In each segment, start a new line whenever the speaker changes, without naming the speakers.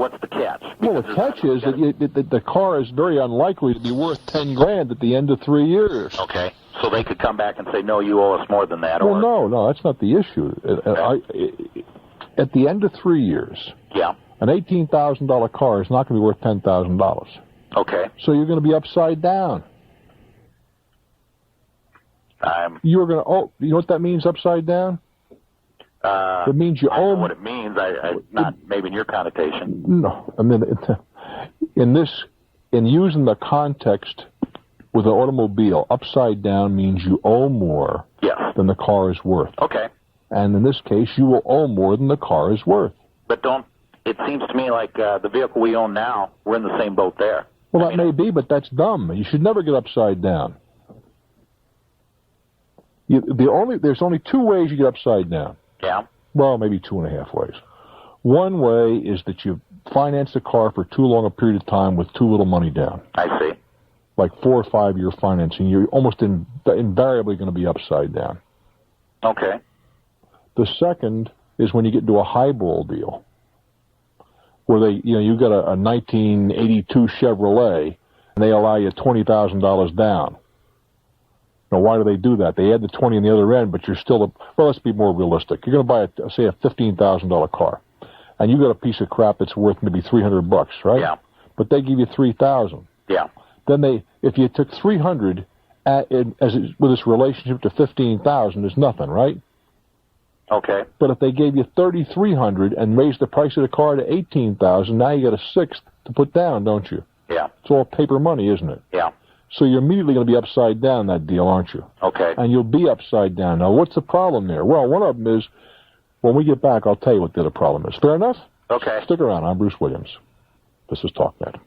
what's the catch?
Well, the catch is that the car is very unlikely to be worth $10,000 at the end of 3 years.
Okay. So they could come back and say, no, you owe us more than that.
Well, no, that's not the issue. At the end of 3 years, an $18,000 car is not going to be worth $10,000.
Okay.
So you're going to be upside down. You're going to owe. You know what that means, upside down? It means you owe.
I know what it means. Not maybe in your connotation.
No, I mean, in using the context with an automobile, upside down means you owe more than the car is worth.
Okay.
And in this case, you will owe more than the car is worth.
But it seems to me like the vehicle we own now, we're in the same boat there.
Well, that may be, but that's dumb. You should never get upside down. There's only 2 ways you get upside down.
Yeah.
Well, maybe 2.5 ways. One way is that you finance the car for too long a period of time with too little money down.
I see.
Like 4 or 5 year financing, you're almost invariably going to be upside down.
Okay.
The second is when you get into a highball deal, where you got a 1982 Chevrolet, and they allow you $20,000 down. Now, why do they do that? They add the 20 on the other end, but you're still let's be more realistic. You're going to buy say a $15,000 car, and you got a piece of crap that's worth maybe $300, right?
Yeah.
But they give you $3,000.
Yeah.
Then if you took $300 with this relationship to $15,000, is nothing, right?
Okay.
But if they gave you $3,300 and raised the price of the car to $18,000, now you got a sixth to put down, don't you?
Yeah.
It's all paper money, isn't it?
Yeah.
So you're immediately going to be upside down that deal, aren't you?
Okay.
And you'll be upside down. Now, what's the problem there? Well, one of them is, when we get back, I'll tell you what the other problem is. Fair enough?
Okay.
Stick around. I'm Bruce Williams. This is Talknet.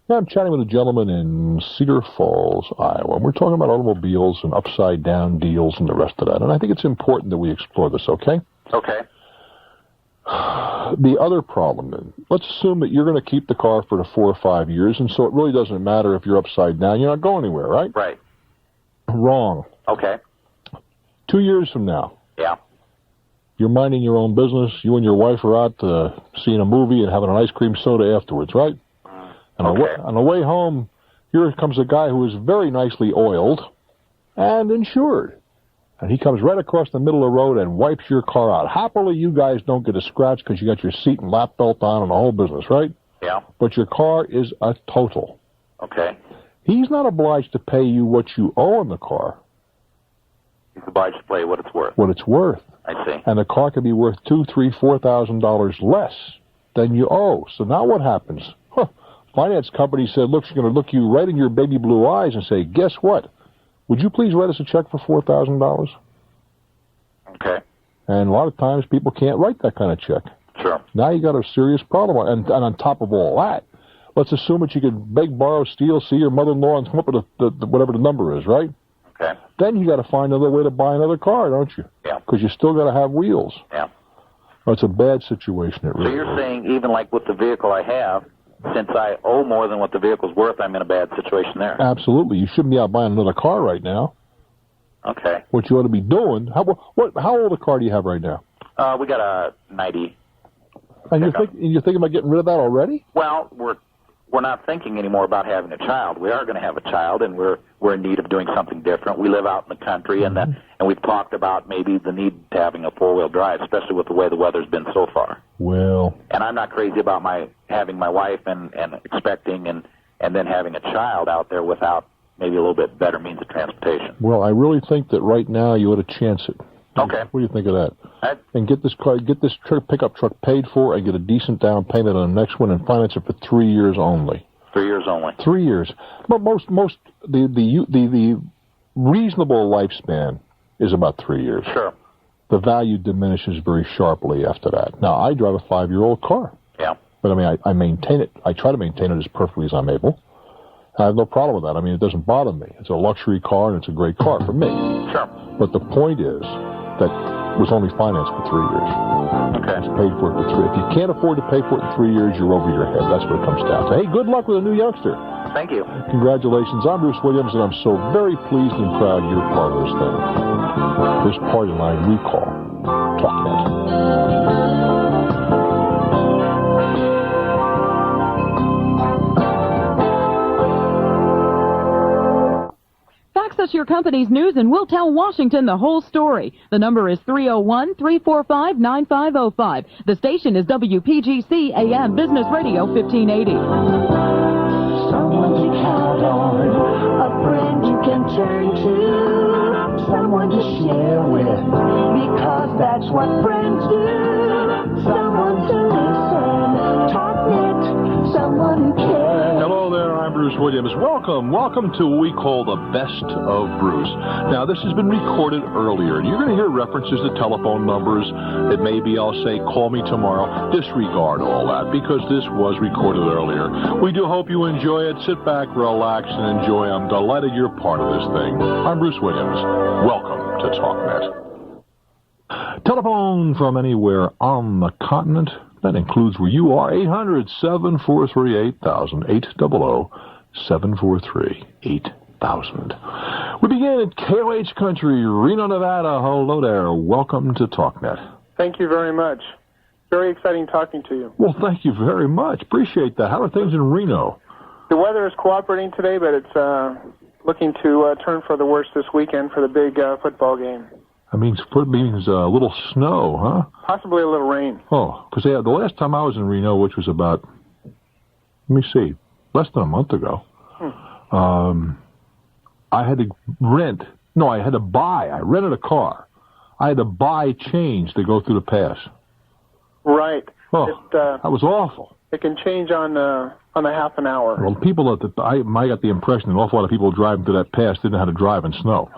Yeah, I'm chatting with a gentleman in Cedar Falls, Iowa. We're talking about automobiles and upside-down deals and the rest of that. And I think it's important that we explore this, okay?
Okay.
The other problem, then, let's assume that you're going to keep the car for the 4 or 5 years, and so it really doesn't matter if you're upside down. You're not going anywhere, right?
Right.
Wrong.
Okay.
2 years from now.
Yeah.
You're minding your own business. You and your wife are out seeing a movie and having an ice cream soda afterwards, right? And on the way home, here comes a guy who is very nicely oiled and insured. And he comes right across the middle of the road and wipes your car out. Happily, you guys don't get a scratch because you got your seat and lap belt on and the whole business, right?
Yeah.
But your car is a total.
Okay.
He's not obliged to pay you what you owe on the car.
He's obliged to pay what it's worth.
What it's worth.
I see.
And the car could be worth $2,000, $3,000, $4,000 less than you owe. So now what happens? Finance company said, look, she's going to look you right in your baby blue eyes and say, guess what? Would you please write us a check for $4,000?
Okay.
And a lot of times people can't write that kind of check.
Sure.
Now you got a serious problem. And on top of all that, let's assume that you could beg, borrow, steal, see your mother-in-law and come up with whatever the number is, right?
Okay.
Then you got to find another way to buy another car, don't you?
Yeah.
Because you still got to have wheels.
Yeah.
Well, it's a bad situation. It really
So you're saying even like with the vehicle I have, since I owe more than what the vehicle's worth, I'm in a bad situation there.
Absolutely. You shouldn't be out buying another car right now.
Okay.
What you ought to be doing, how old a car do you have right now?
We got a 90.
And you're thinking about getting rid of that already?
Well, we're not thinking anymore about having a child. We are going to have a child, and we're in need of doing something different. We live out in the country, and we've talked about maybe the need to having a 4-wheel drive, especially with the way the weather's been so far.
Well,
and I'm not crazy about having my wife and expecting and then having a child out there without maybe a little bit better means of transportation.
Well, I really think that right now you ought to chance it.
Okay.
What do you think of that? And get this pickup truck paid for, and get a decent down payment on the next one, and finance it for 3 years only.
3 years only.
3 years. But the reasonable lifespan is about 3 years.
Sure.
The value diminishes very sharply after that. Now, I drive a 5-year-old car.
Yeah.
But I mean, I maintain it. I try to maintain it as perfectly as I'm able. I have no problem with that. I mean, it doesn't bother me. It's a luxury car, and it's a great car for me.
Sure.
But the point is that it was only financed for 3 years.
Okay.
It's paid for it for 3. If you can't afford to pay for it in 3 years, you're over your head. That's what it comes down to. Hey, good luck with a new youngster.
Thank you.
Congratulations. I'm Bruce Williams, and I'm so very pleased and proud you're part of this thing. This party line we call Talknet.
us your company's news and we'll tell Washington the whole story. The number is 301-345-9505. The station is WPGC AM Business Radio 1580.
Someone to count on, a friend you can turn to, someone to share with, because that's what friends do. Someone to listen, Talknet, someone who cares.
Hello there, I'm Bruce Williams. Welcome to what we call the Best of Bruce. Now, this has been recorded earlier, and you're going to hear references to telephone numbers that maybe I'll say, call me tomorrow. Disregard all that, because this was recorded earlier. We do hope you enjoy it. Sit back, relax, and enjoy. I'm delighted you're part of this thing. I'm Bruce Williams. Welcome to Talknet. Telephone from anywhere on the continent. That includes where you are. 800-743-8000. 800-743-8000. We begin at KOH Country, Reno, Nevada. Hello there. Welcome to Talknet.
Thank you very much. Very exciting talking to you.
Well, thank you very much. Appreciate that. How are things in Reno?
The weather is cooperating today, but it's looking to turn for the worse this weekend for the big football game.
That means a little snow, huh?
Possibly a little rain.
Oh, because the last time I was in Reno, which was about, less than a month ago, I had to buy. I rented a car. I had to buy change to go through the pass.
Right.
Oh, that was awful.
It can change on a half an hour.
Well, people I got the impression an awful lot of people driving through that pass didn't know how to drive in snow.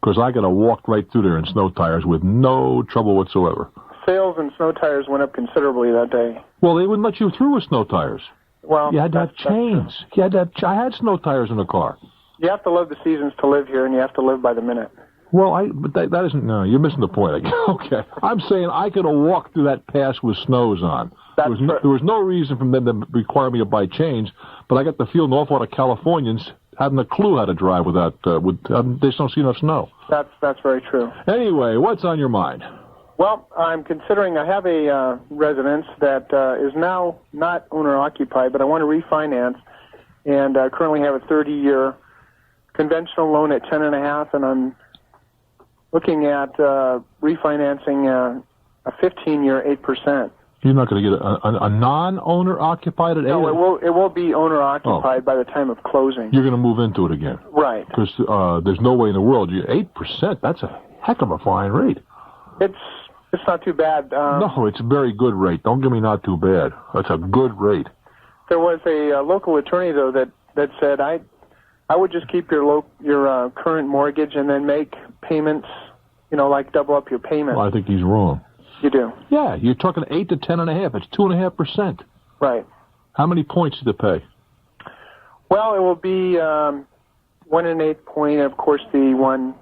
Because I got to walk right through there in snow tires with no trouble whatsoever.
Sales and snow tires went up considerably that day.
Well, they wouldn't let you through with snow tires.
Well,
you had to have chains. I had snow tires in the car.
You have to love the seasons to live here, and you have to live by the minute.
Well, but that isn't. No, you're missing the point. Okay, I'm saying I could have walked through that pass with snows on. There was no reason for them to require me to buy chains, but I got the feel an awful lot of Californians hadn't a clue how to drive without. They just don't see enough snow.
That's very true.
Anyway, what's on your mind?
Well, I'm considering. I have a residence that is now not owner-occupied, but I want to refinance, and I currently have a 30-year conventional loan at 10.5, and I'm looking at refinancing a 15-year 8%.
You're not going to get a non-owner occupied at 8?
No, it will be owner occupied by the time of closing.
You're going to move into it again,
right?
Because there's no way in the world 8%. That's a heck of a fine rate.
It's not too bad.
No, it's a very good rate. Don't give me not too bad. That's a good rate.
There was a local attorney though that said I would just keep your current mortgage and then make payments. Like double up your payment.
Well, I think he's wrong.
You do?
Yeah, you're talking 8 to 10.5. It's 2.5%.
Right.
How many points did it pay?
Well, it will be 1 1/8 point. Of course, the 1%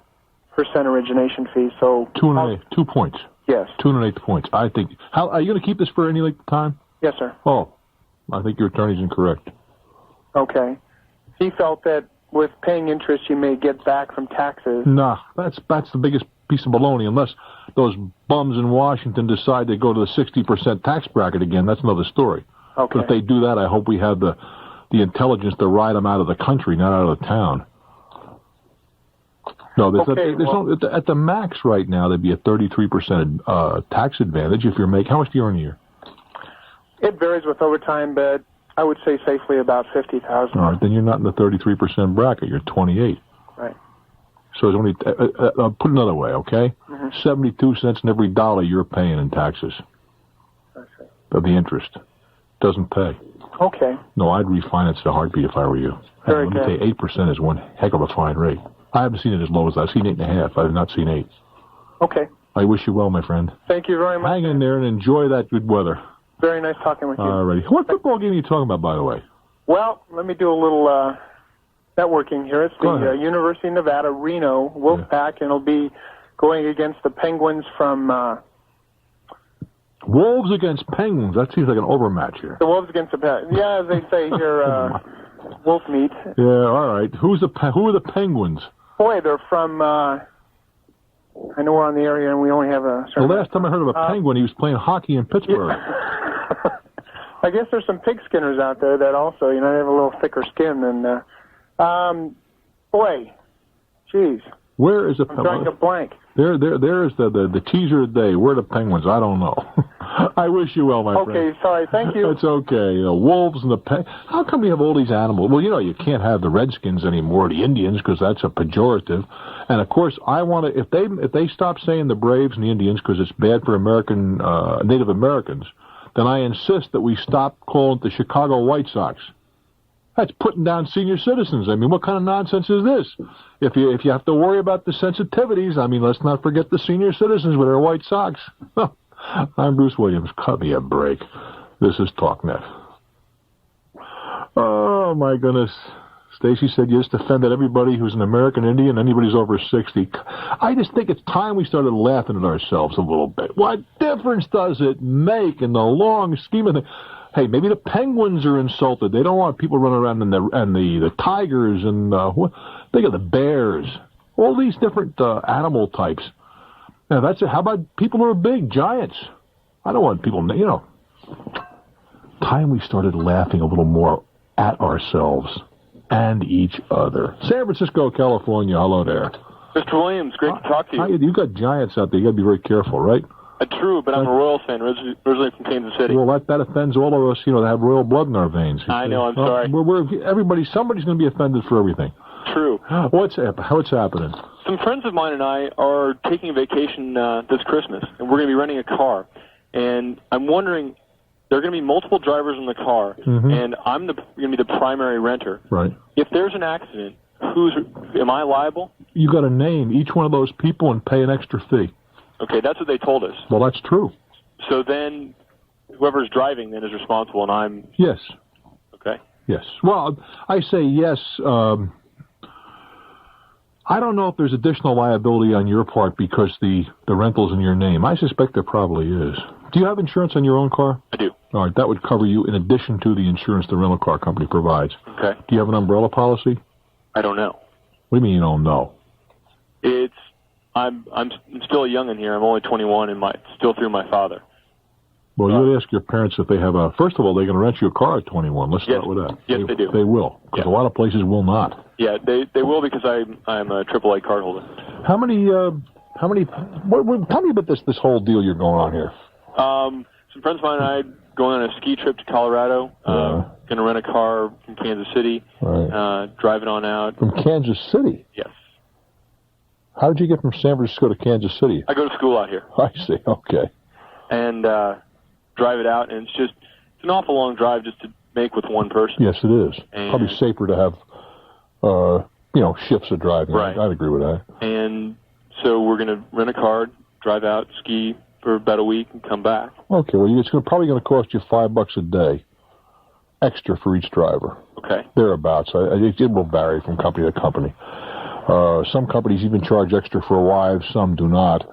origination fee. So
2 points.
Yes.
2 1/8 points. I think. How are you going to keep this for any length of time?
Yes, sir.
Oh, I think your attorney's incorrect.
Okay. He felt that with paying interest, you may get back from taxes.
Nah, that's the biggest piece of baloney. Unless those bums in Washington decide to go to the 60% tax bracket again, that's another story.
Okay.
But if they do that, I hope we have the intelligence to ride them out of the country, not out of the town. No, at the max right now, there'd be a 33% tax advantage if you're making. How much do you earn a year?
It varies with overtime, but I would say safely about $50,000.
All right, then you're not in the 33% bracket. You're 28.
Right.
So it's only, put it another way, okay? 72 cents in every dollar you're paying in taxes. Of the interest. Doesn't pay.
Okay.
No, I'd refinance it a heartbeat if I were you.
Very
Let me tell you, 8% is one heck of a fine rate. I haven't seen it as low as that. I've seen 8.5. I have not seen 8.
Okay.
I wish you well, my friend.
Thank you very much.
Hang in there and enjoy that good weather.
Very nice talking with you.
All righty. What football game are you talking about, by the way?
Well, let me do a little networking here. It's the University of Nevada, Reno, Wolfpack, and it'll be going against the Penguins from...
Wolves against Penguins. That seems like an overmatch here.
The Wolves against the Penguins. Yeah, as they say here, wolf meat.
Yeah, all right. Who are the Penguins?
Boy, they're from... I know we're on the area, and we only have a...
The last time I heard of a penguin, he was playing hockey in Pittsburgh.
I guess there's some pig skinners out there that also, they have a little thicker skin. And, boy, Jeez.
Where is the
I'm drawing a blank.
There's the teaser of the day. Where are the penguins? I don't know. I wish you well, my friend.
Okay, sorry. Thank you.
That's okay. Wolves and the how come we have all these animals? Well, you can't have the Redskins anymore, the Indians, because that's a pejorative. And of course, I want to if they stop saying the Braves and the Indians because it's bad for American Native Americans, then I insist that we stop calling it the Chicago White Sox. That's putting down senior citizens. I mean, what kind of nonsense is this? If you have to worry about the sensitivities, I mean, let's not forget the senior citizens with their White Sox. I'm Bruce Williams. Cut me a break. This is Talknet. Oh, my goodness. Stacy said you just offended everybody who's an American Indian, anybody who's over 60. I just think it's time we started laughing at ourselves a little bit. What difference does it make in the long scheme of things? Hey, maybe the penguins are insulted. They don't want people running around and the tigers and think of the bears. All these different animal types. Now how about people who are big, giants? I don't want people, Time we started laughing a little more at ourselves and each other. San Francisco, California. Hello there.
Mr. Williams, great to talk to you.
You got giants out there. You got to be very careful, right?
True, but I'm a Royals fan, originally from Kansas City.
Well, that offends all of us, that have royal blood in our veins.
I know, I'm sorry.
Somebody's going to be offended for everything.
True.
What's happening?
Some friends of mine and I are taking a vacation this Christmas, and we're going to be renting a car. And I'm wondering, there are going to be multiple drivers in the car, and I'm going to be the primary renter.
Right.
If there's an accident, am I liable?
You got to name each one of those people and pay an extra fee.
Okay, that's what they told us.
Well, that's true.
So then, whoever's driving then is responsible, and I'm...
Yes.
Okay.
Yes. Well, I say yes. I don't know if there's additional liability on your part because the rental's in your name. I suspect there probably is. Do you have insurance on your own car?
I do.
All right, that would cover you in addition to the insurance the rental car company provides.
Okay.
Do you have an umbrella policy?
I don't know.
What do you mean you don't know?
I'm still a youngin' here. I'm only 21 and still through my father.
Well, you would ask your parents if they have first of all, they're going to rent you a car at 21. Let's start with that.
Yes, they do.
They will, because a lot of places will not.
Yeah, they will because I'm a AAA card holder.
Tell me about this whole deal you're going on here.
Some friends of mine and I going on a ski trip to Colorado. Going to rent a car from Kansas City. Right. Drive it on out.
From Kansas City?
Yes.
How did you get from San Francisco to Kansas City?
I go to school out here.
I see. Okay.
And drive it out, and it's an awful long drive just to make with one person.
Yes, it is. And probably safer to have, shifts of driving.
Right.
I'd agree with that.
And so we're going to rent a car, drive out, ski for about a week, and come back.
Okay. Well, it's probably going to cost you $5 a day extra for each driver.
Okay.
Thereabouts. It will vary from company to company. Some companies even charge extra for wives, some do not.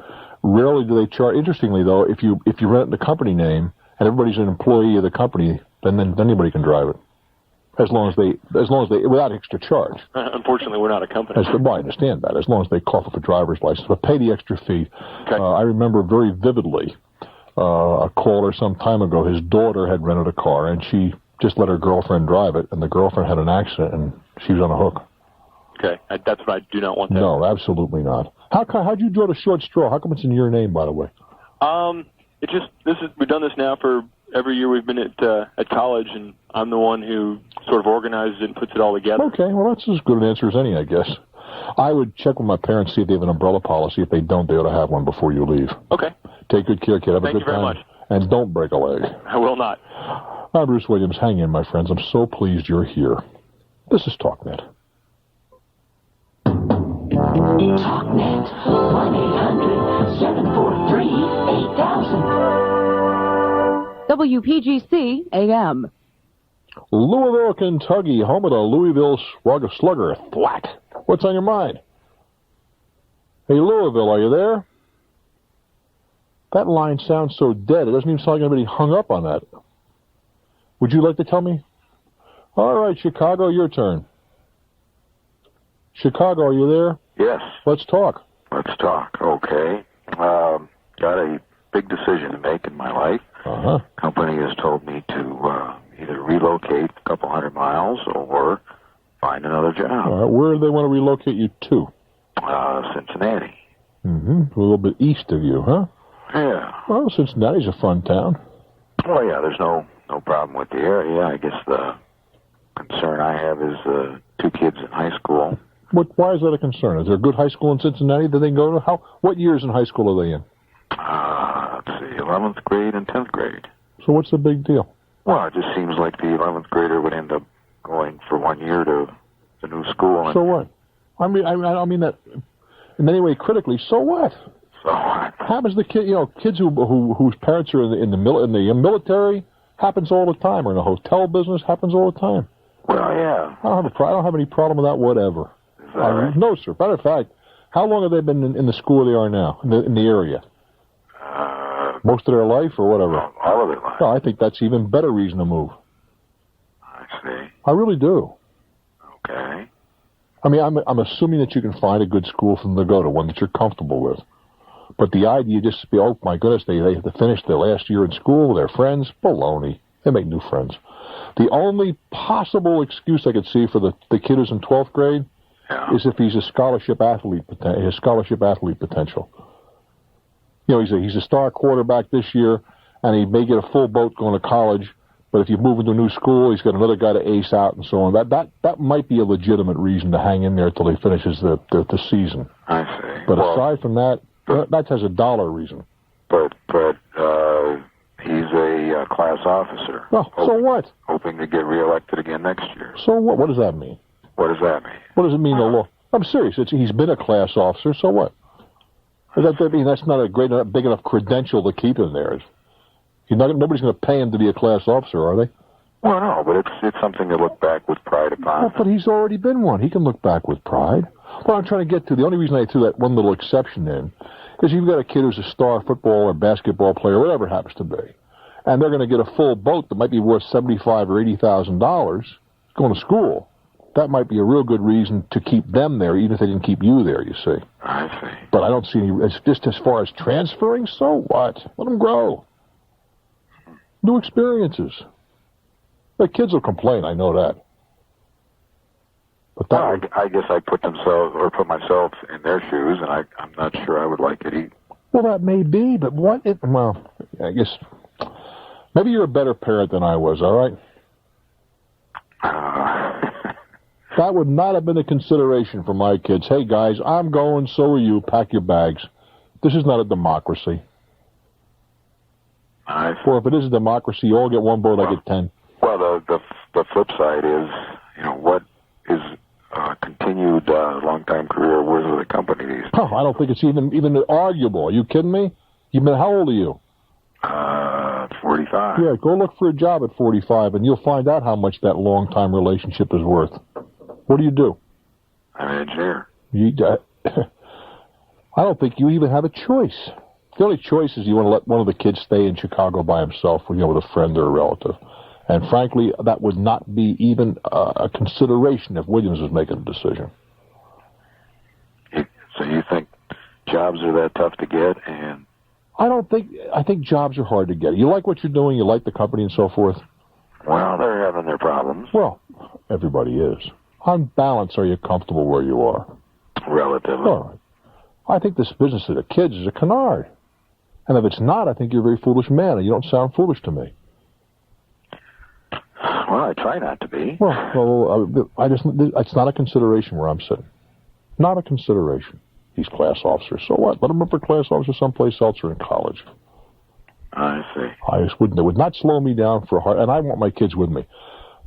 Rarely do they charge. Interestingly, though, if you rent it in the company name and everybody's an employee of the company, then anybody can drive it, as long as they without extra charge.
Unfortunately, we're not a company.
Well, I understand that. As long as they cough up a driver's license, but pay the extra fee.
Okay.
I remember very vividly a caller some time ago. His daughter had rented a car and she just let her girlfriend drive it, and the girlfriend had an accident and she was on a hook.
Okay, that's what I do not want. That.
No, absolutely not. How'd you draw the short straw? How come it's in your name, by the way?
We've done this now for every year we've been at college, and I'm the one who sort of organizes it and puts it all together.
Okay, well that's as good an answer as any, I guess. I would check with my parents, see if they have an umbrella policy. If they don't, they ought to have one before you leave.
Okay.
Take good care, kid. Have a good time.
Thank you very much.
And don't break a leg.
I will not.
I'm Bruce Williams. Hang in, my friends. I'm so pleased you're here. This is Talknet.
Talknet, 1-800-743-8000.
WPGC AM.
Louisville, Kentucky, home of the Louisville Slugger, Thwack. What's on your mind? Hey, Louisville, are you there? That line sounds so dead. It doesn't even sound like anybody hung up on that. Would you like to tell me? All right, Chicago, your turn. Chicago, are you there?
Yes.
Let's talk.
Let's talk. Okay. Got a big decision to make in my life.
Uh-huh.
Company has told me to either relocate a couple hundred miles or find another job.
All right. Where do they want to relocate you to?
Cincinnati.
Mm-hmm. A little bit east of you, huh?
Yeah.
Well, Cincinnati's a fun town.
Well, yeah, there's no problem with the area. I guess the concern I have is 2 kids in high school.
Why is that a concern? Is there a good high school in Cincinnati that they go to? What years in high school are they in?
Let's see, 11th grade and 10th grade.
So what's the big deal?
Well, it just seems like the 11th grader would end up going for 1 year to the new school. And
so what? I don't mean that in any way critically. So what?
So what?
Happens to kids whose parents are in the military. Happens all the time. Or in the hotel business. Happens all the time.
Well, yeah.
I don't have any problem with that. Whatever.
Is that right?
No, sir. Matter of fact, how long have they been in the school they are now in the area? Most of their life or whatever?
All of their life.
No, I think that's even better reason to move.
I see.
I really do.
Okay.
I mean, I'm assuming that you can find a good school for them to go to, one that you're comfortable with. But the idea just to be, oh my goodness, they have to finish their last year in school with their friends, baloney. They make new friends. The only possible excuse I could see for the kid who's in 12th grade is if he's a scholarship athlete, his scholarship athlete potential. He's a star quarterback this year, and he may get a full boat going to college. But if you move into a new school, he's got another guy to ace out and so on. That might be a legitimate reason to hang in there till he finishes the season.
I see.
But aside from that, that has a dollar reason.
But he's a class officer.
Well, so what?
Hoping to get reelected again next year.
So what? What does that mean?
What does that mean?
What does it mean, the law? I'm serious. He's been a class officer, so what? Does that mean that's not a big enough credential to keep him there? Nobody's going to pay him to be a class officer, are they?
Well, no, but it's something to look back with pride upon.
Well, but he's already been one. He can look back with pride. What I'm trying to get to, the only reason I threw that one little exception in, is you've got a kid who's a star football or basketball player, whatever it happens to be, and they're going to get a full boat that might be worth $75,000 or $80,000 going to school. That might be a real good reason to keep them there, even if they didn't keep you there, you see.
I see.
But I don't see any, just as far as transferring, so what? Let them grow. New experiences. The kids will complain, I know that. But
I guess I put myself in their shoes, and I'm not sure I would like it either.
Well, that may be, but I guess maybe you're a better parent than I was, all right? That would not have been a consideration for my kids. Hey, guys, I'm going, so are you. Pack your bags. This is not a democracy. Or if it is a democracy, you all get one vote, I get 10.
Well, the flip side is, what is continued long-time career worth of the company these days?
Oh, I don't think it's even arguable. Are you kidding me? How old are you?
45.
Yeah, go look for a job at 45, and you'll find out how much that long-time relationship is worth. What do you do?
I'm an engineer.
I don't think you even have a choice. The only choice is you want to let one of the kids stay in Chicago by himself, with a friend or a relative. And frankly, that would not be even a consideration if Williams was making a decision.
So you think jobs are that tough to get? And
I think jobs are hard to get. You like what you're doing, you like the company and so forth?
Well, they're having their problems.
Well, everybody is. On balance, are you comfortable where you are?
Relatively.
All right. I think this business of the kids is a canard. And if it's not, I think you're a very foolish man, and you don't sound foolish to me.
Well, I try not to be.
Well, it's not a consideration where I'm sitting. Not a consideration. He's class officer. So what? Let him up for class officer someplace else or in college.
I see.
It would not slow me down for a heart, and I want my kids with me.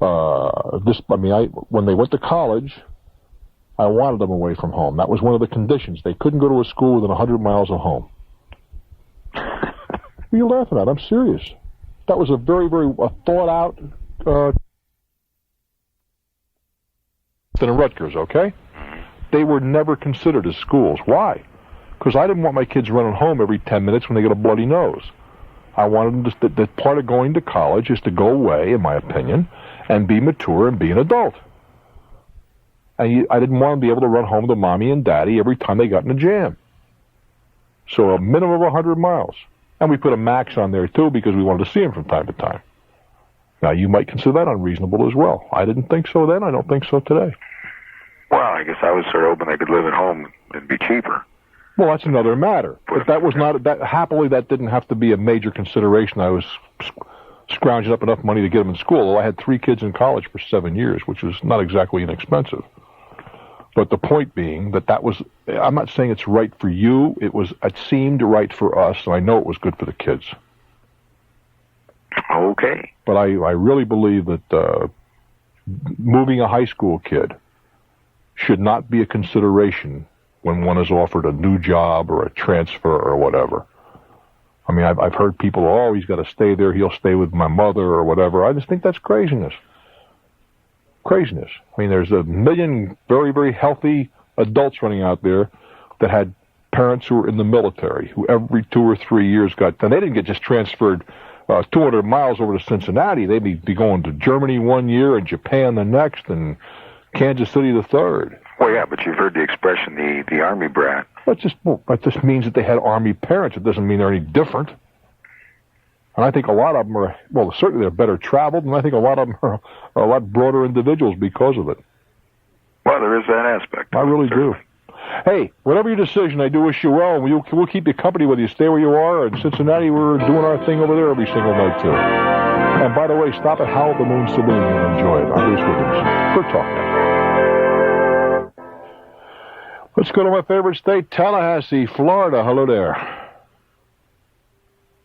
When they went to college, I wanted them away from home. That was one of the conditions. They couldn't go to a school within 100 miles of home. What are you laughing at? I'm serious. That was a very, very thought-out than Rutgers, okay? They were never considered as schools. Why? Because I didn't want my kids running home every 10 minutes when they get a bloody nose. I wanted them that part of going to college is to go away, in my opinion, and be mature and be an adult. And I didn't want them to be able to run home to mommy and daddy every time they got in a jam. So a minimum of 100 miles. And we put a max on there, too, because we wanted to see them from time to time. Now, you might consider that unreasonable as well. I didn't think so then. I don't think so today.
Well, I guess I was sort of hoping they could live at home and be cheaper.
Well, that's another matter. But that was not that. Happily, that didn't have to be a major consideration. I was scrounging up enough money to get them in school. Well, I had 3 kids in college for 7 years, which was not exactly inexpensive. But the point being that was, I'm not saying it's right for you. It seemed right for us, and I know it was good for the kids.
Okay.
But I really believe that moving a high school kid should not be a consideration when one is offered a new job or a transfer or whatever. I mean, I've heard people, oh, he's got to stay there, he'll stay with my mother or whatever. I just think that's craziness. Craziness. I mean, there's a million very, very healthy adults running out there that had parents who were in the military, who every 2 or 3 years and they didn't get just transferred 200 miles over to Cincinnati. They'd be going to Germany 1 year and Japan the next and Kansas City the third.
Well, yeah, but you've heard the expression, the Army brat.
That just means that they had Army parents. It doesn't mean they're any different. And I think a lot of them are, well, certainly they're better traveled, and I think a lot of them are a lot broader individuals because of it.
Well, there is that aspect.
I really do. Hey, whatever your decision, I do wish you well. We'll keep you company whether you stay where you are. In Cincinnati, we're doing our thing over there every single night, too. And by the way, stop at Howell the Moon Saloon and enjoy it. I'm Bruce Wiggins for Talknet. Let's go to my favorite state, Tallahassee, Florida. Hello there.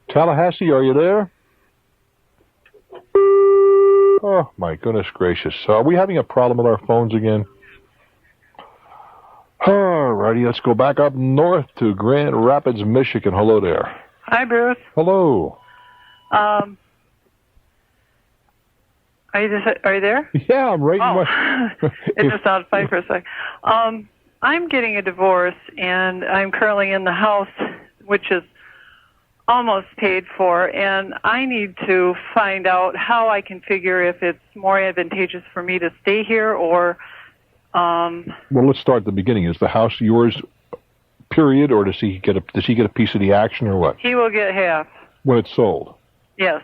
Tallahassee, are you there? Oh, my goodness gracious. Are we having a problem with our phones again? All righty, let's go back up north to Grand Rapids, Michigan. Hello there.
Hi, Bruce.
Hello.
Are you there?
Yeah, I'm right.
It just sounded funny for a sec. I'm getting a divorce, and I'm currently in the house, which is almost paid for, and I need to find out how I can figure if it's more advantageous for me to stay here or...
Well, let's start at the beginning. Is the house yours, period, or does he get a piece of the action, or what?
He will get half.
When it's sold?
Yes.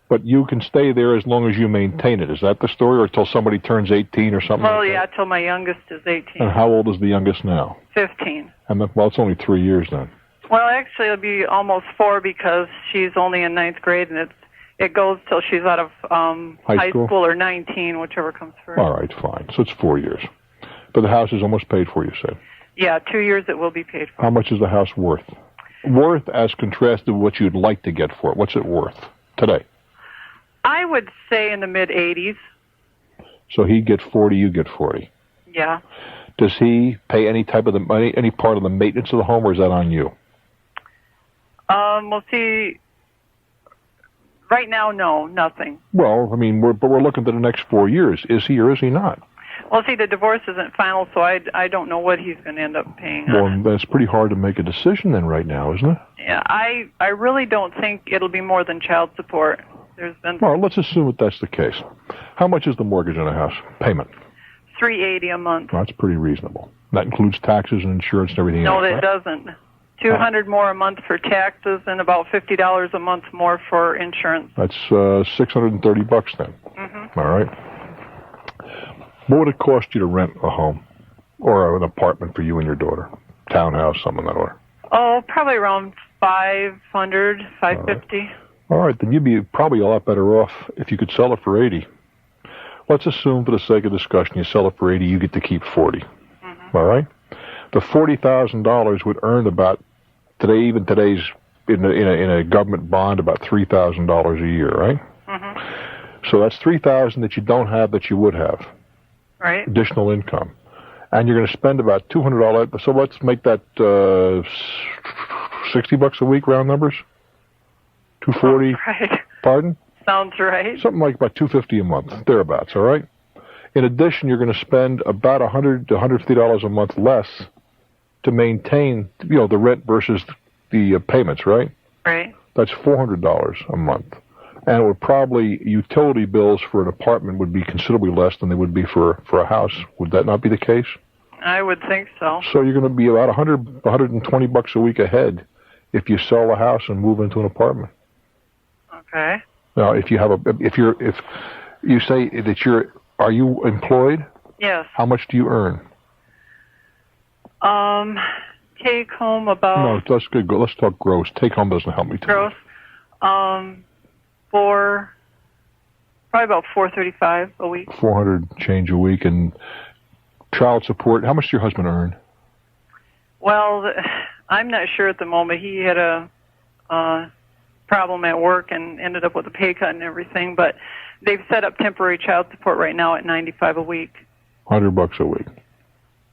But you can stay there as long as you maintain it. Is that the story, or till somebody turns 18 or something
Well,
like
yeah,
that?
till my youngest is 18.
And how old is the youngest now?
15.
Well, it's only 3 years then.
Well, actually, it'll be almost 4 because she's only in 9th grade, and it goes till she's out of high school or 19, whichever comes first.
All right, fine. So it's 4 years. But the house is almost paid for, you said?
Yeah, 2 years it will be paid for.
How much is the house worth? Worth as contrasted with what you'd like to get for it. What's it worth today?
I would say in the mid-80s.
So he'd get 40, you get 40.
Yeah.
Does he pay any type of any part of the maintenance of the home, or is that on you?
We'll see. Right now, no, nothing.
Well, I mean, we're looking to the next 4 years. Is he or is he not?
Well, see, the divorce isn't final, so I don't know what he's going to end up paying.
Well, that's pretty hard to make a decision then right now, isn't it?
Yeah, I really don't think it'll be more than child support. There's been...
Well, let's assume that that's the case. How much is the mortgage on a house? Payment?
$380 a month.
That's pretty reasonable. That includes taxes and insurance and everything
no,
else,
that
right?
doesn't. $200 more a month for taxes and about $50 a month more for insurance.
That's $630 then.
Mm-hmm.
All right. What would it cost you to rent a home or an apartment for you and your daughter? Townhouse, something like that order?
Oh, probably around $500, $550.
All right, then you'd be probably a lot better off if you could sell it for $80. Let's assume, for the sake of discussion, you sell it for $80, you get to keep $40. Mm-hmm. All right? The $40,000 would earn about today's in a government bond about $3,000 a year, right?
Mm-hmm.
So that's $3,000 that you don't have that you would have.
Right.
Additional income. And you're going to spend about $200. So let's make that $60 a week, round numbers. $240.
Right.
Pardon?
Sounds right.
Something like about $250 a month, thereabouts. All right. In addition, you're going to spend about $100 to $150 a month less to maintain, the rent versus the payments, right?
Right.
That's $400 a month. And it would probably, utility bills for an apartment would be considerably less than they would be for a house. Would that not be the case?
I would think so.
So you're going to be about $120 a week ahead if you sell the house and move into an apartment.
Okay.
Now, if you say that are you employed?
Yes.
How much do you earn?
Take home about...
No, that's good. Let's talk gross. Take home doesn't help me too
gross.
much.
Probably about $435 a week.
400 change a week. And child support, how much does your husband earn?
Well, I'm not sure at the moment. He had a problem at work and ended up with a pay cut and everything, but they've set up temporary child support right now at $95 a week.
$100 a week.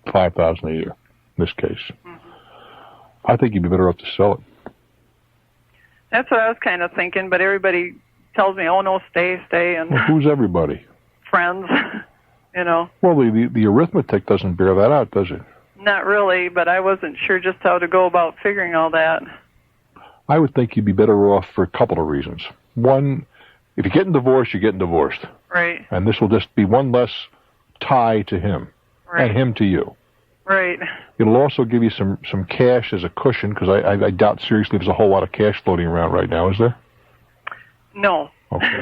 $5,000 a year, in this case. Mm-hmm. I think you'd be better off to sell it.
That's what I was kind of thinking, but everybody tells me, oh, no, stay. And
well, who's everybody?
Friends, you know.
Well, the arithmetic doesn't bear that out, does it?
Not really, but I wasn't sure just how to go about figuring all that.
I would think you'd be better off for a couple of reasons. One, if you're getting divorced, you're getting divorced.
Right.
And this will just be one less tie to him, right, and him to you.
Right.
It'll also give you some cash as a cushion, because I doubt seriously there's a whole lot of cash floating around right now, is there?
No.
Okay.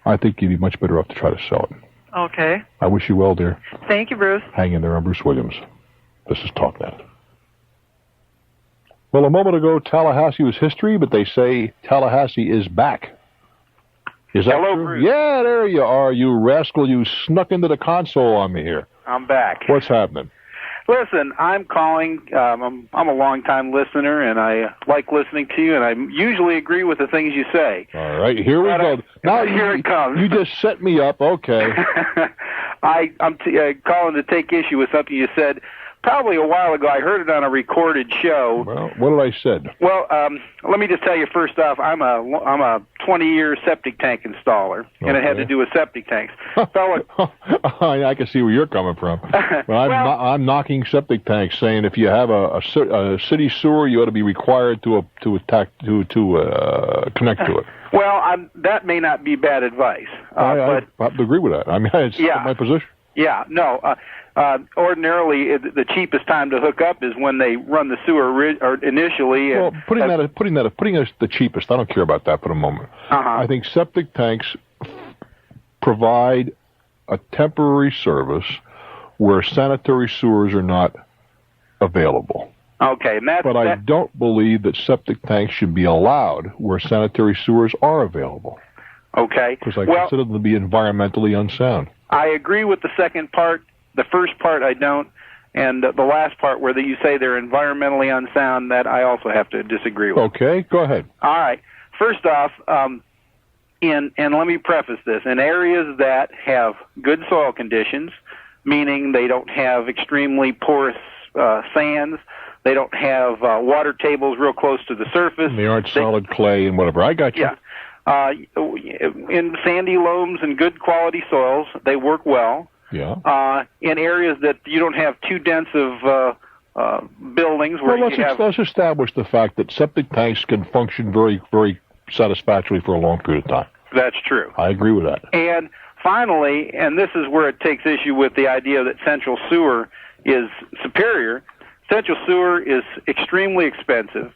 I think you'd be much better off to try to sell it.
Okay.
I wish you well, dear.
Thank you, Bruce.
Hang in there. I'm Bruce Williams. This is Talknet. Well, a moment ago, Tallahassee was history, but they say Tallahassee is back. Is that
Hello,
true?
Bruce.
Yeah, there you are, you rascal. You snuck into the console on me here.
I'm back.
What's happening?
Listen, I'm calling. I'm a long-time listener, and I like listening to you, and I usually agree with the things you say.
All right, here we go. Now
here it comes.
You just set me up. Okay.
I'm calling to take issue with something you said probably a while ago. I heard it on a recorded show.
Well, what did I said?
Well, let me just tell you first off, I'm a 20-year septic tank installer, and it had to do with septic tanks.
I can see where you're coming from. Well, I'm knocking septic tanks, saying if you have a city sewer, you ought to be required to connect to it.
Well, that may not be bad advice.
I agree with that. I mean, it's my position.
Yeah, no. Ordinarily, the cheapest time to hook up is when they run the sewer initially.
Well, putting us the cheapest, I don't care about that for the moment. I think septic tanks provide a temporary service where sanitary sewers are not available.
Okay,
but I don't believe that septic tanks should be allowed where sanitary sewers are available.
Okay.
Because I consider them to be environmentally unsound.
I agree with the second part. The first part I don't, and the last part where you say they're environmentally unsound, that I also have to disagree with.
Okay, go ahead.
All right. First off, and let me preface this, in areas that have good soil conditions, meaning they don't have extremely porous sands, they don't have water tables real close to the surface.
They aren't solid clay and whatever. I got you.
Yeah. In sandy loams and good quality soils, they work well.
Yeah.
In areas that you don't have too dense of buildings where
let's establish the fact that septic tanks can function very, very satisfactorily for a long period of time.
That's true.
I agree with that.
And finally, and this is where it takes issue with the idea that central sewer is superior, central sewer is extremely expensive.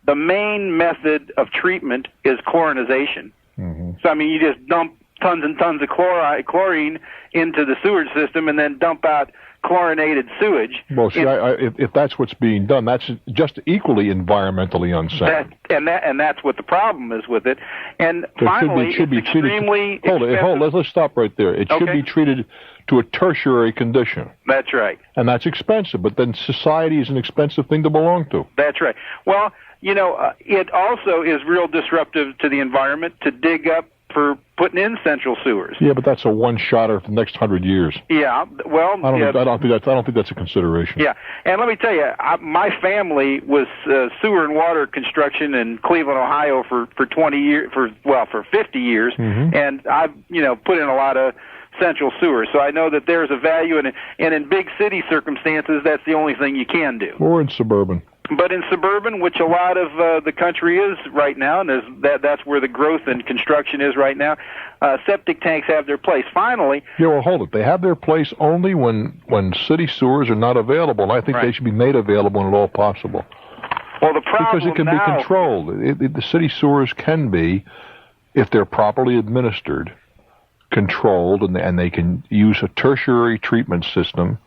The main method of treatment is chlorinization. Mm-hmm. So, I mean, you just dump tons and tons of chlorine into the sewage system and then dump out chlorinated sewage.
Well, see, if that's what's being done, that's just equally environmentally unsound.
And that's what the problem is with it. And finally, it's extremely expensive.
Hold it. Let's stop right there. It should be treated to a tertiary condition.
That's right.
And that's expensive, but then society is an expensive thing to belong to.
That's right. Well, you know, it also is real disruptive to the environment to dig up for putting in central sewers.
Yeah, but that's a one-shotter for the next 100 years.
Yeah, well,
I don't think that's a consideration.
Yeah, and let me tell you, my family was sewer and water construction in Cleveland, Ohio for 20 years, for 50 years,
mm-hmm.
and I've put in a lot of central sewers, so I know that there's a value in it. And in big city circumstances, that's the only thing you can do.
Or in suburban.
But in suburban, which a lot of the country is right now, and that's where the growth and construction is right now, septic tanks have their place. Finally...
Yeah, well, hold it. They have their place only when city sewers are not available, and I think they should be made available when at all possible.
Well, the problem
because it can be controlled. The city sewers can be, if they're properly administered, controlled, and they can use a tertiary treatment system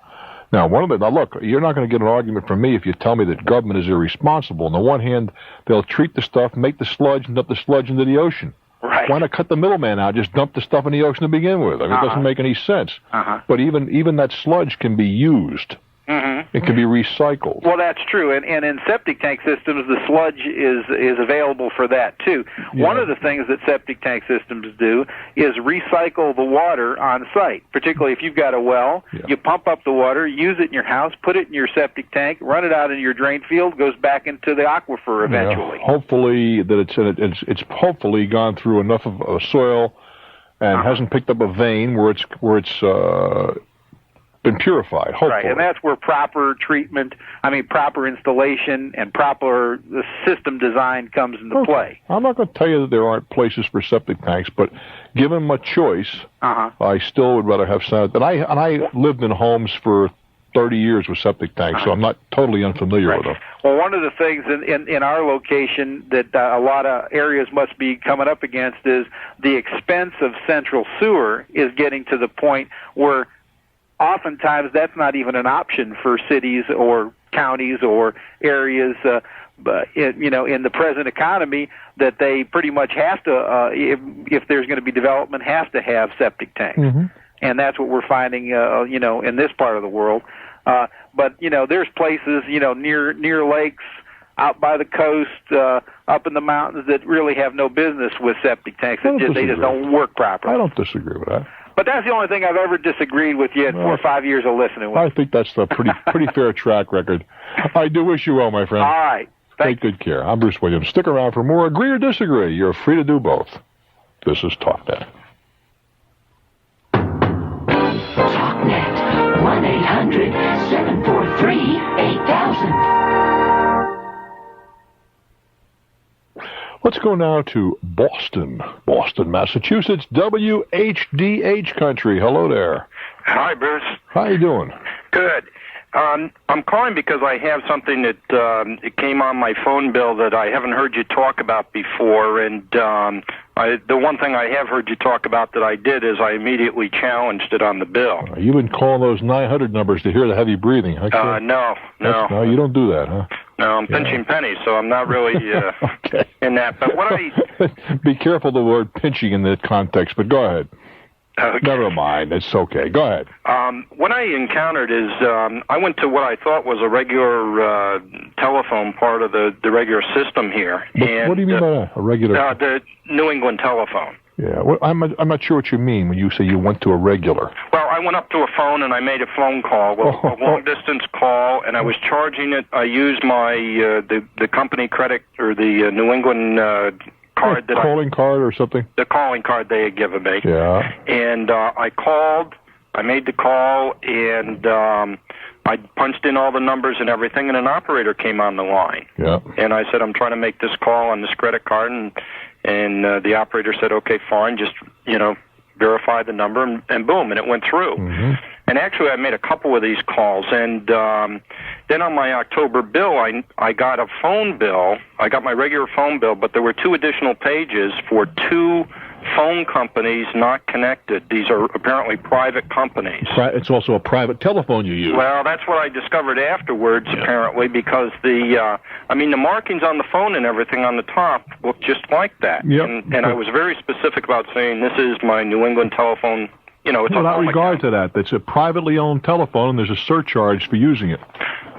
Now, look, you're not going to get an argument from me if you tell me that government is irresponsible. On the one hand, they'll treat the stuff, make the sludge, and dump the sludge into the ocean.
Right.
Why not cut the middleman out? Just dump the stuff in the ocean to begin with. I mean, it doesn't make any sense. But even that sludge can be used. It can be recycled.
Well, that's true, and in septic tank systems, the sludge is available for that too. Yeah. One of the things that septic tank systems do is recycle the water on site. Particularly if you've got a well, you pump up the water, use it in your house, put it in your septic tank, run it out in your drain field, goes back into the aquifer eventually.
Hopefully that it's hopefully gone through enough of soil and hasn't picked up a vein where it's been purified, hopefully.
Right, and that's where proper treatment, proper installation and proper system design comes into play.
I'm not going to tell you that there aren't places for septic tanks, but given my choice, I still would rather have septic. And I lived in homes for 30 years with septic tanks, so I'm not totally unfamiliar with them.
Well, one of the things in our location that a lot of areas must be coming up against is the expense of central sewer is getting to the point where oftentimes that's not even an option for cities or counties or areas, in the present economy, that they pretty much have to, if there's going to be development, have to have septic tanks. And that's what we're finding, in this part of the world. But there's places, near lakes, out by the coast, up in the mountains that really have no business with septic tanks. They just don't work properly.
I don't disagree with that.
But that's the only thing I've ever disagreed with you in 4 or 5 years of listening with.
I think that's a pretty fair track record. I do wish you well, my friend.
All right.
Take good care. I'm Bruce Williams. Stick around for more. Agree or disagree. You're free to do both. This is Talknet.
Talknet. 1-800-743-8000.
Let's go now to Boston, Massachusetts, WHDH country. Hello there.
Hi, Bruce.
How you doing?
Good. I'm calling because I have something that it came on my phone bill that I haven't heard you talk about before, and the one thing I have heard you talk about that I did is I immediately challenged it on the bill.
You've been calling those 900 numbers to hear the heavy breathing, huh?
No.
No, you don't do that, huh?
No, I'm pinching pennies, so I'm not really in that. But what
Be careful the word pinching in that context, but go ahead.
Okay.
Never mind. It's okay. Go ahead.
What I encountered is I went to what I thought was a regular telephone part of the regular system here.
What do you mean by that? A regular?
The New England telephone.
Yeah. Well, I'm not sure what you mean when you say you went to a regular.
Well, I went up to a phone and I made a phone call, a long-distance call, and I was charging it. I used my the company credit or the New England card that
calling card or something.
The calling card they had given me.
Yeah.
And I called. I made the call, and I punched in all the numbers and everything, and an operator came on the line.
Yeah.
And I said, I'm trying to make this call on this credit card, and the operator said, okay, fine, just, verify the number, and boom, and it went through.
Mm-hmm.
And actually, I made a couple of these calls, and then on my October bill, I got a phone bill. I got my regular phone bill, but there were 2 additional pages for 2 phone companies not connected. These are apparently private companies.
It's also a private telephone you use.
Well, that's what I discovered afterwards, apparently, because the markings on the phone and everything on the top look just like that.
Yep.
And I was very specific about saying this is my New England telephone. It's
without regard to that, it's a privately owned telephone, and there's a surcharge for using it.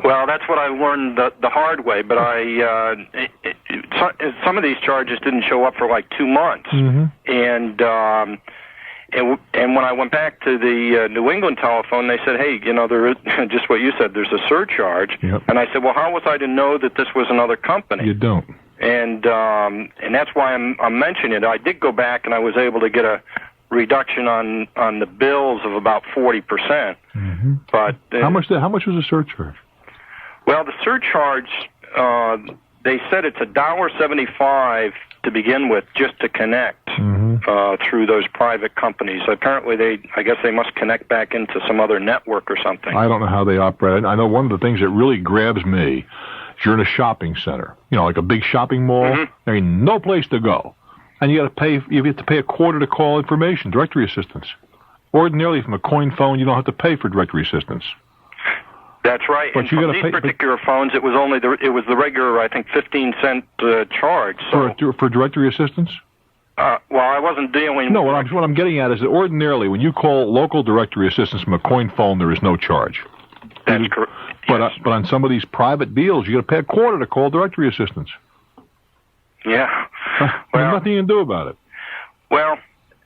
Well, that's what I learned the hard way, but some of these charges didn't show up for like 2 months.
Mm-hmm.
And when I went back to the New England telephone, they said, hey, there is, just what you said, there's a surcharge.
Yep.
And I said, well, how was I to know that this was another company?
You don't.
And that's why I'm mentioning it. I did go back, and I was able to get a reduction on the bills of about 40%.
Mm-hmm.
But
how much was the surcharge?
Well, the surcharge, they said it's $1.75 to begin with, just to connect through those private companies. Apparently, I guess they must connect back into some other network or something.
I don't know how they operate. I know one of the things that really grabs me is you're in a shopping center, like a big shopping mall.
Mm-hmm.
There ain't no place to go. And you have to pay a quarter to call information, directory assistance. Ordinarily, from a coin phone, you don't have to pay for directory assistance.
That's right.
But
and
you
from
gotta
these particular phones, it was only the regular, I think, 15-cent charge. So
for directory assistance.
well, I wasn't dealing.
No, what I'm getting at is that ordinarily, when you call local directory assistance from a coin phone, there is no charge.
That's correct.
But on some of these private deals, you got to pay a quarter to call directory assistance.
Yeah.
There's nothing you can do about it.
Well,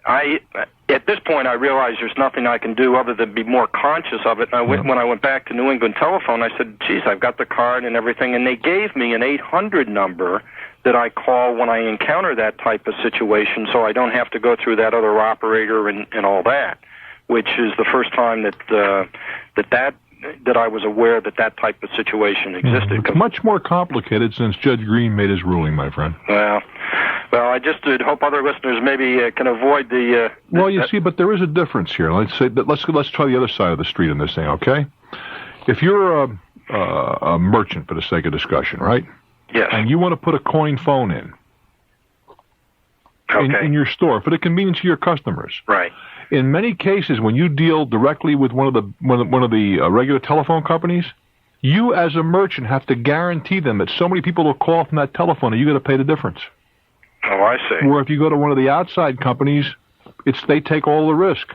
at this point, I realize there's nothing I can do other than be more conscious of it. And when I went back to New England Telephone, I said, geez, I've got the card and everything, and they gave me an 800 number that I call when I encounter that type of situation, so I don't have to go through that other operator and all that, which is the first time that I was aware that type of situation existed.
It's much more complicated since Judge Green made his ruling, my friend.
Well, I just hope other listeners maybe can avoid the.
Well, you see, but there is a difference here. Let's say that let's try the other side of the street on this thing, okay? If you're a merchant, for the sake of discussion, right?
Yes.
And you want to put a coin phone in.
Okay.
In your store for the convenience of your customers.
Right.
In many cases, when you deal directly with one of the regular telephone companies, you as a merchant have to guarantee them that so many people will call from that telephone, and you got to pay the difference.
Oh, I see.
Where if you go to one of the outside companies, they take all the risk.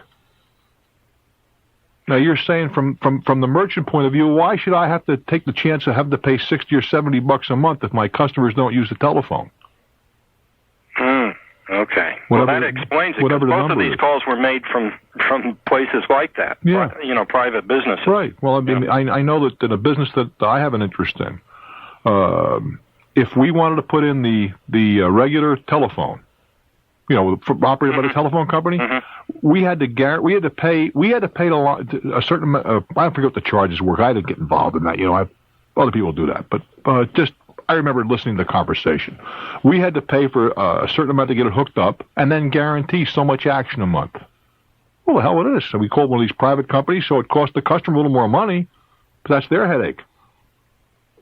Now you're saying from the merchant point of view, why should I have to take the chance of having to pay $60 or $70 a month if my customers don't use the telephone?
Okay. Well, that explains it, because both of these calls were made from places like that.
Yeah.
Private businesses.
Right. Well, I mean, I know that in a business that I have an interest in, if we wanted to put in the regular telephone, operated by the telephone company, we had to pay a certain amount. I forget what the charges were. I didn't get involved in that. Other people do that, but I remember listening to the conversation. We had to pay for a certain amount to get it hooked up, and then guarantee so much action a month. Well, the hell it is. So we called one of these private companies, so it cost the customer a little more money, but that's their headache.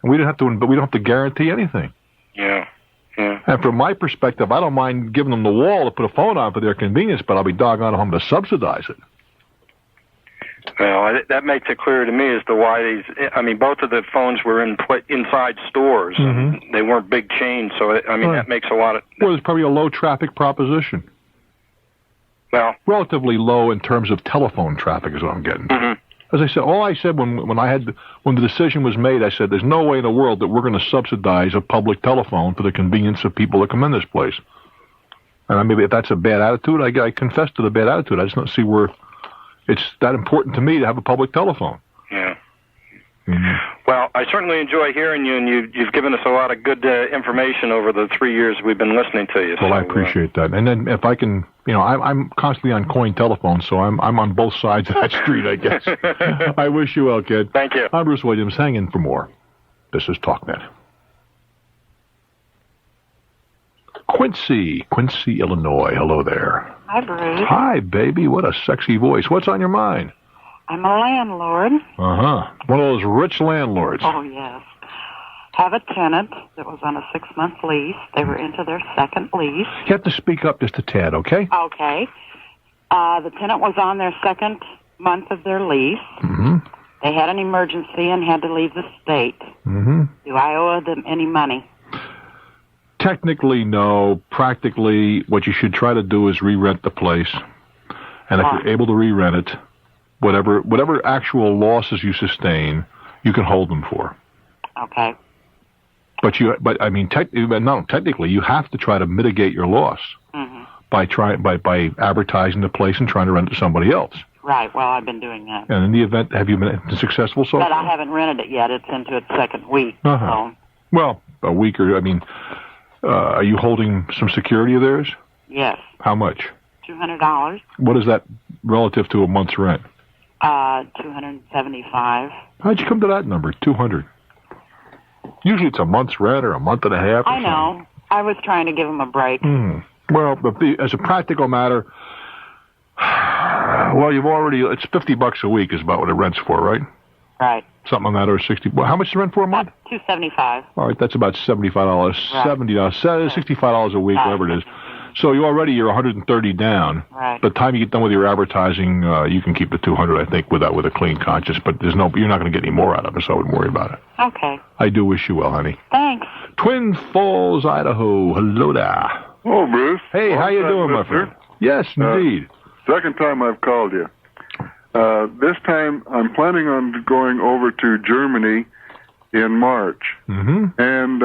And we don't have to guarantee anything.
Yeah.
And from my perspective, I don't mind giving them the wall to put a phone on for their convenience, but I'll be doggone home to subsidize it.
Well, that makes it clear to me as to why both of the phones were inside stores. And they weren't big chains, so, that makes a lot of...
Well, it's probably a low-traffic proposition.
Well...
Relatively low in terms of telephone traffic is what I'm getting. As I said, all I said when the decision was made, I said, there's no way in the world that we're going to subsidize a public telephone for the convenience of people that come in this place. And maybe if that's a bad attitude, I confess to the bad attitude. I just don't see where... It's that important to me to have a public telephone.
Yeah. Well, I certainly enjoy hearing you, and you've given us a lot of good information over the 3 years we've been listening to you.
Well, I appreciate that. And then if I can, I'm constantly on coin telephone, so I'm on both sides of that street, I guess. I wish you well, kid.
Thank you.
I'm Bruce Williams. Hang in for more. This is Talknet. Quincy, Illinois. Hello there.
Hi, Bruce.
Hi, baby. What a sexy voice. What's on your mind?
I'm a landlord.
One of those rich landlords.
Oh, yes. Have a tenant that was on a 6-month lease. They were into their second lease.
You have to speak up just a tad, okay?
Okay. The tenant was on their second month of their lease. They had an emergency and had to leave the state. Do I owe them any money?
Technically, no. Practically, what you should try to do is re-rent the place. And if you're able to re-rent it, whatever actual losses you sustain, you can hold them for.
Okay.
Technically, you have to try to mitigate your loss by advertising the place and trying to rent it to somebody else.
Right. Well, I've been doing that.
And in the event, have you been successful so far?
But I haven't rented it yet. It's into its second week. So.
Well, a week or are you holding some security of theirs?
Yes.
How much?
$200.
What is that relative to a month's rent?
$275.
How'd you come to that number, 200? Usually it's a month's rent or a month and a half.
I know. I was trying to give them a break.
Well, as a practical matter, it's $50 a week is about what it rents for, right?
Right.
Something on that, or 60. Well, how much is the rent for a month?
$275.
All right, that's about $75.
Right.
$70, $65 a week, whatever it is. So you're 130 down.
Right.
By the time you get done with your advertising, you can keep the 200, I think, with a clean conscience. But you're not going to get any more out of it, so I wouldn't worry about it.
Okay.
I do wish you well, honey.
Thanks.
Twin Falls, Idaho. Hello there.
Oh, Bruce.
Hey, how you doing, my friend? Yes, indeed.
Second time I've called you. This time I'm planning on going over to Germany in March.
Mm-hmm.
And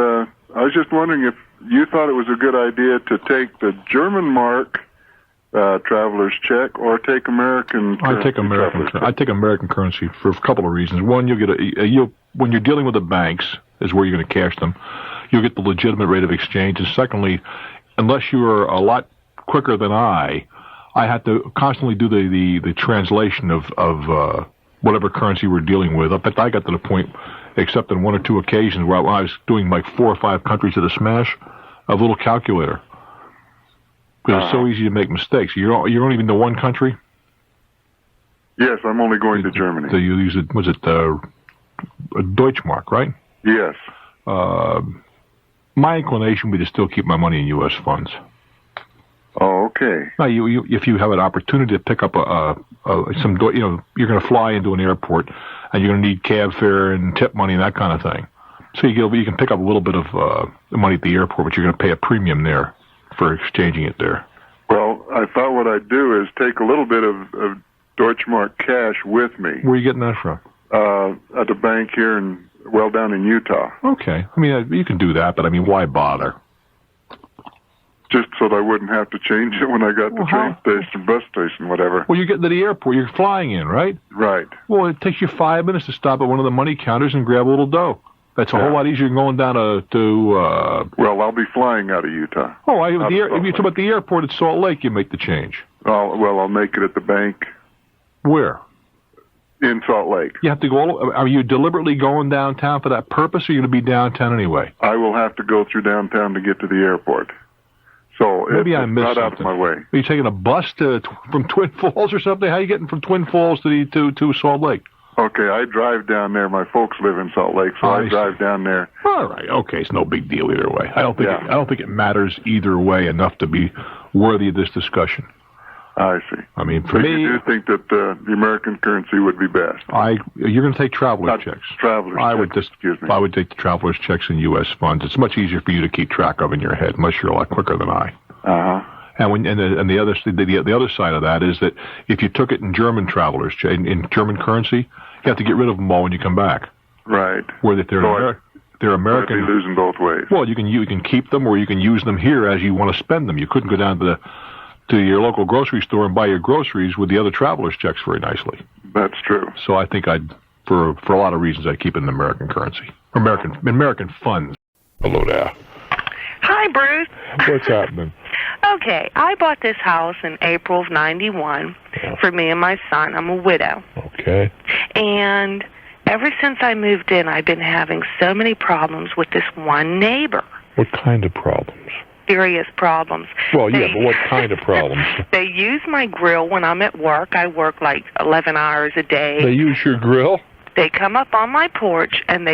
I was just wondering if you thought it was a good idea to take the German mark traveler's check or take American currency.
I take American currency for a couple of reasons. One, you'll get when you're dealing with the banks is where you're going to cash them. You'll get the legitimate rate of exchange. And secondly, unless you are a lot quicker than I had to constantly do the translation of whatever currency we're dealing with. I got to the point, except on one or two occasions, where I was doing like 4 or 5 countries at a smash, a little calculator. Because it's so easy to make mistakes. You don't even know one country?
Yes, I'm only going to Germany.
So you use it, was it Deutschmark, right?
Yes.
My inclination would be to still keep my money in U.S. funds.
Oh, okay.
Now, if you have an opportunity to pick up some, you're going to fly into an airport, and you're going to need cab fare and tip money and that kind of thing. So you can pick up a little bit of money at the airport, but you're going to pay a premium there for exchanging it there.
Well, I thought what I'd do is take a little bit of Deutschmark cash with me.
Where are you getting that from?
At the bank here down in Utah.
Okay. I mean, you can do that, but I mean, why bother?
Just so that I wouldn't have to change it when I got to train station, bus station, whatever.
Well, you're getting to the airport. You're flying in, right?
Right.
Well, it takes you 5 minutes to stop at one of the money counters and grab a little dough. That's a whole lot easier than going down to
Well, I'll be flying out of Utah.
Oh, if you're talking about the airport at Salt Lake, you make the change.
I'll make it at the bank.
Where?
In Salt Lake.
You have to go. Are you deliberately going downtown for that purpose, or are you going to be downtown anyway?
I will have to go through downtown to get to the airport. So
maybe I
it's
missed
not
something.
out of my way.
Are you taking a bus from Twin Falls or something? How are you getting from Twin Falls to Salt Lake?
Okay, I drive down there. My folks live in Salt Lake, so I drive down there.
All right. Okay, it's no big deal either way. I don't think it matters either way enough to be worthy of this discussion.
I see.
I mean, for me,
you do think that the American currency would be best?
You're going to take traveler's checks.
I would
take the traveler's checks in U.S. funds. It's much easier for you to keep track of in your head, unless you're a lot quicker than I. And the other side of that is that if you took it in German travelers in German currency, you have to get rid of them all when you come back.
Right.
Where they're American.
I'd be losing both ways.
Well, you can keep them, or you can use them here as you want to spend them. You couldn't go down to your local grocery store and buy your groceries with the other traveler's checks very nicely.
That's true.
So I think for a lot of reasons, I'd keep it in American currency, American funds. Hello there.
Hi, Bruce.
What's happening?
Okay, I bought this house in April of '91 for me and my son. I'm a widow.
Okay.
And ever since I moved in, I've been having so many problems with this one neighbor.
What kind of problems?
Serious problems.
Well, yeah, but what kind of problems?
They use my grill when I'm at work. I work like 11 hours a day.
They use your grill?
They come up on my porch, and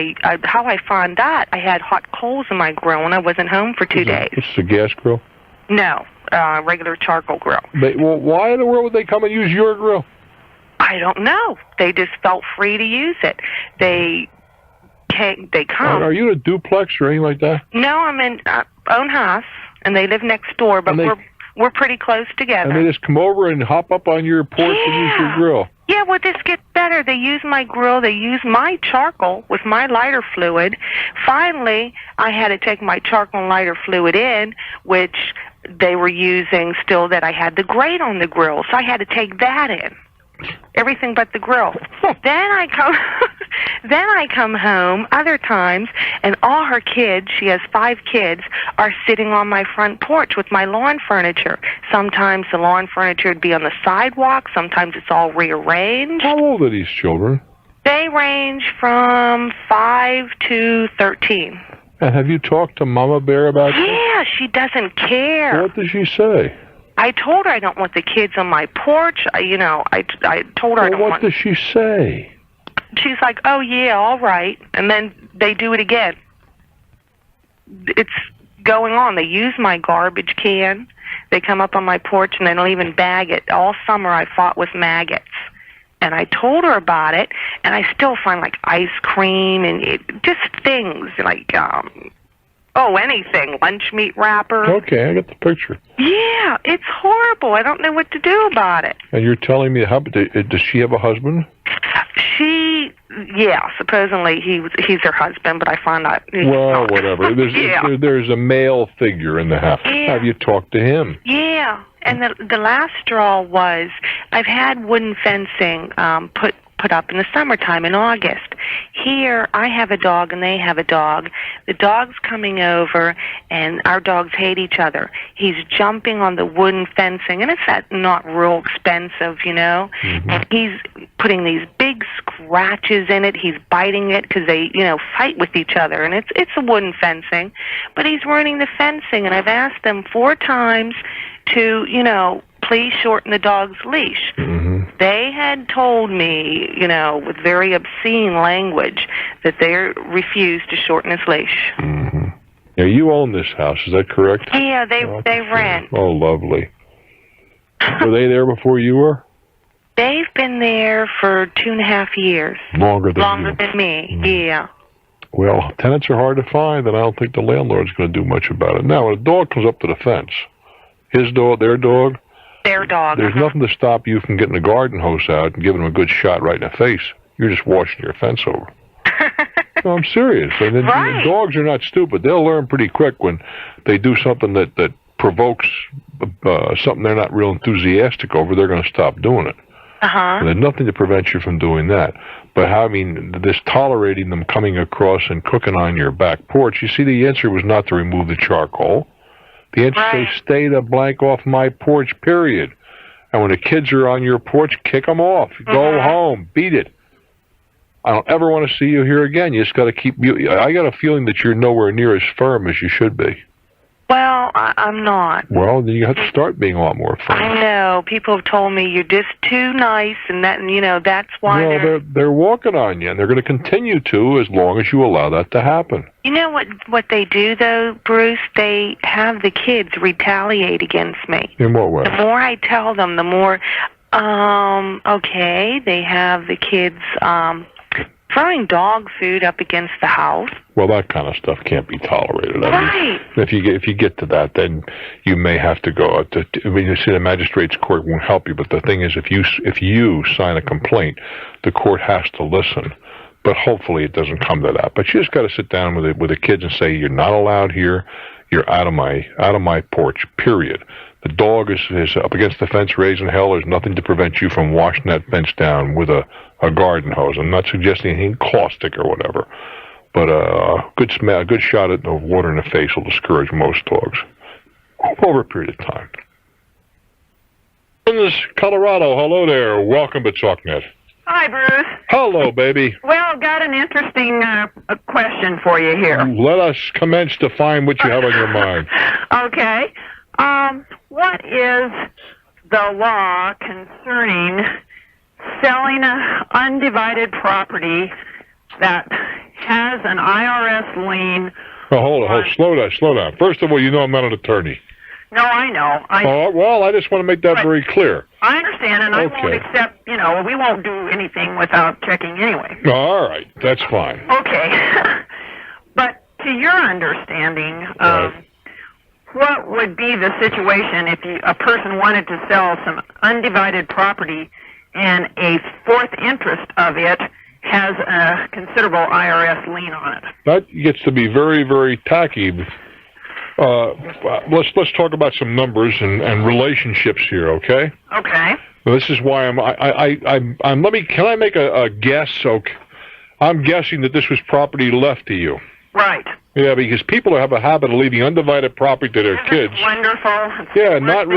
how I find that, I had hot coals in my grill when I wasn't home for 2 days.
It's a gas grill?
No, regular charcoal grill.
Well, why in the world would they come and use your grill?
I don't know. They just felt free to use it. They come.
Are you in a duplex or anything like that?
No, I'm in own house, and they live next door, but we're pretty close together.
And they just come over and hop up on your porch and use your grill.
Yeah, well, this gets better. They use my grill. They use my charcoal with my lighter fluid. Finally, I had to take my charcoal and lighter fluid in, which they were using still that I had the grate on the grill, so I had to take that in. Everything but the grill. Then I come home other times, and all her kids, she has 5 kids, are sitting on my front porch with my lawn furniture. Sometimes the lawn furniture would be on the sidewalk. Sometimes it's all rearranged.
How old are these children?
They range from 5 to 13.
And have you talked to Mama Bear about this?
Yeah, she doesn't care.
What does she say?
I told her I don't want the kids on my porch. I told her I don't want...
What does she say?
She's like, oh, yeah, all right. And then they do it again. It's going on. They use my garbage can. They come up on my porch and they'll even bag it. All summer I fought with maggots. And I told her about it, and I still find like ice cream and just things like, anything, lunch meat wrappers.
Okay, I got the picture.
Yeah, it's horrible. I don't know what to do about it.
And you're telling me, does she have a husband?
Supposedly he's her husband, but I found out.
Well, whatever. There's a male figure in the house.
Yeah.
Have you talked to him?
Yeah, and the last straw was I've had wooden fencing put up in the summertime in August. Here, I have a dog and they have a dog. The dog's coming over, and our dogs hate each other. He's jumping on the wooden fencing, and it's not real expensive,
Mm-hmm.
And he's putting these big scratches in it. He's biting it because they, fight with each other, and it's a wooden fencing. But he's ruining the fencing, and I've asked them 4 times to, please shorten the dog's leash.
Mm-hmm.
They had told me, with very obscene language, that they refused to shorten his leash.
Mm-hmm. Now, you own this house, is that correct?
Yeah, they rent.
Oh, lovely. Were they there before you were?
They've been there for 2.5 years.
Longer than
me,
Mm-hmm.
yeah.
Well, tenants are hard to find, and I don't think the landlord's going to do much about it. Now, when a dog comes up to the fence, his dog, their dog, there's nothing to stop you from getting a garden hose out and giving them a good shot right in the face. You're just washing your fence over. No, I'm serious. And then, dogs are not stupid. They'll learn pretty quick when they do something that provokes something they're not real enthusiastic over. They're going to stop doing it. And there's nothing to prevent you from doing that. But this tolerating them coming across and cooking on your back porch, you see, the answer was not to remove the charcoal. The answer says, stay the blank off my porch, period. And when the kids are on your porch, kick them off. Go home. Beat it. I don't ever want to see you here again. You just got to I got a feeling that you're nowhere near as firm as you should be.
Well, I'm not.
Well, then you have to start being a lot more firm.
I know. People have told me you're just too nice, and that's why.
No, they're walking on you, and they're going to continue to as long as you allow that to happen.
You know what they do, though, Bruce? They have the kids retaliate against me.
In what way?
The more I tell them, the more, they have the kids throwing dog food up against the house.
Well, that kind of stuff can't be tolerated.
Right.
If you get to that, then you may have to go out to. You see, the magistrate's court won't help you. But the thing is, if you sign a complaint, the court has to listen. But hopefully, it doesn't come to that. But you just got to sit down with the kids and say, you're not allowed here. You're out of my porch. Period. The dog is up against the fence raising hell. There's nothing to prevent you from washing that fence down with a garden hose. I'm not suggesting anything caustic or whatever, but a good shot of water in the face will discourage most dogs over a period of time. In this Colorado, hello there. Welcome to Talknet.
Hi, Bruce.
Hello, baby.
Well, got an interesting question for you here.
Let us commence to find what you have on your mind.
Okay. What is the law concerning selling an undivided property that has an IRS lien?
Oh, hold on. Slow down. First of all, I'm not an attorney.
No, I know.
Well, I just want to make that very clear.
I understand, and I won't accept, we won't do anything without checking anyway.
All right. That's fine.
Okay. But to your understanding, what would be the situation if a person wanted to sell some undivided property and a fourth interest of it has a considerable IRS lien on it?
That gets to be very, very tacky. Let's talk about some numbers and relationships here, okay?
Okay.
This is why can I make a guess? Okay. I'm guessing that this was property left to you.
Right.
Yeah, because people have a habit of leaving undivided property to their kids.
Wonderful.
Yeah,
not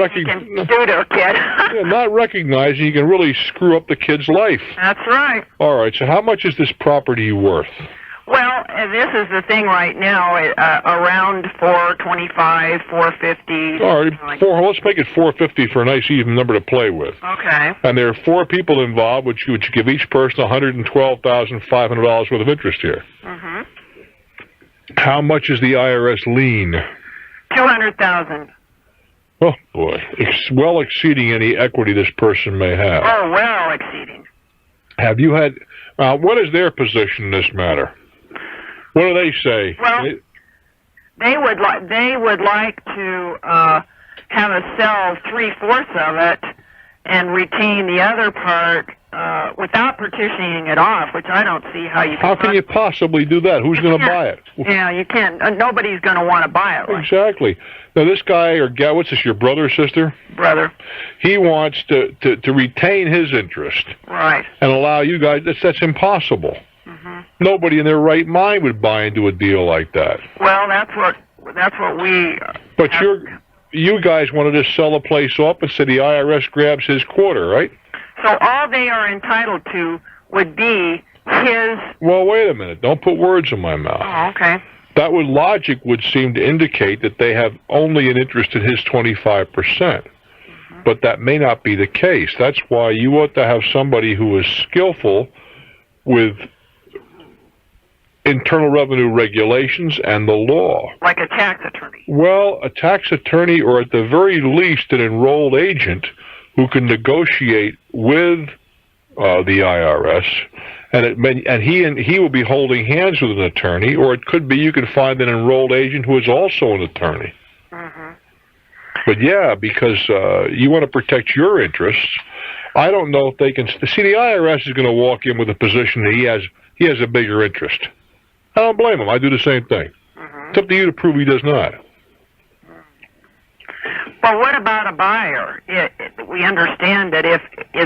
recognizing you can really screw up the kid's life.
That's right.
All right, so how much is this property worth?
Well, this is the thing right now, around $425, $450.
All right, let's make it $450 for a nice even number to play with.
Okay.
And there are 4 people involved, which would give each person $112,500 worth of interest here.
Mm-hmm.
How much is the IRS lien?
$200,000.
Oh, boy. Well exceeding any equity this person may have.
Oh, well exceeding.
Have you had... what is their position in this matter? What do they say?
Well, they would like to have us sell 3/4 of it and retain the other part without partitioning it off, which I don't see how you can.
How can you possibly do that? Who's going to buy it?
Yeah, you can't. Nobody's going to want to buy it.
Exactly. Now, this guy or gal, what's this, your brother or sister?
Brother.
He wants to retain his interest.
Right.
And allow you guys, that's impossible. Nobody in their right mind would buy into a deal like that.
Well, that's what we...
But you guys want to just sell the place off and say the IRS grabs his quarter, right?
So all they are entitled to would be his...
Well, wait a minute. Don't put words in my mouth.
Oh, okay.
That logic would seem to indicate that they have only an interest in his 25%. But that may not be the case. That's why you ought to have somebody who is skillful with internal revenue regulations and the law.
Like a tax attorney.
Well, a tax attorney, or at the very least an enrolled agent who can negotiate with the IRS, and he will be holding hands with an attorney, or it could be you can find an enrolled agent who is also an attorney. But yeah, because you want to protect your interests, I don't know if they can... See, the IRS is going to walk in with a position that he has a bigger interest. I don't blame him. I do the same thing. It's up to you to prove he does not.
But what about a buyer? We understand that is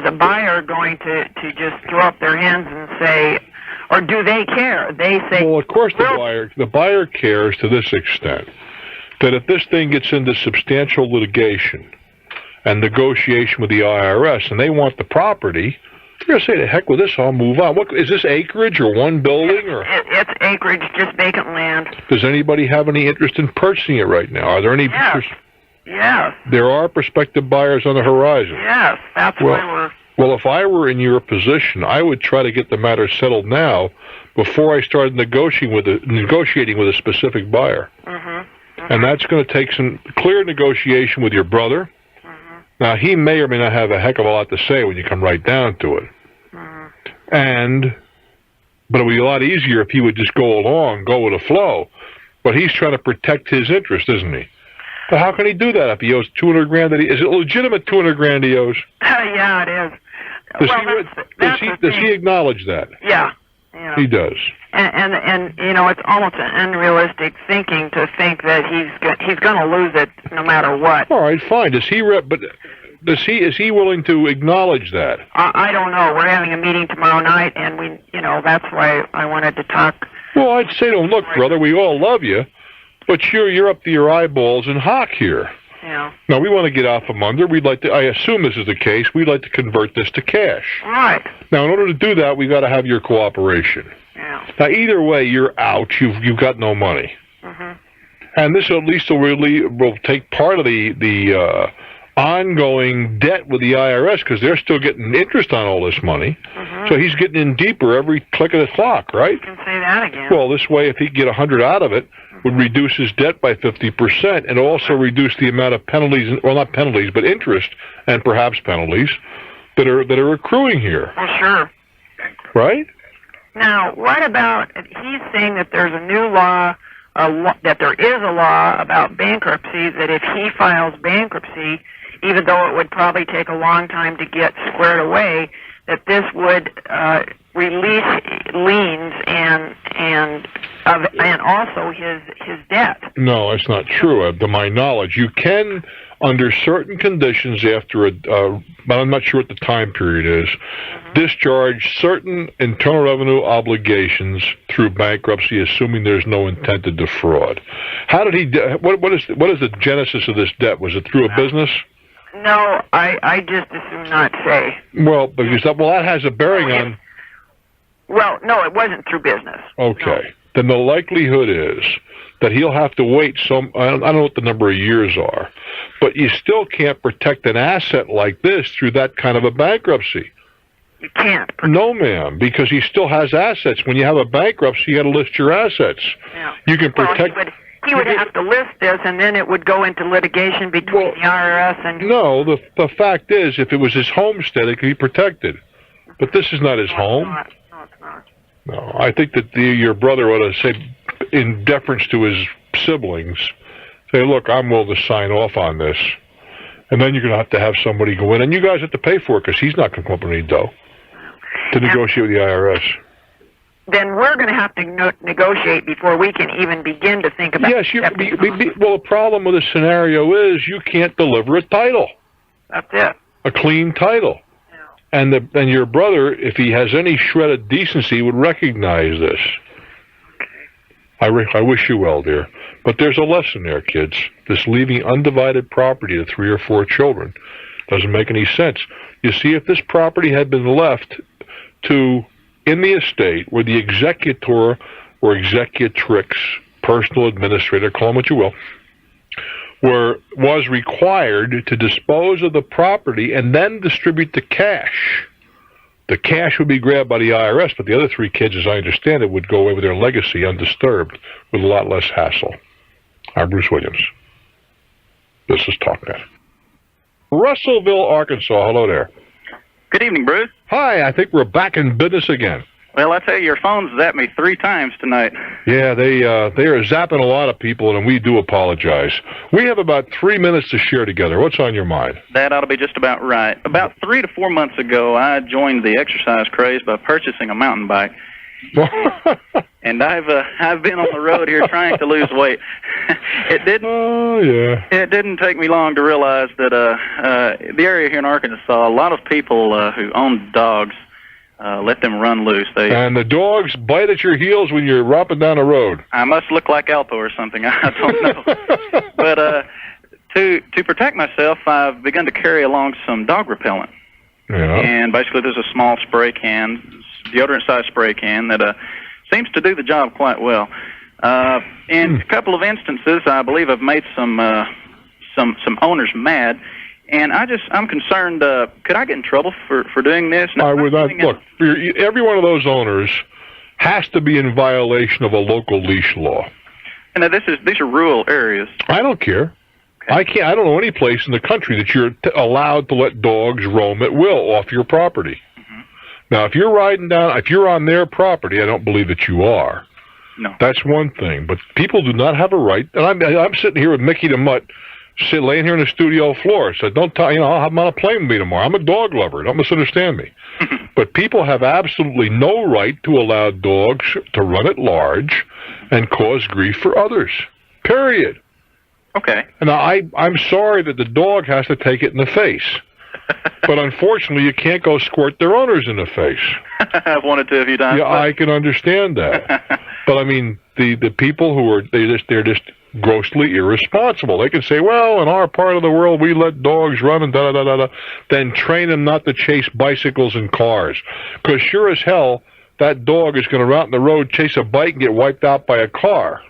a buyer going to just throw up their hands and say, or do they care? They say... Well,
of course the buyer cares to this extent, that if this thing gets into substantial litigation and negotiation with the IRS and they want the property, they're going to say, to heck with this, I'll move on. What, is this acreage or one building? Or
it's acreage, just vacant land.
Does anybody have any interest in purchasing it right now? Are there any...
Yes.
There are prospective buyers on the horizon.
Yes, that's why we're...
Well, if I were in your position, I would try to get the matter settled now before I started negotiating with a specific buyer. And that's going to take some clear negotiation with your brother. Now, he may or may not have a heck of a lot to say when you come right down to it. But it would be a lot easier if he would just go along, go with the flow. But he's trying to protect his interest, isn't he? But how can he do that if he owes $200,000? Is it legitimate $200,000 he owes?
Yeah, it is.
Does he acknowledge that?
Yeah.
He does.
And you know, it's almost an unrealistic thinking to think that he's going to lose it no matter what.
All right, fine. Is he willing to acknowledge that?
I don't know. We're having a meeting tomorrow night, and that's why I wanted to talk.
Well, I'd say to him, look, brother, we all love you, but you're up to your eyeballs in hock here.
Yeah.
Now, we want to get out from under. I assume this is the case, we'd like to convert this to cash.
Right.
Now, in order to do that, we've got to have your cooperation.
Yeah.
Now, either way, you're out. You've got no money. And this at least will take part of the ongoing debt with the IRS, because they're still getting interest on all this money. So he's getting in deeper every click of the clock, right?
You can say that again.
Well, this way, if he could get 100 out of it, would reduce his debt by 50% and also reduce the amount of penalties, well, not penalties, but interest and perhaps penalties that are accruing here.
Well, sure.
Right?
Now, what about, he's saying that there's a new law, that there is a law about bankruptcy, that if he files bankruptcy, even though it would probably take a long time to get squared away, that this would release liens and also his debt.
No, that's not true. To my knowledge, you can, under certain conditions, after but I'm not sure what the time period is, discharge certain internal revenue obligations through bankruptcy, assuming there's no intent to defraud. How did he? What is the genesis of this debt? Was it through a business?
No, I just assume not say.
Well, because that has a bearing on...
Well, no, it wasn't through business.
Okay.
No.
Then the likelihood is that he'll have to wait I don't know what the number of years are, but you still can't protect an asset like this through that kind of a bankruptcy.
You can't.
No, ma'am, because he still has assets. When you have a bankruptcy, you got to list your assets.
Yeah.
You can protect...
Well, he would have to list this, and then it would go into litigation between the IRS and...
No, the fact is, if it was his homestead, it could be protected. But this is not his home.
No, it's not.
No, I think that your brother ought to say, in deference to his siblings, say, look, I'm willing to sign off on this. And then you're going to have somebody go in, and you guys have to pay for it because he's not going to come up with any dough to negotiate with the IRS.
Then we're going to have to negotiate before we can even begin to think about...
Yes, well, the problem with this scenario is you can't deliver a title.
That's it.
A clean title. And your brother, if he has any shred of decency, would recognize this. I wish you well, dear. But there's a lesson there, kids. This leaving undivided property to 3 or 4 children doesn't make any sense. You see, if this property had been left in the estate where the executor or executrix, personal administrator, call them what you will, was required to dispose of the property and then distribute the cash. The cash would be grabbed by the IRS, but the other 3 kids, as I understand it, would go away with their legacy undisturbed with a lot less hassle. I'm Bruce Williams. This is Talknet. Russellville, Arkansas. Hello there.
Good evening, Bruce.
Hi, I think we're back in business again.
Well, I tell you, your phone's zapped me 3 times tonight.
Yeah, they are zapping a lot of people, and we do apologize. We have about 3 minutes to share together. What's on your mind?
That ought to be just about right. About 3 to 4 months ago, I joined the exercise craze by purchasing a mountain bike. And I've been on the road here trying to lose weight. It didn't take me long to realize that the area here in Arkansas, a lot of people who own dogs let them run loose.
And the dogs bite at your heels when you're romping down the road.
I must look like Alpo or something. I don't know. But to protect myself, I've begun to carry along some dog repellent.
Yeah.
And basically, there's a small spray can, deodorant-sized spray can that seems to do the job quite well. In a couple of instances, I believe I've made some owners mad. And I'm concerned, could I get in trouble for doing this?
Look, every one of those owners has to be in violation of a local leash law.
And these are rural areas.
I don't care. Okay. I don't know any place in the country that you're allowed to let dogs roam at will off your property. Mm-hmm. Now, if you're on their property, I don't believe that you are.
No.
That's one thing. But people do not have a right. And I'm sitting here with Mickey the Mutt, laying here on the studio floor. So I'm on a plane with me tomorrow. I'm a dog lover. Don't misunderstand me. But people have absolutely no right to allow dogs to run at large and cause grief for others. Period.
Okay.
And I'm sorry that the dog has to take it in the face. But unfortunately, you can't go squirt their owners in the face.
I've wanted to a few times.
Yeah, I can understand that. But I mean, the people who are they're just grossly irresponsible. They can say, well, in our part of the world, we let dogs run and da-da-da-da-da. Then train them not to chase bicycles and cars. Because sure as hell, that dog is going to run out in the road, chase a bike, and get wiped out by a car.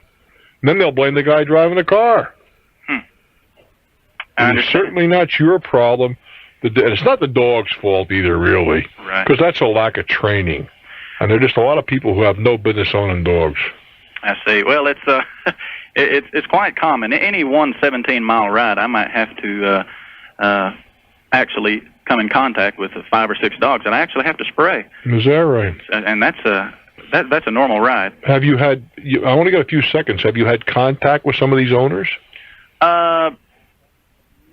And then they'll blame the guy driving the car. It's certainly not your problem. And it's not the dog's fault either, really.
Right.
Because that's a lack of training. And there are just a lot of people who have no business owning dogs.
I see. Well, it's quite common. Any 17-mile ride, I might have to actually come in contact with 5 or 6 dogs, and I actually have to spray.
Is that right?
And that's a normal ride.
Have you had? I only got a few seconds. Have you had contact with some of these owners?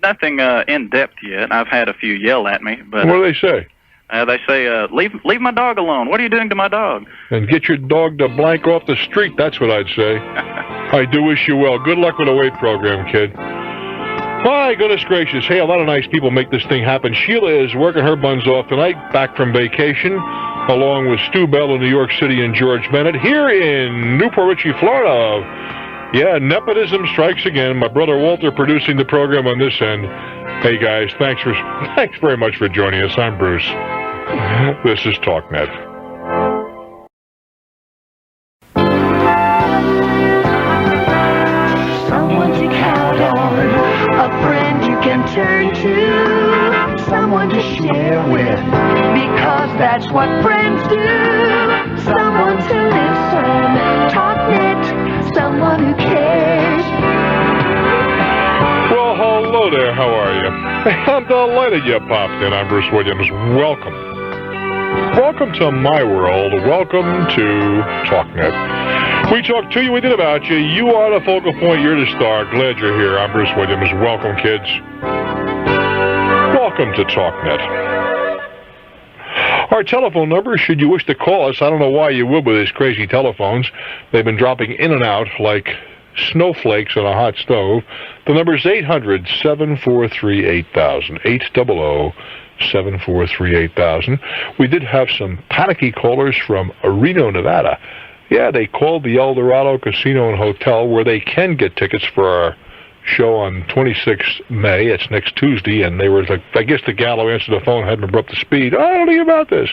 Nothing in depth yet. I've had a few yell at me, but
what do they say?
They say, leave my dog alone. What are you doing to my dog?
And get your dog to blank off the street. That's what I'd say. I do wish you well. Good luck with the weight program, kid. My goodness gracious. Hey, a lot of nice people make this thing happen. Sheila is working her buns off tonight, back from vacation, along with Stu Bell in New York City and George Bennett here in Newport Richey, Florida. Yeah, nepotism strikes again. My brother Walter producing the program on this end. Hey guys, thanks very much for joining us. I'm Bruce. This is Talknet.
Someone to count on, a friend you can turn to, someone to share with, because that's what friends do. Someone to listen, Talknet, someone who cares.
Hello there, how are you? I'm delighted you popped in. I'm Bruce Williams. Welcome. Welcome to my world. Welcome to Talknet. We talk to you, we did about you. You are the focal point, you're the star. Glad you're here. I'm Bruce Williams. Welcome, kids. Welcome to Talknet. Our telephone number, should you wish to call us, I don't know why you would with these crazy telephones. They've been dropping in and out like snowflakes on a hot stove. The number is 800-743-8000. 800-743-8000. We did have some panicky callers from Reno, Nevada. Yeah, they called the El Dorado Casino and Hotel where they can get tickets for our show on 26th May. It's next Tuesday, and they were like, I guess the gal who answered the phone hadn't been up to speed. I don't know about this.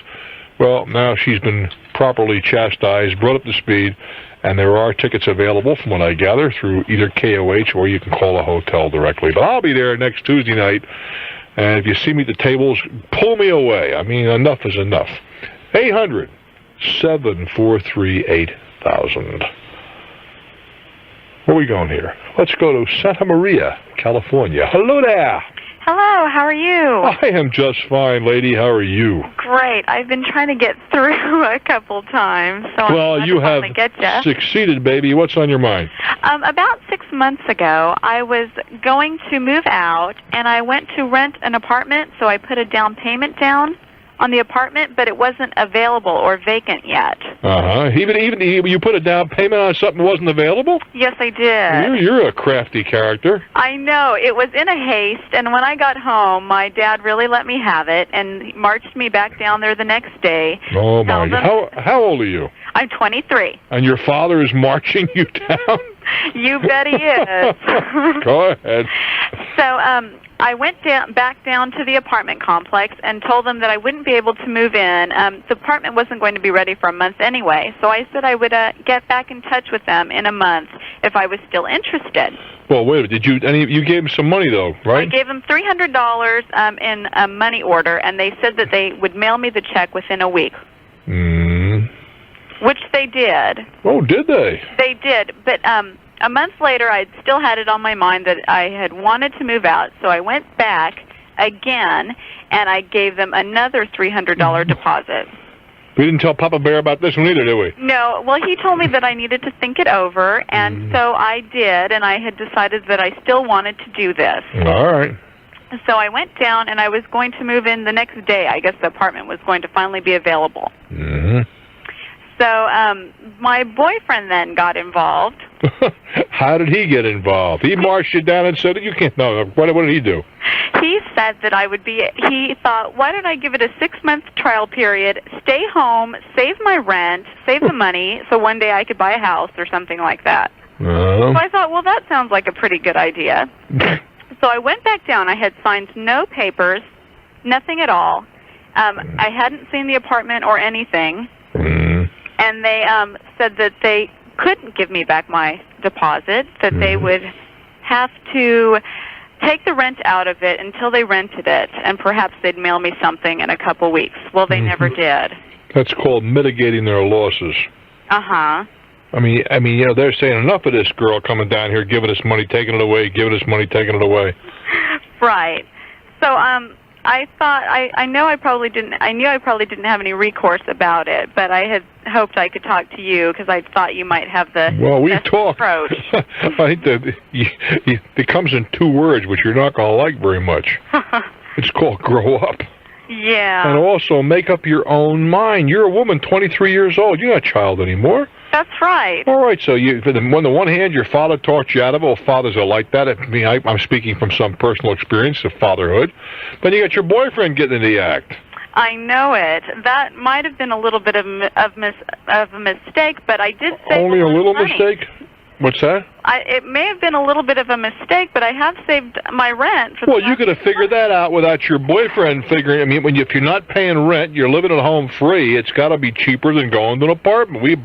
Well, now she's been properly chastised, brought up to speed, and there are tickets available, from what I gather, through either KOH or you can call a hotel directly. But I'll be there next Tuesday night, and if you see me at the tables, pull me away. I mean, enough is enough. 800-743-8000. Where are we going here? Let's go to Santa Maria, California. Hello there.
Hello, how are you?
I am just fine, lady. How are you?
Great. I've been trying to get through a couple times, so
well,
I'm
you have succeeded, baby. What's on your mind?
About 6 months ago, I was going to move out, and I went to rent an apartment, so I put a down payment down on the apartment, but it wasn't available or vacant yet.
Even you put a down payment on something that wasn't available?
Yes, I did.
You're a crafty character.
I know. It was in a haste, and when I got home, my dad really let me have it, and he marched me back down there the next day.
Oh, my God. How old are you?
I'm 23.
And your father is marching you down?
You bet he is.
Go ahead.
So, I went back down to the apartment complex and told them that I wouldn't be able to move in. The apartment wasn't going to be ready for a month anyway, so I said I would get back in touch with them in a month if I was still interested.
Well, wait a minute. You gave them some money, though, right?
I gave them $300 in a money order, and they said that they would mail me the check within a week. Which they did.
Oh, did they?
They did, but a month later, I still had it on my mind that I had wanted to move out, so I went back again, and I gave them another $300 deposit.
We didn't tell Papa Bear about this one either, did we?
No. Well, he told me that I needed to think it over, and so I did, and I had decided that I still wanted to do this.
All right.
So I went down, and I was going to move in the next day. I guess the apartment was going to finally be available. So my boyfriend then got involved.
How did he get involved? He marched you down and said, you can't. No, what did he do?
He said that I would be, he thought, why don't I give it a 6-month trial period, stay home, save my rent, save the money, so one day I could buy a house or something like that. So I thought, well, that sounds like a pretty good idea. So I went back down. I had signed no papers, nothing at all. I hadn't seen the apartment or anything. And they said that they couldn't give me back my deposit, that they would have to take the rent out of it until they rented it, and perhaps they'd mail me something in a couple weeks. Well, they never did.
That's called mitigating their losses.
I
mean, they're saying enough of this girl coming down here, giving us money, taking it away, giving us money, taking it away.
Right. So, I thought I knew I probably didn't have any recourse about it, but I had hoped I could talk to you because I thought you might have the best approach.
I think that it comes in 2 words, which you're not going to like very much. It's called grow up.
Yeah.
And also make up your own mind. You're a woman, 23 years old. You're not a child anymore.
That's right.
All right, so on the one hand, your father talked you out of it. Well, fathers are like that. I'm speaking from some personal experience of fatherhood. Then you got your boyfriend getting into the act.
I know it. That might have been a little bit of a mistake, but I did save
only a little
money.
Mistake. What's that?
It may have been a little bit of a mistake, but I have saved my rent.
Well, you could have figured that out without your boyfriend figuring. I mean, if you're not paying rent, you're living at home free. It's got to be cheaper than going to an apartment.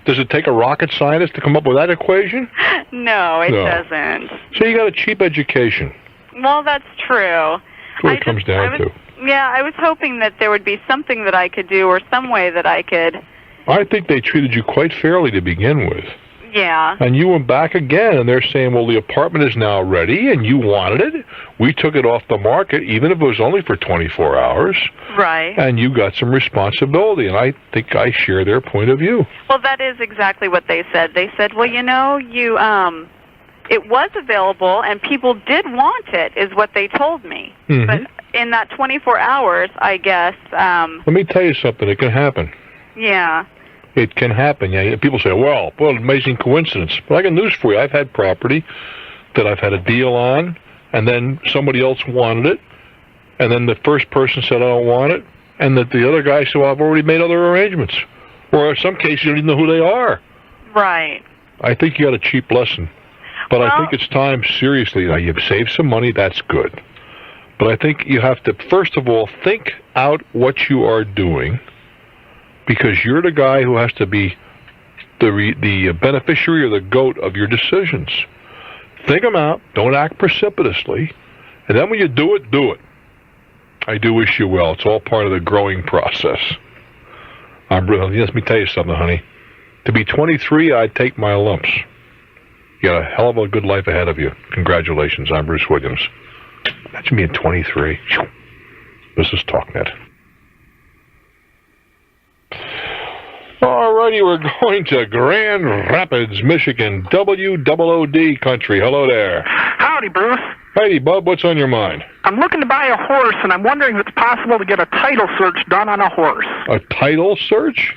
Does it take a rocket scientist to come up with that equation?
No, it doesn't.
So you got a cheap education.
Well, that's true.
That's what it comes down to.
Yeah, I was hoping that there would be something that I could do or some way that I could.
I think they treated you quite fairly to begin with.
Yeah.
And you went back again, and they're saying, well, the apartment is now ready, and you wanted it. We took it off the market, even if it was only for 24 hours.
Right.
And you got some responsibility, and I think I share their point of view.
Well, that is exactly what they said. They said, well, you know, it was available, and people did want it, is what they told me.
Mm-hmm.
But in that 24 hours, I guess...
Let me tell you something. It can happen.
Yeah.
It can happen. Yeah, people say, well, amazing coincidence. But I got news for you. I've had property that I've had a deal on, and then somebody else wanted it, and then the first person said, I don't want it, and that the other guy said, well, I've already made other arrangements. Or in some cases, you don't even know who they are.
Right.
I think you got a cheap lesson. But I think it's time, seriously, now you've saved some money, that's good. But I think you have to, first of all, think out what you are doing, because you're the guy who has to be the beneficiary or the goat of your decisions. Think them out. Don't act precipitously. And then when you do it, do it. I do wish you well. It's all part of the growing process. Let me tell you something, honey. To be 23, I'd take my lumps. You got a hell of a good life ahead of you. Congratulations. I'm Bruce Williams. Imagine being 23. This is Talknet. Alrighty, we're going to Grand Rapids, Michigan, WOOD country. Hello there.
Howdy, Bruce.
Howdy, Bub. What's on your mind?
I'm looking to buy a horse, and I'm wondering if it's possible to get a title search done on a horse.
A title search?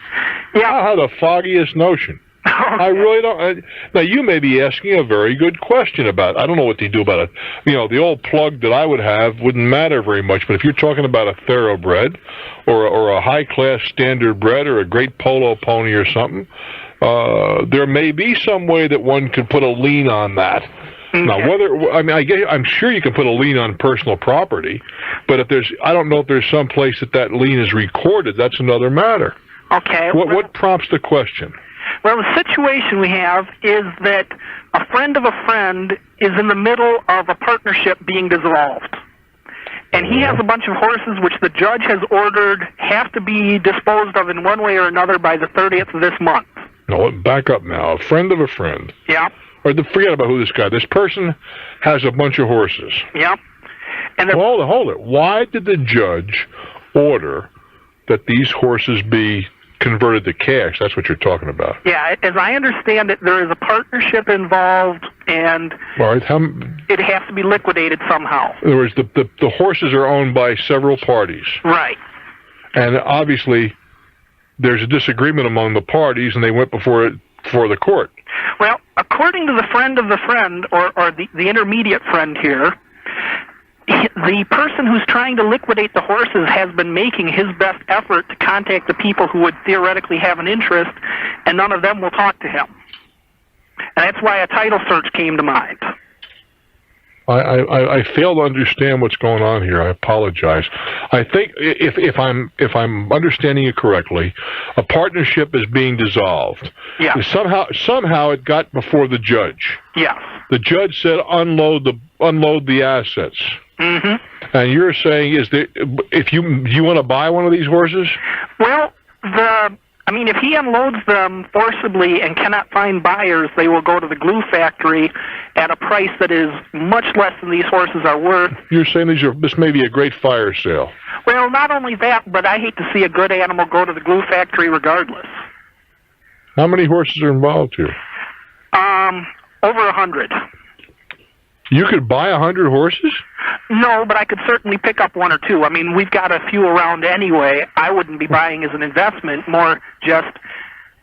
Yeah.
I had the foggiest notion. Okay. I really don't. Now, you may be asking a very good question about, I don't know what they do about it. You know, the old plug that I would have wouldn't matter very much, but if you're talking about a thoroughbred or a high-class standard bred or a great polo pony or something, there may be some way that one could put a lien on that. Okay. Now, I'm sure you can put a lien on personal property, but I don't know if there's some place that lien is recorded. That's another matter.
Okay.
What prompts the question?
Well, the situation we have is that a friend of a friend is in the middle of a partnership being dissolved. And he has a bunch of horses which the judge has ordered have to be disposed of in one way or another by the 30th of this month.
No, back up now. A friend of a friend.
Yeah.
Or forget about who this person has a bunch of horses.
Yeah. And
hold it. Why did the judge order that these horses be converted to cash? That's what you're talking about.
Yeah, as I understand it, there is a partnership involved, and it has to be liquidated somehow.
In other words, the horses are owned by several parties.
Right.
And obviously, there's a disagreement among the parties, and they went before the court.
Well, according to the friend of the friend, or the intermediate friend here, the person who's trying to liquidate the horses has been making his best effort to contact the people who would theoretically have an interest, and none of them will talk to him. And that's why a title search came to mind.
I fail to understand what's going on here. I apologize. I think if I'm understanding it correctly, a partnership is being dissolved.
Yeah.
Somehow it got before the judge.
Yes.
The judge said unload the assets.
Mm-hmm.
And you're saying if you want to buy one of these horses?
Well, if he unloads them forcibly and cannot find buyers, they will go to the glue factory at a price that is much less than these horses are worth.
You're saying this may be a great fire sale.
Well, not only that, but I hate to see a good animal go to the glue factory regardless.
How many horses are involved here?
Over 100.
You could buy 100 horses?
No, but I could certainly pick up one or two. I mean, we've got a few around anyway. I wouldn't be buying as an investment, more just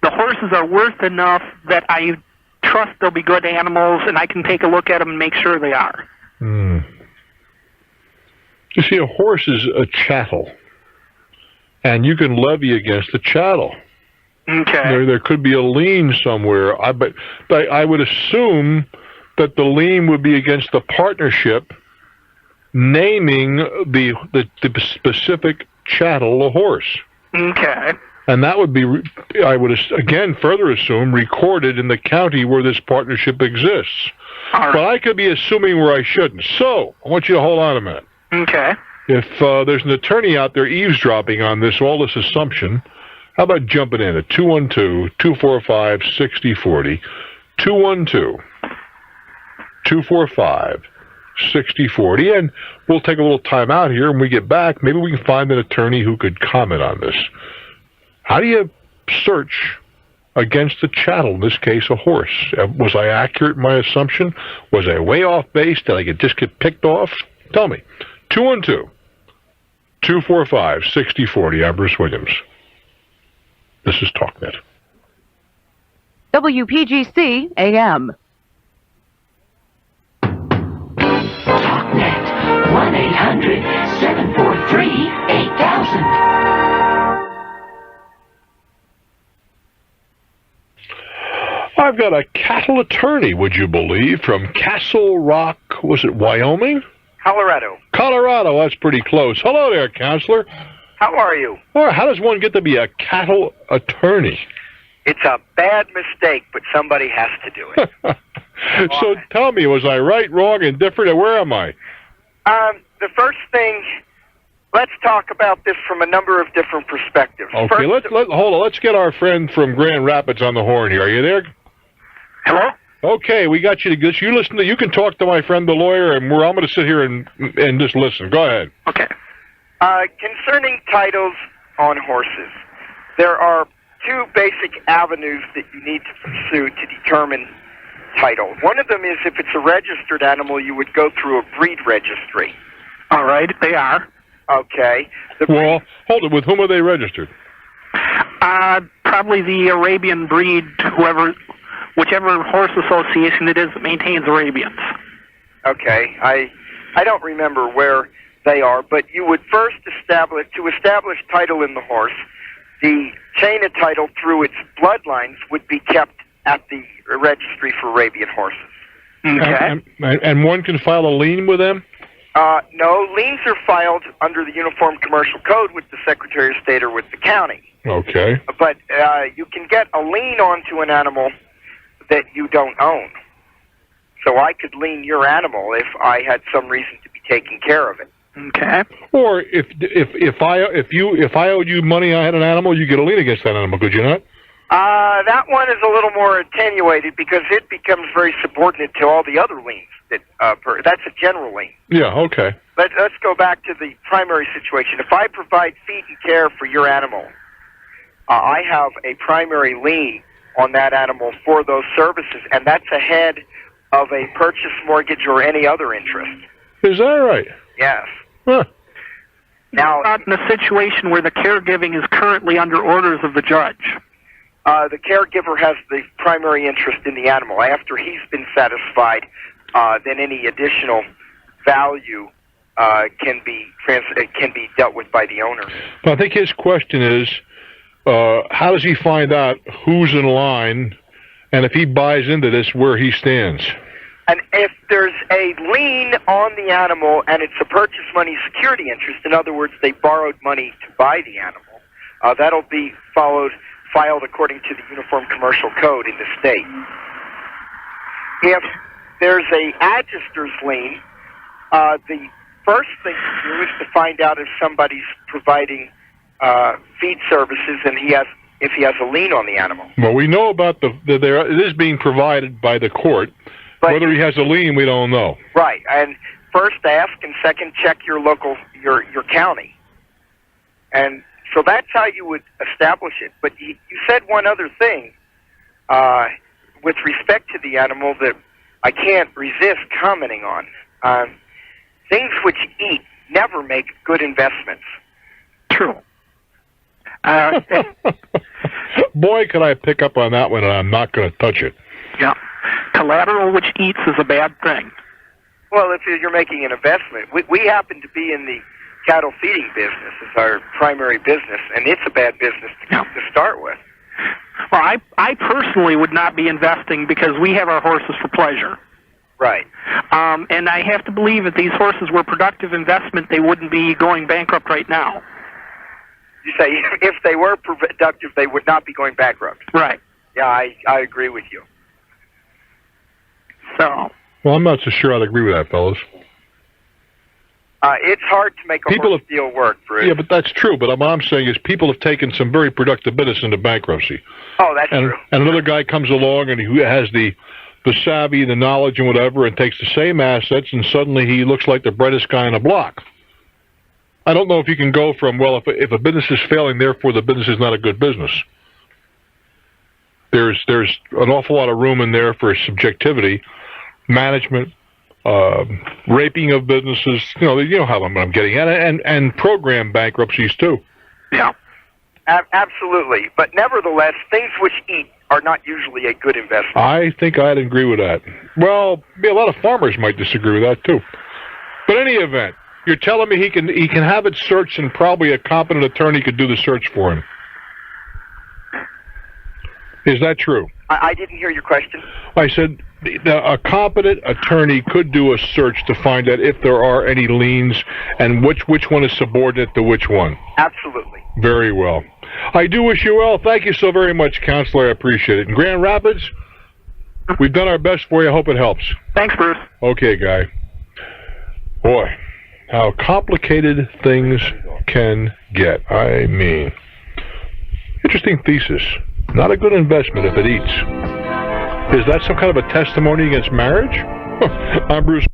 the horses are worth enough that I trust they'll be good animals, and I can take a look at them and make sure they are.
You see, a horse is a chattel, and you can levy against the chattel.
Okay.
There could be a lien somewhere, but I would assume that the lien would be against the partnership naming the specific chattel a horse.
Okay.
And that would be, I would again further assume, recorded in the county where this partnership exists.
All right.
But I could be assuming where I shouldn't. So, I want you to hold on a minute.
Okay.
If there's an attorney out there eavesdropping on all this assumption, how about jumping in at 212-245-6040? 212-245-6040. And we'll take a little time out here. When we get back, maybe we can find an attorney who could comment on this. How do you search against a chattel, in this case a horse? Was I accurate in my assumption? Was I way off base? Did I just get picked off? Tell me. 212-245-6040. I'm Bruce Williams. This is Talknet.
WPGC AM.
Talknet. 1-800-743-8000.
I've got a cattle attorney, would you believe, from Castle Rock, was it Wyoming?
Colorado.
Colorado, that's pretty close. Hello there, counselor.
How are you?
All right, how does one get to be a cattle attorney?
It's a bad mistake, but somebody has to do it.
So tell me, was I right, wrong, indifferent, or where am I?
The first thing, let's talk about this from a number of different perspectives.
Okay, hold on. Let's get our friend from Grand Rapids on the horn here. Are you there?
Hello?
Okay, we got you to this. You can talk to my friend the lawyer, and I'm going to sit here and just listen. Go ahead.
Okay. Concerning titles on horses, there are two basic avenues that you need to pursue to determine title. One of them is if it's a registered animal, you would go through a breed registry.
All right, they are.
Okay.
Well, hold it. With whom are they registered?
Probably the Arabian breed, whichever horse association it is that maintains Arabians.
Okay. I don't remember where they are, but you would first establish title in the horse. The chain of title through its bloodlines would be kept at the registry for Arabian horses.
Okay.
And one can file a lien with them?
No, liens are filed under the Uniform Commercial Code with the Secretary of State or with the county.
Okay.
But you can get a lien onto an animal that you don't own. So I could lien your animal if I had some reason to be taking care of it.
Okay.
Or if I owed you money, I had an animal, you get a lien against that animal, could you not?
That one is a little more attenuated because it becomes very subordinate to all the other liens. That's a general lien.
Yeah, okay.
Let's go back to the primary situation. If I provide feed and care for your animal, I have a primary lien on that animal for those services, and that's ahead of a purchase mortgage or any other interest.
Is that right?
Yes.
Huh.
Now, in a situation where the caregiving is currently under orders of the judge.
The caregiver has the primary interest in the animal. After he's been satisfied, then any additional value can be dealt with by the owner.
I think his question is, how does he find out who's in line, and if he buys into this, where he stands?
And if there's a lien on the animal and it's a purchase money security interest, in other words, they borrowed money to buy the animal, that'll be filed according to the Uniform Commercial Code in the state. If there's a adjuster's lien, the first thing to do is to find out if somebody's providing feed services and if he has a lien on the animal.
Well, we know about it is being provided by the court. But whether he has a lien, we don't know.
Right, and first ask, and second check your local, your county. And so that's how you would establish it. But you said one other thing with respect to the animal that I can't resist commenting on. Things which eat never make good investments.
True.
Boy, could I pick up on that one, and I'm not going to touch it.
Yeah. Collateral which eats is a bad thing.
Well, if you're making an investment, we happen to be in the cattle feeding business as our primary business, and it's a bad business to start with.
Well, I personally would not be investing because we have our horses for pleasure.
Right.
And I have to believe if these horses were productive investment, they wouldn't be going bankrupt right now.
You say if they were productive, they would not be going bankrupt.
Right.
Yeah, I agree with you.
So.
Well, I'm not so sure I'd agree with that, fellas.
It's hard to make a horse deal work, Bruce.
Yeah, but that's true. But what I'm saying is people have taken some very productive business into bankruptcy.
Oh, that's true.
And another guy comes along and he has the savvy, the knowledge, and whatever, and takes the same assets, and suddenly he looks like the brightest guy on the block. I don't know if you can go from, well, if a business is failing, therefore the business is not a good business. There's an awful lot of room in there for subjectivity, management, raping of businesses. You know how I'm getting at it, and program bankruptcies too.
Yeah, absolutely. But nevertheless, things which eat are not usually a good investment.
I think I'd agree with that. Well, a lot of farmers might disagree with that too. But in any event, you're telling me he can have it searched, and probably a competent attorney could do the search for him. Is that true?
I didn't hear your question.
I said a competent attorney could do a search to find out if there are any liens and which one is subordinate to which one.
Absolutely.
Very well. I do wish you well. Thank you so very much, Counselor. I appreciate it. In Grand Rapids, we've done our best for you. I hope it helps.
Thanks, Bruce.
Okay, Guy. Boy, how complicated things can get. I mean, interesting thesis. Not a good investment if it eats. Is that some kind of a testimony against marriage? I'm Bruce.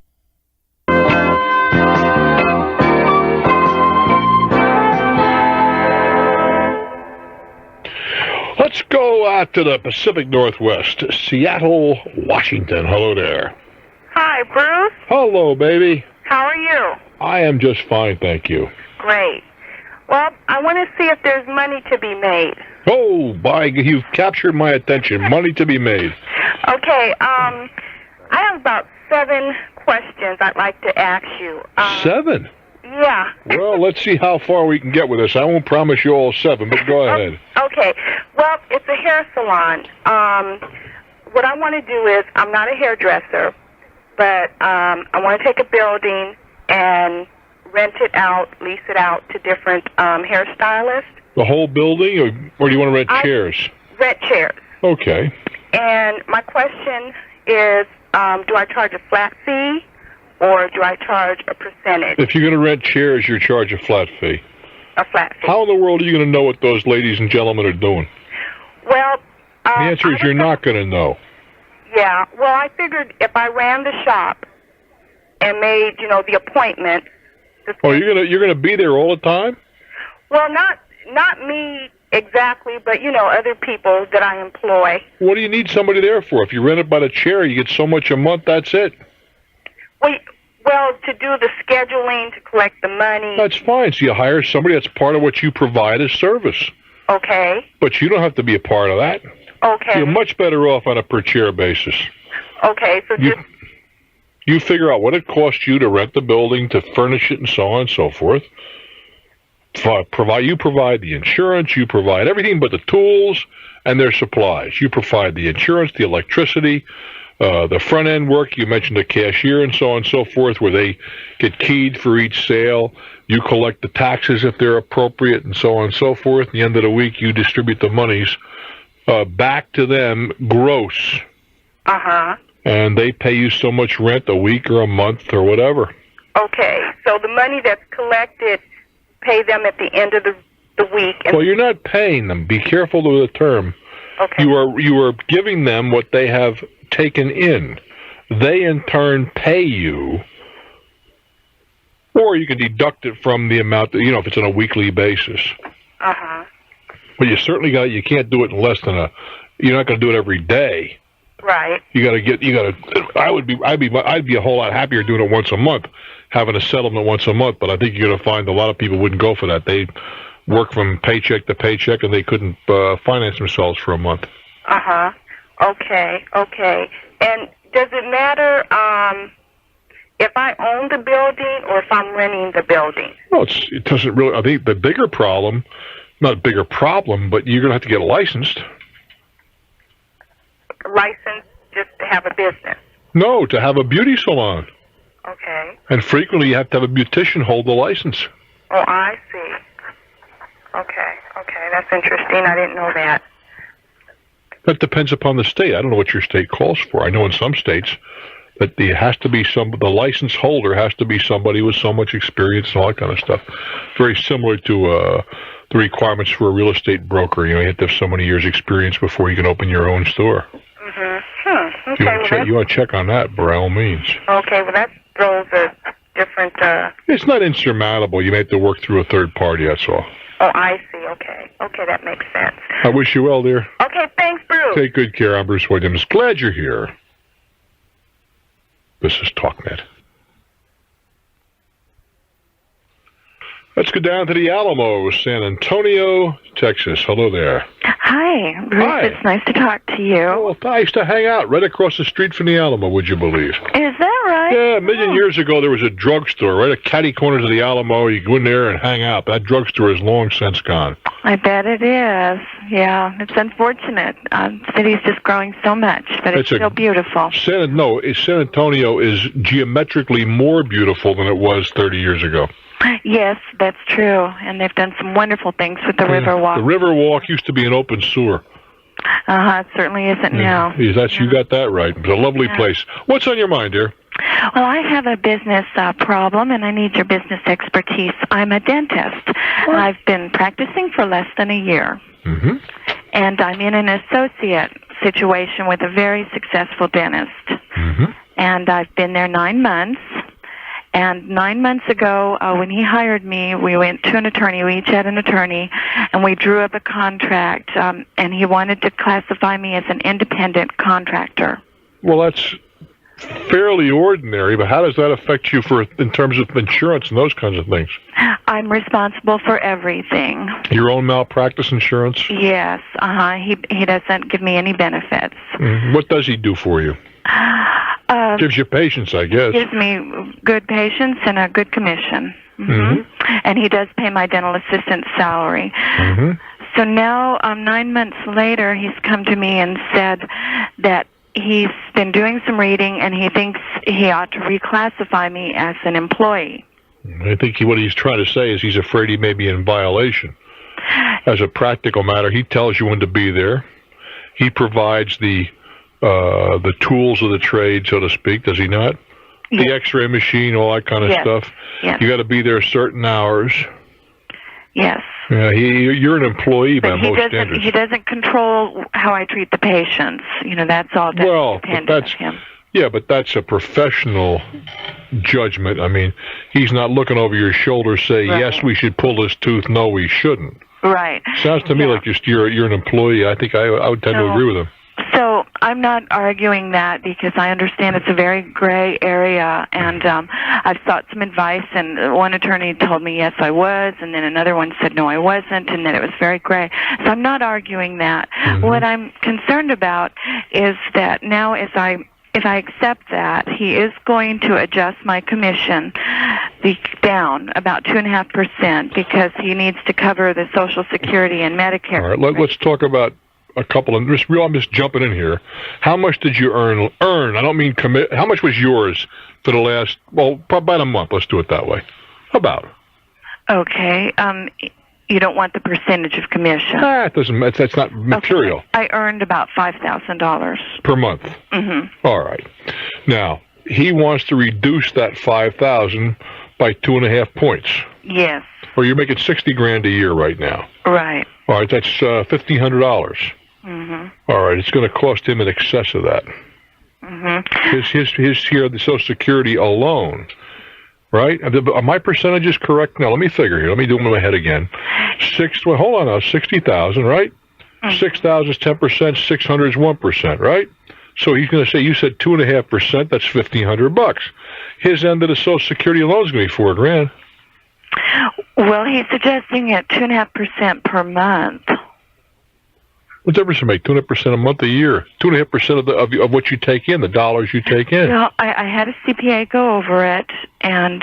Let's go out to the Pacific Northwest, Seattle, Washington. Hello there.
Hi, Bruce.
Hello, baby.
How are you?
I am just fine, thank you.
Great. Well, I want to see if there's money to be made.
Oh, you've captured my attention. Money to be made.
Okay, I have about 7 questions I'd like to ask you.
7?
Yeah.
Well, let's see how far we can get with this. I won't promise you all 7, but go ahead.
Okay. Well, it's a hair salon. What I want to do is, I'm not a hairdresser, but I want to take a building and rent it out, lease it out to different hairstylists.
The whole building, or do you want to rent chairs?
Rent chairs.
Okay.
And my question is, do I charge a flat fee, or do I charge a percentage?
If you're going to rent chairs, you charge a flat fee.
A flat fee.
How in the world are you going to know what those ladies and gentlemen are doing?
Well,
the answer is you're not going to know.
Yeah. Well, I figured if I ran the shop and made, the appointment.
Oh, you're gonna be there all the time?
Well, not me exactly, but other people that I employ.
What do you need somebody there for? If you rent it by the chair, you get so much a month. That's it.
Well, to do the scheduling, to collect the money.
That's fine. So you hire somebody. That's part of what you provide as service.
Okay.
But you don't have to be a part of that.
Okay.
You're much better off on a per chair basis.
Okay, so
you figure out what it costs you to rent the building, to furnish it, and so on and so forth. You provide the insurance, you provide everything but the tools and their supplies. You provide the insurance, the electricity, the front end work. You mentioned the cashier and so on and so forth, where they get keyed for each sale. You collect the taxes if they're appropriate, and so on and so forth. At the end of the week, you distribute the monies back to them gross.
Uh-huh.
And they pay you so much rent a week or a month or whatever.
Okay, so the money that's collected, pay them at the end of the week.
Well, you're not paying them. Be careful with the term.
Okay.
You are giving them what they have taken in. They, in turn, pay you, or you can deduct it from the amount that, if it's on a weekly basis.
Uh-huh.
But you certainly you can't do it in less than you're not going to do it every day.
Right.
I'd be a whole lot happier doing it once a month, having a settlement once a month, but I think you're going to find a lot of people wouldn't go for that. They work from paycheck to paycheck, and they couldn't finance themselves for a month.
Uh-huh. Okay. And does it matter if I own the building or if I'm renting the building?
Well, it doesn't really. I think the bigger problem, not a bigger problem, but you're going to have to get licensed.
License just to have a business?
No, to have a beauty salon.
Okay.
And frequently you have to have a beautician hold the license.
Oh, I see. Okay, that's interesting. I didn't know that.
That depends upon the state. I don't know what your state calls for. I know in some states That it has to be the license holder has to be somebody with so much experience and all that kind of stuff. Very similar to the requirements for a real estate broker. You have to have so many years experience before you can open your own store.
Okay.
You want to check on that by all means.
Okay, well that throws a different...
It's not insurmountable. You may have to work through a third party, that's all.
Oh, I see. Okay. Okay, that makes sense.
I wish you well, dear.
Okay, thanks, Bruce.
Take good care. I'm Bruce Williams. Glad you're here. This is Talknet. Let's go down to the Alamo, San Antonio, Texas. Hello there.
Hi, Bruce.
Hi.
It's nice to talk to you.
Well, I used to hang out right across the street from the Alamo, would you believe?
Is that right?
Yeah, a million years ago there was a drugstore right at catty corners of the Alamo. You go in there and hang out. That drugstore is long since gone.
I bet it is. Yeah, it's unfortunate. The city's just growing so much, but it's still beautiful.
San Antonio is geometrically more beautiful than it was 30 years ago.
Yes, that's true. And they've done some wonderful things with the Riverwalk.
The Riverwalk used to be an open sewer.
It certainly isn't now.
You got that right. It's a lovely place. What's on your mind, dear?
Well, I have a business problem, and I need your business expertise. I'm a dentist. I've been practicing for less than a year.
Mm-hmm.
And I'm in an associate situation with a very successful dentist.
Mm-hmm.
And I've been there 9 months. And 9 months ago, when he hired me, we went to an attorney. We each had an attorney, and we drew up a contract. And he wanted to classify me as an independent contractor.
Well, that's fairly ordinary, but how does that affect you in terms of insurance and those kinds of things?
I'm responsible for everything.
Your own malpractice insurance?
Yes. He doesn't give me any benefits.
Mm-hmm. What does he do for you? Gives you patience, I guess.
Gives me good patience and a good commission. Mm-hmm.
Mm-hmm.
And he does pay my dental assistant's salary.
Mm-hmm.
So now, 9 months later, he's come to me and said that he's been doing some reading and he thinks he ought to reclassify me as an employee.
I think what he's trying to say is he's afraid he may be in violation. As a practical matter, he tells you when to be there. He provides the tools of the trade, so to speak, does he not?
Yes.
The x-ray machine, all that kind of stuff.
Yes.
You got to be there certain hours.
Yes.
Yeah, you're an employee by
But
most standards.
he doesn't control how I treat the patients. That's all dependent on him.
Yeah, but that's a professional judgment. I mean, he's not looking over your shoulder say, yes, we should pull this tooth, no, we shouldn't.
Right.
Sounds to me like you're an employee. I think I would tend to agree with him.
So I'm not arguing that because I understand it's a very gray area, and I've sought some advice, and one attorney told me yes, I was, and then another one said no, I wasn't, and then it was very gray. So I'm not arguing that. Mm-hmm. What I'm concerned about is that now if I accept that, he is going to adjust my commission down about 2.5% because he needs to cover the Social Security and Medicare.
All right, let's talk about a couple of I'm just jumping in here. How much did you earn? I don't mean commit. How much was yours for the last? Well, about a month. Let's do it that way. About.
Okay. You don't want the percentage of commission.
It doesn't. That's not material.
Okay. I earned about $5,000
per month.
Mm-hmm.
All right. Now he wants to reduce that $5,000 by 2.5 points.
Yes.
Or you're making $60,000 a year right now.
Right.
All right. That's $1,500.
Mm-hmm.
All right, it's going to cost him in excess of that.
Mm-hmm.
His here, the Social Security alone, right? Are my percentages correct? Now, let me figure here. Let me do them in my head again. Hold on now, 60,000, right?
Mm-hmm.
6,000 is 10%, 600 is 1%, right? So he's going to say, you said 2.5%, that's $1,500. His end of the Social Security alone is going to be $4,000.
Well, he's suggesting at 2.5% per month.
What difference does it make? 2.5% a month, a year. 2.5% of what you take in, the dollars you take in.
Well, I had a CPA go over it, and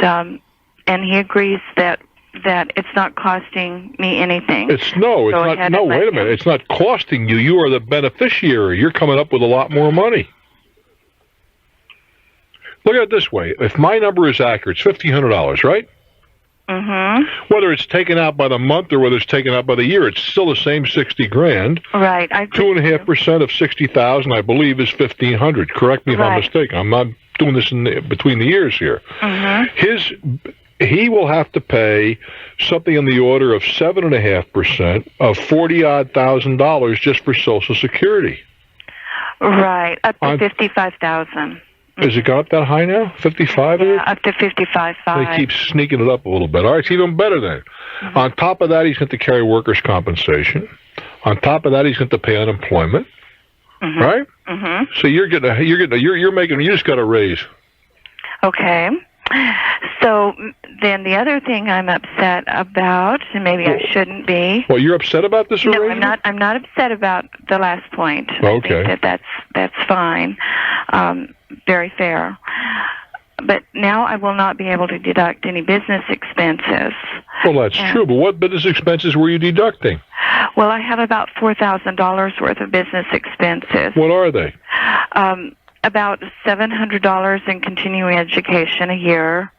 he agrees that it's not costing me anything.
It's not. No, wait a minute. It's not costing you. You are the beneficiary. You're coming up with a lot more money. Look at it this way. If my number is accurate, it's $1,500, right? Whether it's taken out by the month or whether it's taken out by the year, it's still the same $60,000.
Right.
2.5% of 60,000, I believe, is 1,500. Correct me if I'm mistaken. I'm not doing this between the years here. He will have to pay something in the order of 7.5% of $40,000 just for Social Security.
Right, up to 55,000.
Has it got up that high now? 55?
Yeah, up to 55.5.
They keep sneaking it up a little bit. All right, it's even better then. On top of that, he's going to carry workers' compensation. On top of that, he's going to pay unemployment. Right? So you just got a raise.
Okay. So then the other thing I'm upset about, and maybe I shouldn't be.
Well, you're upset about this arrangement?
No, I'm not upset about the last point.
Okay.
I think that's fine. Very fair. But now I will not be able to deduct any business expenses.
Well, that's true, but what business expenses were you deducting?
Well, I have about $4,000 worth of business expenses.
What are they?
About $700 in continuing education a year.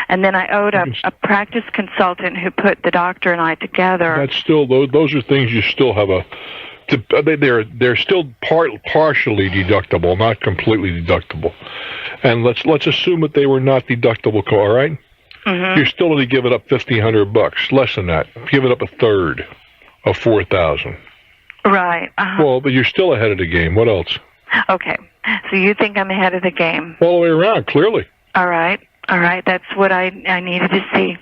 And then I owed a practice consultant who put the doctor and I together.
That's still, those are things you still have they're still partially deductible, not completely deductible. And let's assume that they were not deductible, all right? You're still only giving up $1,500, less than that. Give it up a third of $4,000.
Right.
Well, but you're still ahead of the game. What else?
Okay. So you think I'm ahead of the game?
All the way around, clearly.
All right. That's what I needed to see.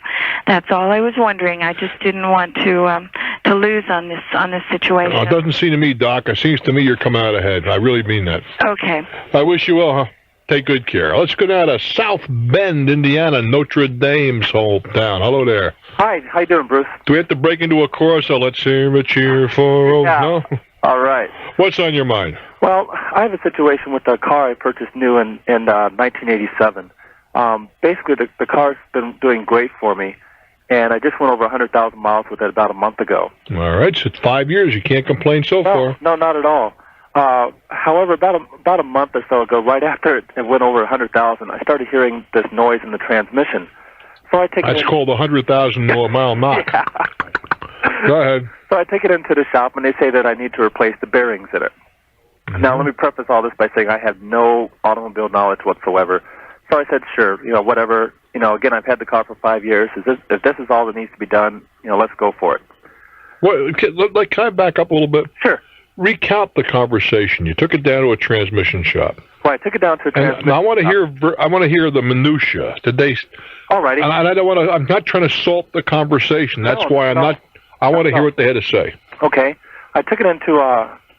That's all I was wondering. I just didn't want to lose on this situation.
It doesn't seem to me, Doc. It seems to me you're coming out ahead. I really mean that.
Okay.
I wish you well, huh? Take good care. Let's go down to South Bend, Indiana, Notre Dame's hometown. Hello there.
Hi, how you doing, Bruce?
Do we have to break into a chorus? So let's hear a cheerful. No?
All right.
What's on your mind?
Well, I have a situation with a car I purchased new in 1987. Basically, the car's been doing great for me, and I just went over 100,000 miles with it about a month ago.
All right, so it's 5 years. You can't complain so far.
No, not at all. However, about a month or so ago, right after it went over 100,000, I started hearing this noise in the transmission. So I take
That's called a 100,000 mile knock. Go ahead.
So I take it into the shop, and they say that I need to replace the bearings in it. Now, let me preface all this by saying I have no automobile knowledge whatsoever. So I said, sure, whatever. Again, I've had the car for 5 years. If this is all that needs to be done, let's go for it.
Well, can I back up a little bit?
Sure.
Recount the conversation. You took it down to a transmission shop.
Well, I took it down to a transmission
shop. I want to hear the minutia. Did they?
All righty.
And I don't want to. I'm not trying to salt the conversation. That's why I'm not. I want to hear what they had to say.
Okay. I took it into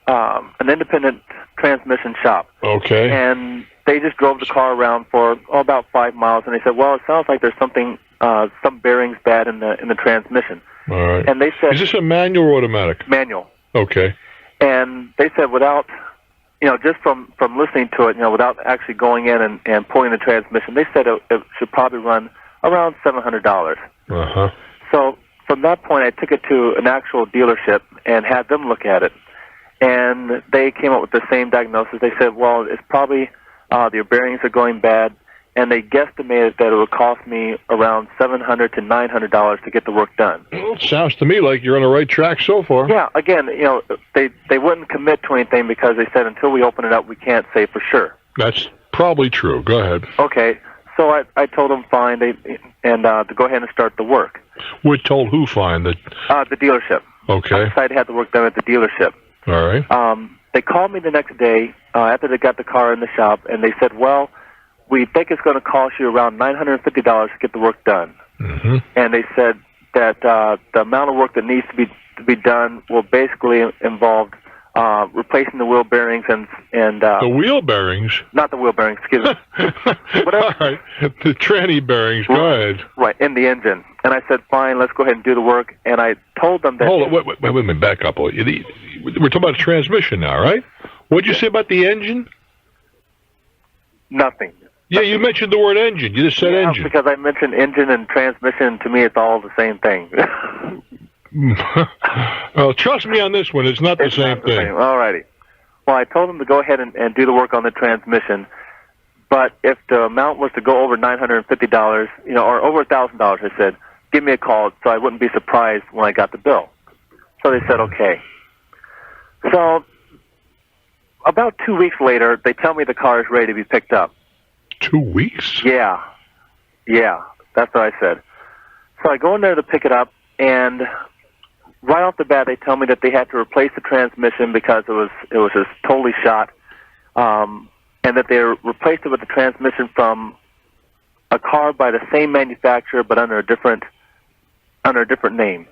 an independent transmission shop.
Okay.
And they just drove the car around for about 5 miles, and they said, "Well, it sounds like there's something, some bearings bad in the transmission."
All right.
And they said,
"Is this a manual or automatic?"
Manual.
Okay.
And they said, without, just from listening to it, without actually going in and pulling the transmission, they said it should probably run around $700. So from that point, I took it to an actual dealership and had them look at it, and they came up with the same diagnosis. They said, well, it's probably your bearings are going bad, and they guesstimated that it would cost me around $700 to $900 to get the work done.
Well, it sounds to me like you're on the right track so far.
Yeah, again, they wouldn't commit to anything because they said until we open it up, we can't say for sure.
That's probably true. Go ahead.
Okay, so I told them fine, to go ahead and start the work.
We're told who fine? The
dealership.
Okay.
I decided to have the work done at the dealership.
All right.
They called me the next day after they got the car in the shop, and they said, well, we think it's going to cost you around $950 to get the work done. And they said that the amount of work that needs to be done will basically involve replacing the wheel bearings and
the wheel bearings?
Not the wheel bearings, excuse me.
All right, the tranny bearings. Go ahead.
Right, in the engine. And I said, fine, let's go ahead and do the work. And I told them that...
Hold on, wait a minute, back up. We're talking about transmission now, right? What did you say about the engine?
Nothing.
Yeah, you mentioned the word engine. You just said engine.
Because I mentioned engine and transmission. To me, it's all the same thing.
Well, trust me on this one. It's not the same thing.
All righty. Well, I told them to go ahead and do the work on the transmission. But if the amount was to go over $950, or over $1,000, I said, give me a call so I wouldn't be surprised when I got the bill. So they said, okay. So about 2 weeks later, they tell me the car is ready to be picked up.
2 weeks?
Yeah, that's what I said. So I go in there to pick it up, and right off the bat, they tell me that they had to replace the transmission because it was just totally shot, and that they replaced it with a transmission from a car by the same manufacturer but under a different name.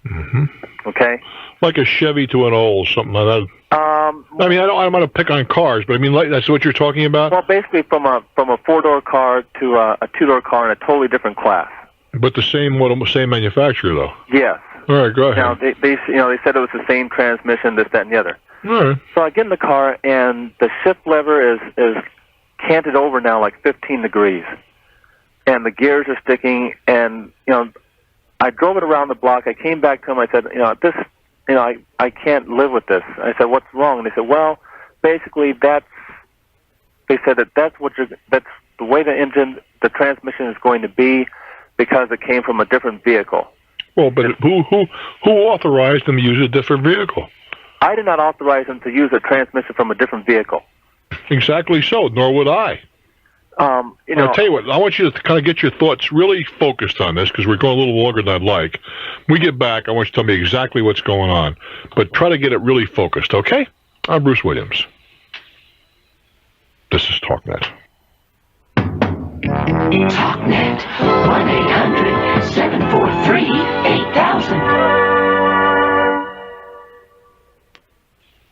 Mm-hmm.
Okay.
Like a Chevy to an Olds, something like that. I mean, I don't want to pick on cars, but I mean, like, that's what you're talking about.
Well, basically, from a 4-door car to a 2-door car in a totally different class.
But the same manufacturer, though.
Yes.
All right, go ahead.
Now they said it was the same transmission, this, that, and the other.
All right.
So I get in the car, and the shift lever is canted over now like 15 degrees, and the gears are sticking. And I drove it around the block. I came back to them. I said, I can't live with this. I said, what's wrong? And they said, well, basically that's the way the transmission is going to be because it came from a different vehicle.
Well, but who authorized them to use a different vehicle?
I did not authorize them to use a transmission from a different vehicle.
Exactly so, nor would I. I'll tell you what, I want you to kind of get your thoughts really focused on this because we're going a little longer than I'd like. When we get back, I want you to tell me exactly what's going on, but try to get it really focused, okay? I'm Bruce Williams. This is Talknet.
Talknet, 1-800-743-8000.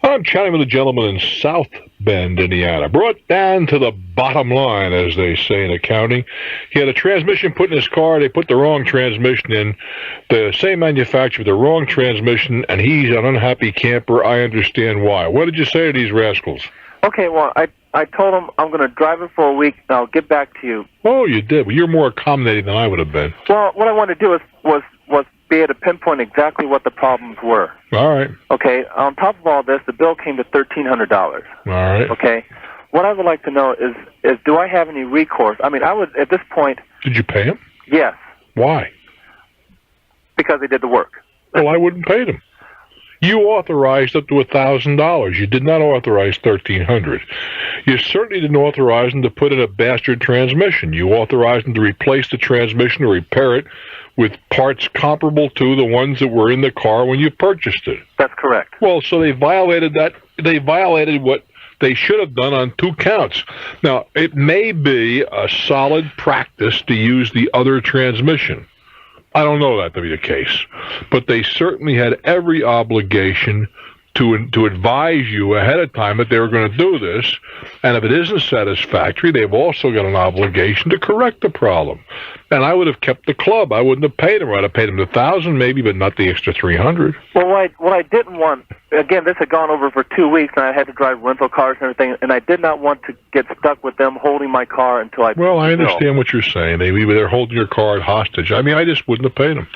I'm chatting with a gentleman in South Bend, Indiana. Brought down to the bottom line, as they say in accounting. He had a transmission put in his car. They put the wrong transmission in. The same manufacturer, the wrong transmission, and he's an unhappy camper. I understand why. What did you say to these rascals?
Okay, well, I told him I'm going to drive it for a week, and I'll get back to you.
Oh, you did. Well, you're more accommodating than I would have been.
Well, what I wanted to do was be able to pinpoint exactly what the problems were.
All right.
Okay, on top of all this, the bill came to $1,300.
All right.
Okay, what I would like to know is do I have any recourse? I mean, I would, at this point...
Did you pay him?
Yes.
Why?
Because they did the work.
Well, I wouldn't pay them. You authorized up to $1,000. You did not authorize $1,300. You certainly didn't authorize them to put in a bastard transmission. You authorized them to replace the transmission or repair it with parts comparable to the ones that were in the car when you purchased it.
That's correct.
Well, so they violated that. They violated what they should have done on 2 counts. Now, it may be a solid practice to use the other transmission. I don't know that to be the case, but they certainly had every obligation to advise you ahead of time that they were going to do this, and if it isn't satisfactory, they've also got an obligation to correct the problem. And I would have kept the club. I wouldn't have paid them. I'd have paid them the $1,000 maybe, but not the extra $300.
Well, what I didn't want, again, this had gone over for 2 weeks, and I had to drive rental cars and everything, and I did not want to get stuck with them holding my car until I...
Well, I understand what you're saying. They're holding your car hostage. I mean, I just wouldn't have paid them.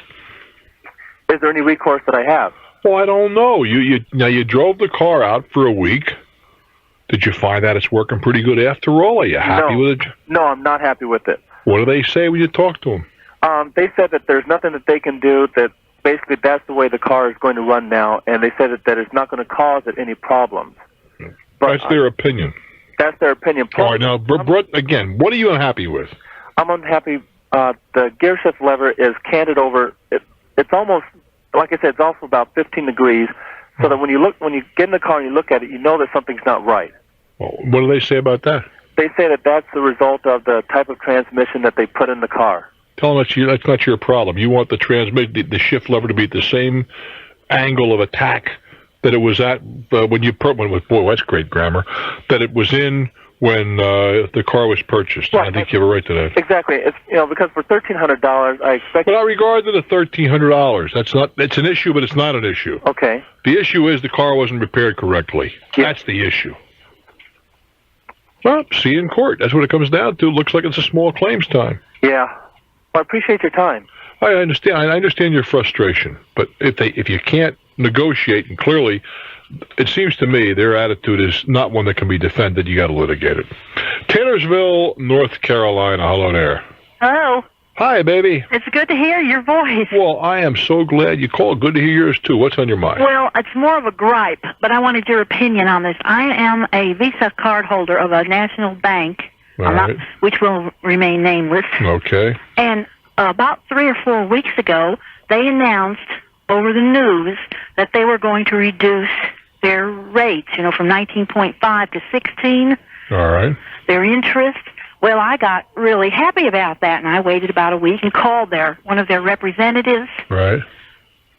Is there any recourse that I have?
Well, I don't know. You drove the car out for a week. Did you find out it's working pretty good after all? Are you happy with it?
No, I'm not happy with it.
What do they say when you talk to them?
They said that there's nothing that they can do, that basically that's the way the car is going to run now, and they said that it's not going to cause it any problems. But,
that's their opinion.
That's their opinion.
All right, now, Brett, again, what are you unhappy with?
I'm unhappy. The gear shift lever is canted over. It's almost... Like I said, it's also about 15 degrees, so that when you get in the car and you look at it, you know that something's not right.
Well, what do they say about that?
They say that that's the result of the type of transmission that they put in the car.
Tell them that's not your problem. You want the shift lever to be at the same angle of attack that it was at when boy, that's great grammar, that it was in when the car was purchased. Well, I think you have a right to that.
Exactly. It's because for $1,300, I expect.
Without regard to the $1,300, it's an issue, but it's not an issue.
Okay.
The issue is the car wasn't repaired correctly. Yeah. That's the issue. Well, see you in court. That's what it comes down to. Looks like it's a small claims time.
Yeah. Well, I appreciate your time.
I understand. I understand your frustration, but if you can't negotiate, and clearly, it seems to me their attitude is not one that can be defended. You got to litigate it. Taylorsville, North Carolina. Hello there.
Hello.
Hi, baby.
It's good to hear your voice.
Well, I am so glad you called. Good to hear yours, too. What's on your mind?
Well, it's more of a gripe, but I wanted your opinion on this. I am a Visa card holder of a national bank, which will remain nameless.
Okay.
And about 3 or 4 weeks ago, they announced over the news that they were going to reduce their rates, from 19.5 to 16.
All right.
Their interest. Well, I got really happy about that, and I waited about a week and called one of their representatives.
Right.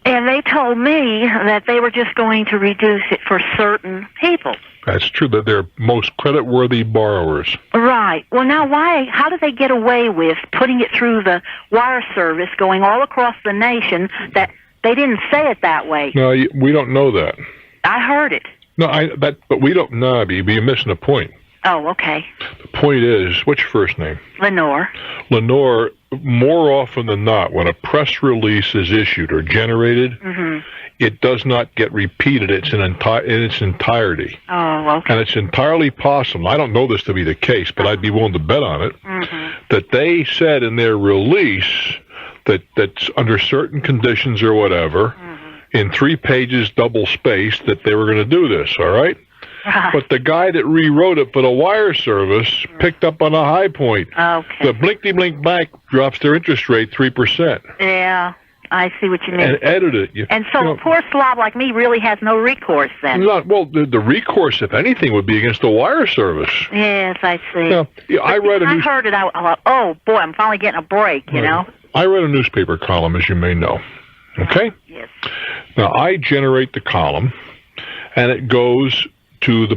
And they told me that they were just going to reduce it for certain people.
That's true, that they're most credit-worthy borrowers.
Right. Well, now how do they get away with putting it through the wire service going all across the nation that they didn't say it that way?
No, we don't know that.
I heard it.
No, but we don't know. You're missing a point.
Oh, okay.
The point is, what's your first name?
Lenore.
Lenore, more often than not, when a press release is issued or generated, it does not get repeated in its entirety.
Oh, okay.
And it's entirely possible, I don't know this to be the case, but I'd be willing to bet on it, that they said in their release that's under certain conditions or whatever, in 3 pages double-spaced, that they were going to do this, all right? But the guy that rewrote it for the wire service picked up on a high point.
Okay.
The Blinkty-Blink Bank drops their interest rate 3%.
Yeah, I see what you mean.
And edited it.
And so a poor slob like me really has no recourse then?
The recourse, if anything, would be against the wire service.
Yes, I see.
I
heard it. I thought, oh, boy, I'm finally getting a break,
I read a newspaper column, as you may know. Okay?
Yes.
Now, I generate the column, and it goes to the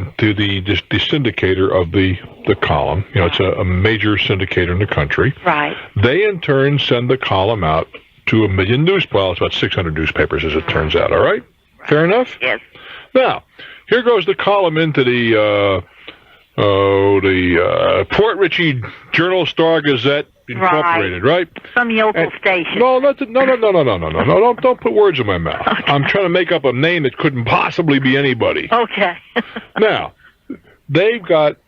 syndicator of the column. It's a major syndicator in the country.
Right.
They in turn send the column out to a million it's about 600 newspapers as it turns out. All right? Fair enough?
Yes.
Now, here goes the column into the Port Richey Journal-Star Gazette Incorporated, right?
Some local station.
No. Don't put words in my mouth. Okay. I'm trying to make up a name that couldn't possibly be anybody.
Okay.
Now, they've got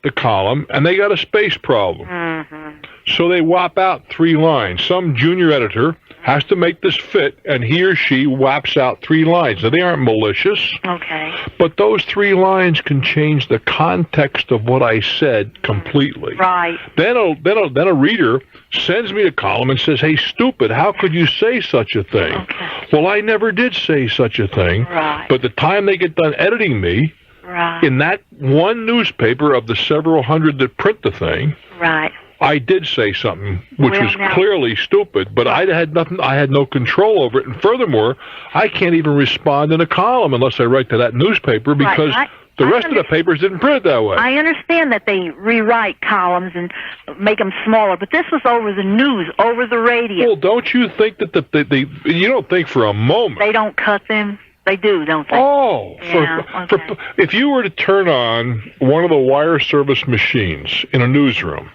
the column, and they got a space problem. So they whop out 3 lines. Some junior editor has to make this fit, and he or she whaps out 3 lines. Now, they aren't malicious.
Okay.
But those 3 lines can change the context of what I said completely.
Right.
Then a reader sends me a column and says, hey, stupid, how could you say such a thing?
Okay.
Well, I never did say such a thing.
Right.
But the time they get done editing me, in that one newspaper of the several hundred that print the thing, I did say something which was clearly stupid, but I had nothing. I had no control over it, and furthermore, I can't even respond in a column unless I write to that newspaper because the rest of the papers didn't print it that way.
I understand that they rewrite columns and make them smaller, but this was over the news, over the radio.
Well, don't you think that you don't think for a moment
they don't cut them? They do, don't they?
Oh, if you were to turn on one of the wire service machines in a newsroom,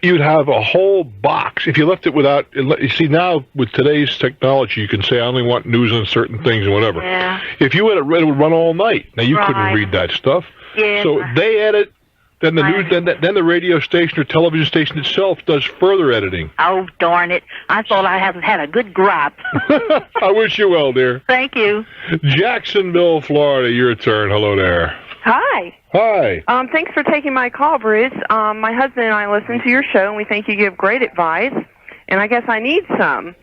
you'd have a whole box. If you left it without, you see now with today's technology, you can say I only want news on certain things and whatever.
Yeah.
If you had it read, it would run all night. Now you couldn't read that stuff.
Yeah.
So they edit. Then the news, then the radio station or television station itself does further editing.
Oh, darn it. I thought I had a good gripe.
I wish you well, dear.
Thank you.
Jacksonville, Florida, your turn. Hello there.
Hi.
Hi.
Thanks for taking my call, Bruce. My husband and I listen to your show, and we think you give great advice, and I guess I need some.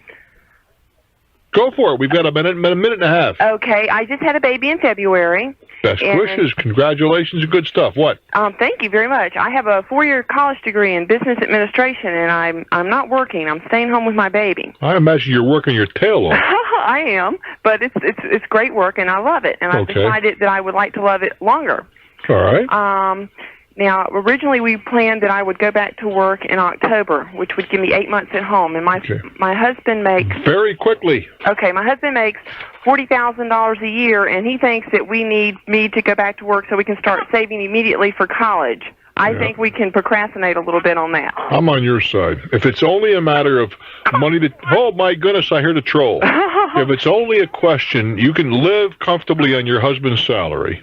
Go for it. We've got a minute and a half.
Okay. I just had a baby in February.
Best wishes. Congratulations. Good stuff. What?
Thank you very much. I have a 4-year college degree in business administration, and I'm not working. I'm staying home with my baby.
I imagine you're working your tail off.
I am, but it's great work, and I love it. And I've decided that I would like to love it longer.
All right.
Now, originally we planned that I would go back to work in October, which would give me 8 months at home. And my husband makes...
Very quickly.
Okay, my husband makes $40,000 a year, and he thinks that we need me to go back to work so we can start saving immediately for college. I think we can procrastinate a little bit on that.
I'm on your side. If it's only a matter of money to... Oh, my goodness, I heard a troll. If it's only a question, you can live comfortably on your husband's salary.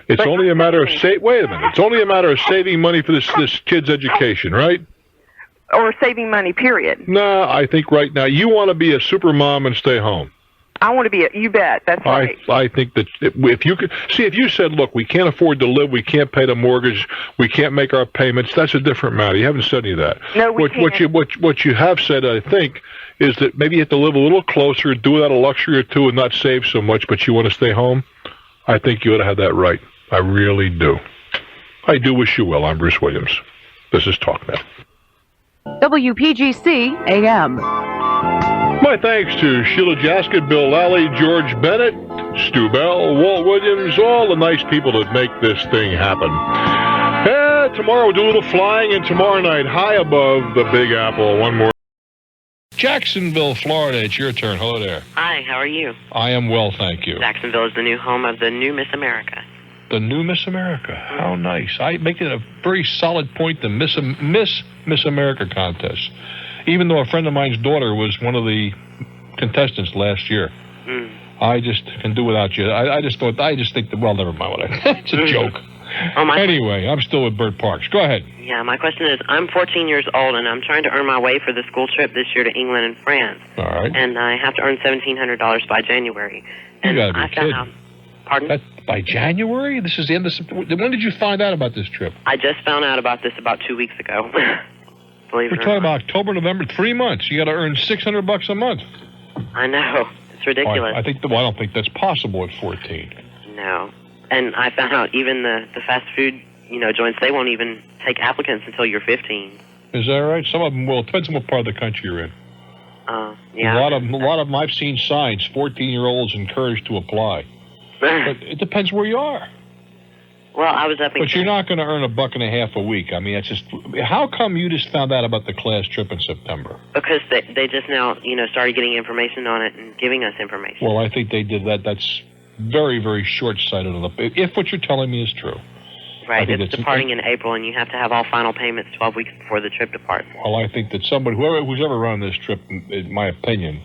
It's only a matter of... Wait a minute. It's only a matter of saving money for this kid's education, right?
or saving money, period.
No, I think right now you want to be a super mom and stay home.
I want to be you bet. That's right.
I think that if you could see, if you said, look, we can't afford to live, we can't pay the mortgage, we can't make our payments, that's a different matter. You haven't said any of that.
No, we
can't. What you have said, I think, is that maybe you have to live a little closer, do without a luxury or two, and not save so much, but you want to stay home. I think you ought to have that right. I really do. I do wish you well. I'm Bruce Williams. This is Talknet.
WPGC AM.
My thanks to Sheila Jaskett, Bill Lally, George Bennett, Stu Bell, Walt Williams, all the nice people that make this thing happen. Tomorrow we'll do a little flying, and tomorrow night, high above the Big Apple, one more. Jacksonville, Florida, it's your turn. Hello there.
Hi, how are you?
I am well, thank you.
Jacksonville is the new home of the new Miss America.
The new Miss America. How nice. I make it a very solid point, the Miss America contest. Even though a friend of mine's daughter was one of the contestants last year. I just can do without you. I just think that, well, never mind what it's a joke. Anyway, I'm still with Bert Parks. Go ahead.
Yeah, my question is, I'm 14 years old, and I'm trying to earn my way for the school trip this year to England and France.
All right.
And I have to earn $1,700 by January.
You gotta be kidding.
Pardon?
That's by January? This is the end of September. When did you find out about this trip?
I just found out about this about 2 weeks ago. Believe
We're
it or
talking
not.
about October, November, 3 months. You got to earn $600 a month.
I know. It's ridiculous.
I don't think that's possible at 14.
No. And I found out even the fast food, joints, they won't even take applicants until you're 15.
Is that right? Some of them will. It depends on what part of the country you're in.
Yeah.
A lot of them, I've seen signs, 14-year-olds encouraged to apply. But it depends where you are.
Well, I was up in...
But you're not going to earn $1.50 a week. I mean, that's just... How come you just found out about the class trip in September?
Because they just now, started getting information on it and giving us information.
Well, I think they did that. That's very, very short-sighted. If what you're telling me is true.
Right. It's departing in April, and you have to have all final payments 12 weeks before the trip departs.
Well, I think that who's ever run this trip, in my opinion,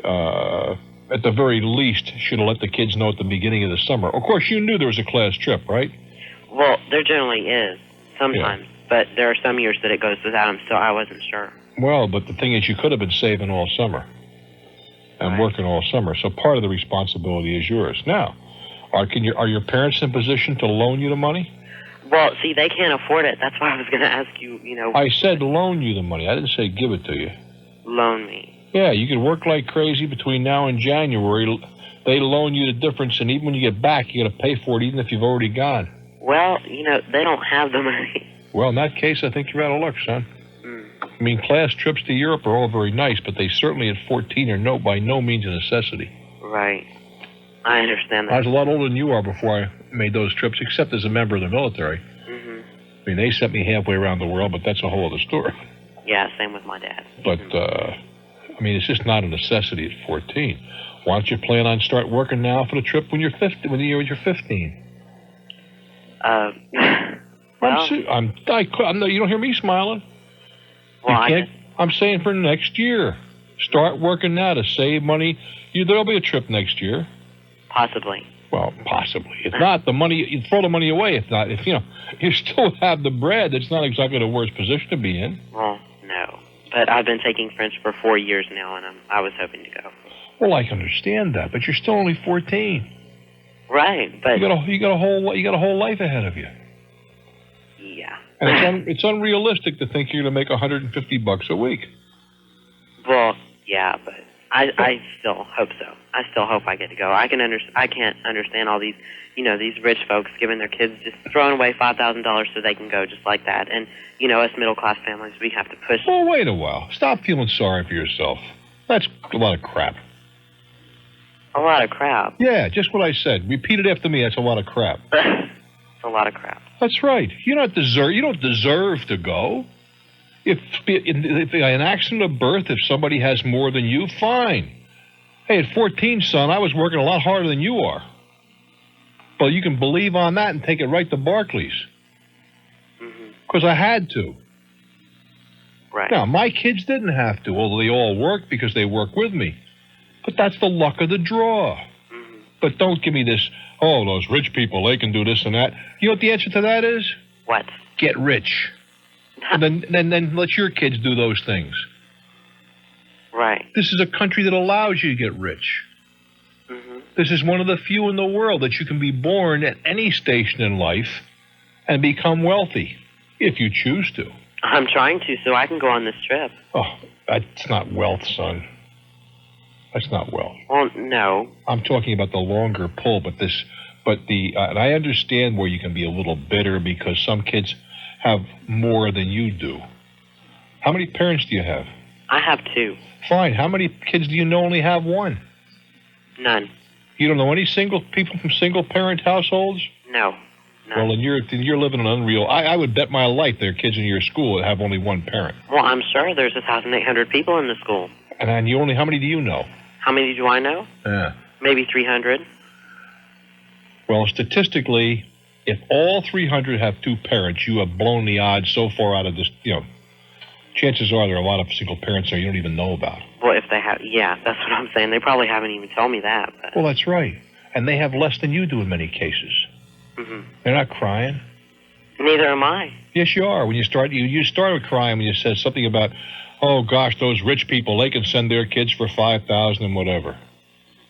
at the very least, should have let the kids know at the beginning of the summer. Of course, you knew there was a class trip, right?
Well, there generally is, sometimes. Yeah. But there are some years that it goes without them, so I wasn't sure.
Well, but the thing is, you could have been saving all summer and working all summer, so part of the responsibility is yours. Now, are your parents in position to loan you the money?
Well, see, they can't afford it. That's why I was going to ask you,
I said loan you the money. I didn't say give it to you.
Loan me.
Yeah, you can work like crazy between now and January. They loan you the difference, and even when you get back, you got to pay for it, even if you've already gone.
Well, they don't have the money.
Well, in that case, I think you're out of luck, son. I mean, class trips to Europe are all very nice, but they certainly at 14 are by no means a necessity.
Right. I understand that.
I was a lot older than you are before I made those trips, except as a member of the military. I mean, they sent me halfway around the world, but that's a whole other story.
Yeah, same with my dad.
But, I mean, it's just not a necessity at 14. Why don't you plan on start working now for the trip when you're 15? You're 15.
Well,
you don't hear me smiling.
Well,
I'm saying for next year, start working now to save money. There'll be a trip next year.
Possibly.
Well, possibly. If not, the money, you throw the money away. If not, you still have the bread. It's not exactly the worst position to be in.
Well, no. But I've been taking French for 4 years now, and I was hoping to go.
Well, I can understand that, but you're still only 14.
Right, but
you got a whole life ahead of you.
Yeah.
And it's unrealistic to think you're going to make $150 a week.
Well, yeah, but I still hope so. I still hope I get to go. I can't understand all these, these rich folks giving their kids just throwing away $5,000 so they can go just like that. And us middle class families, we have to push.
Well, wait a while. Stop feeling sorry for yourself. That's a lot of crap.
A lot of crap.
Yeah, just what I said. Repeat it after me. That's a lot of crap.
It's a lot of crap.
That's right. You don't deserve to go. If an accident of birth, if somebody has more than you, fine. Hey, at 14, son, I was working a lot harder than you are. Well, you can believe on that and take it right to Barclays. Because I had to.
Right.
Now, my kids didn't have to, although they all worked because they work with me. But that's the luck of the draw. But don't give me this, those rich people, they can do this and that. You know what the answer to that is?
What?
Get rich. And then let your kids do those things.
Right.
This is a country that allows you to get rich.
Mm-hmm.
This is one of the few in the world that you can be born at any station in life and become wealthy, if you choose to.
I'm trying to, so I can go on this trip.
Oh, that's not wealth, son. That's not wealth.
Well, no.
I'm talking about the longer pull, and I understand where you can be a little bitter because some kids have more than you do. How many parents do you have?
I have 2.
Fine. How many kids do you know only have 1?
None.
You don't know any single people from single-parent households?
No.
Well, then you're living an unreal. I would bet my life there are kids in your school that have only 1 parent.
Well, I'm sure there's 1,800 people in the school.
And how many do you know?
How many do I know?
Yeah.
Maybe 300.
Well, statistically, if all 300 have 2 parents, you have blown the odds so far out of this, chances are there are a lot of single parents there you don't even know about.
Well, if they have, yeah, that's what I'm saying. They probably haven't even told me that. But.
Well, that's right. And they have less than you do in many cases.
Mm-hmm.
They're not crying.
Neither am I.
Yes, you are. When you started crying when you said something about, oh, gosh, those rich people, they can send their kids for $5,000 and whatever.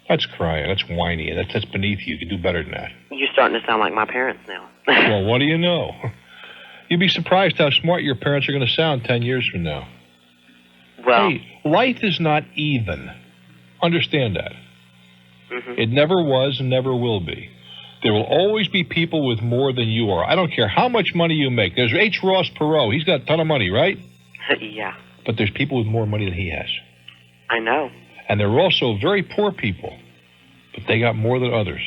That's crying. That's whiny. And that's beneath you. You can do better than that.
You're starting to sound like my parents now.
Well, what do you know? You'd be surprised how smart your parents are going to sound 10 years from now.
Well,
hey, life is not even. Understand that.
Mm-hmm.
It never was and never will be. There will always be people with more than you are. I don't care how much money you make. There's H. Ross Perot. He's got a ton of money, right?
Yeah.
But there's people with more money than he has.
I know.
And there are also very poor people, but they got more than others.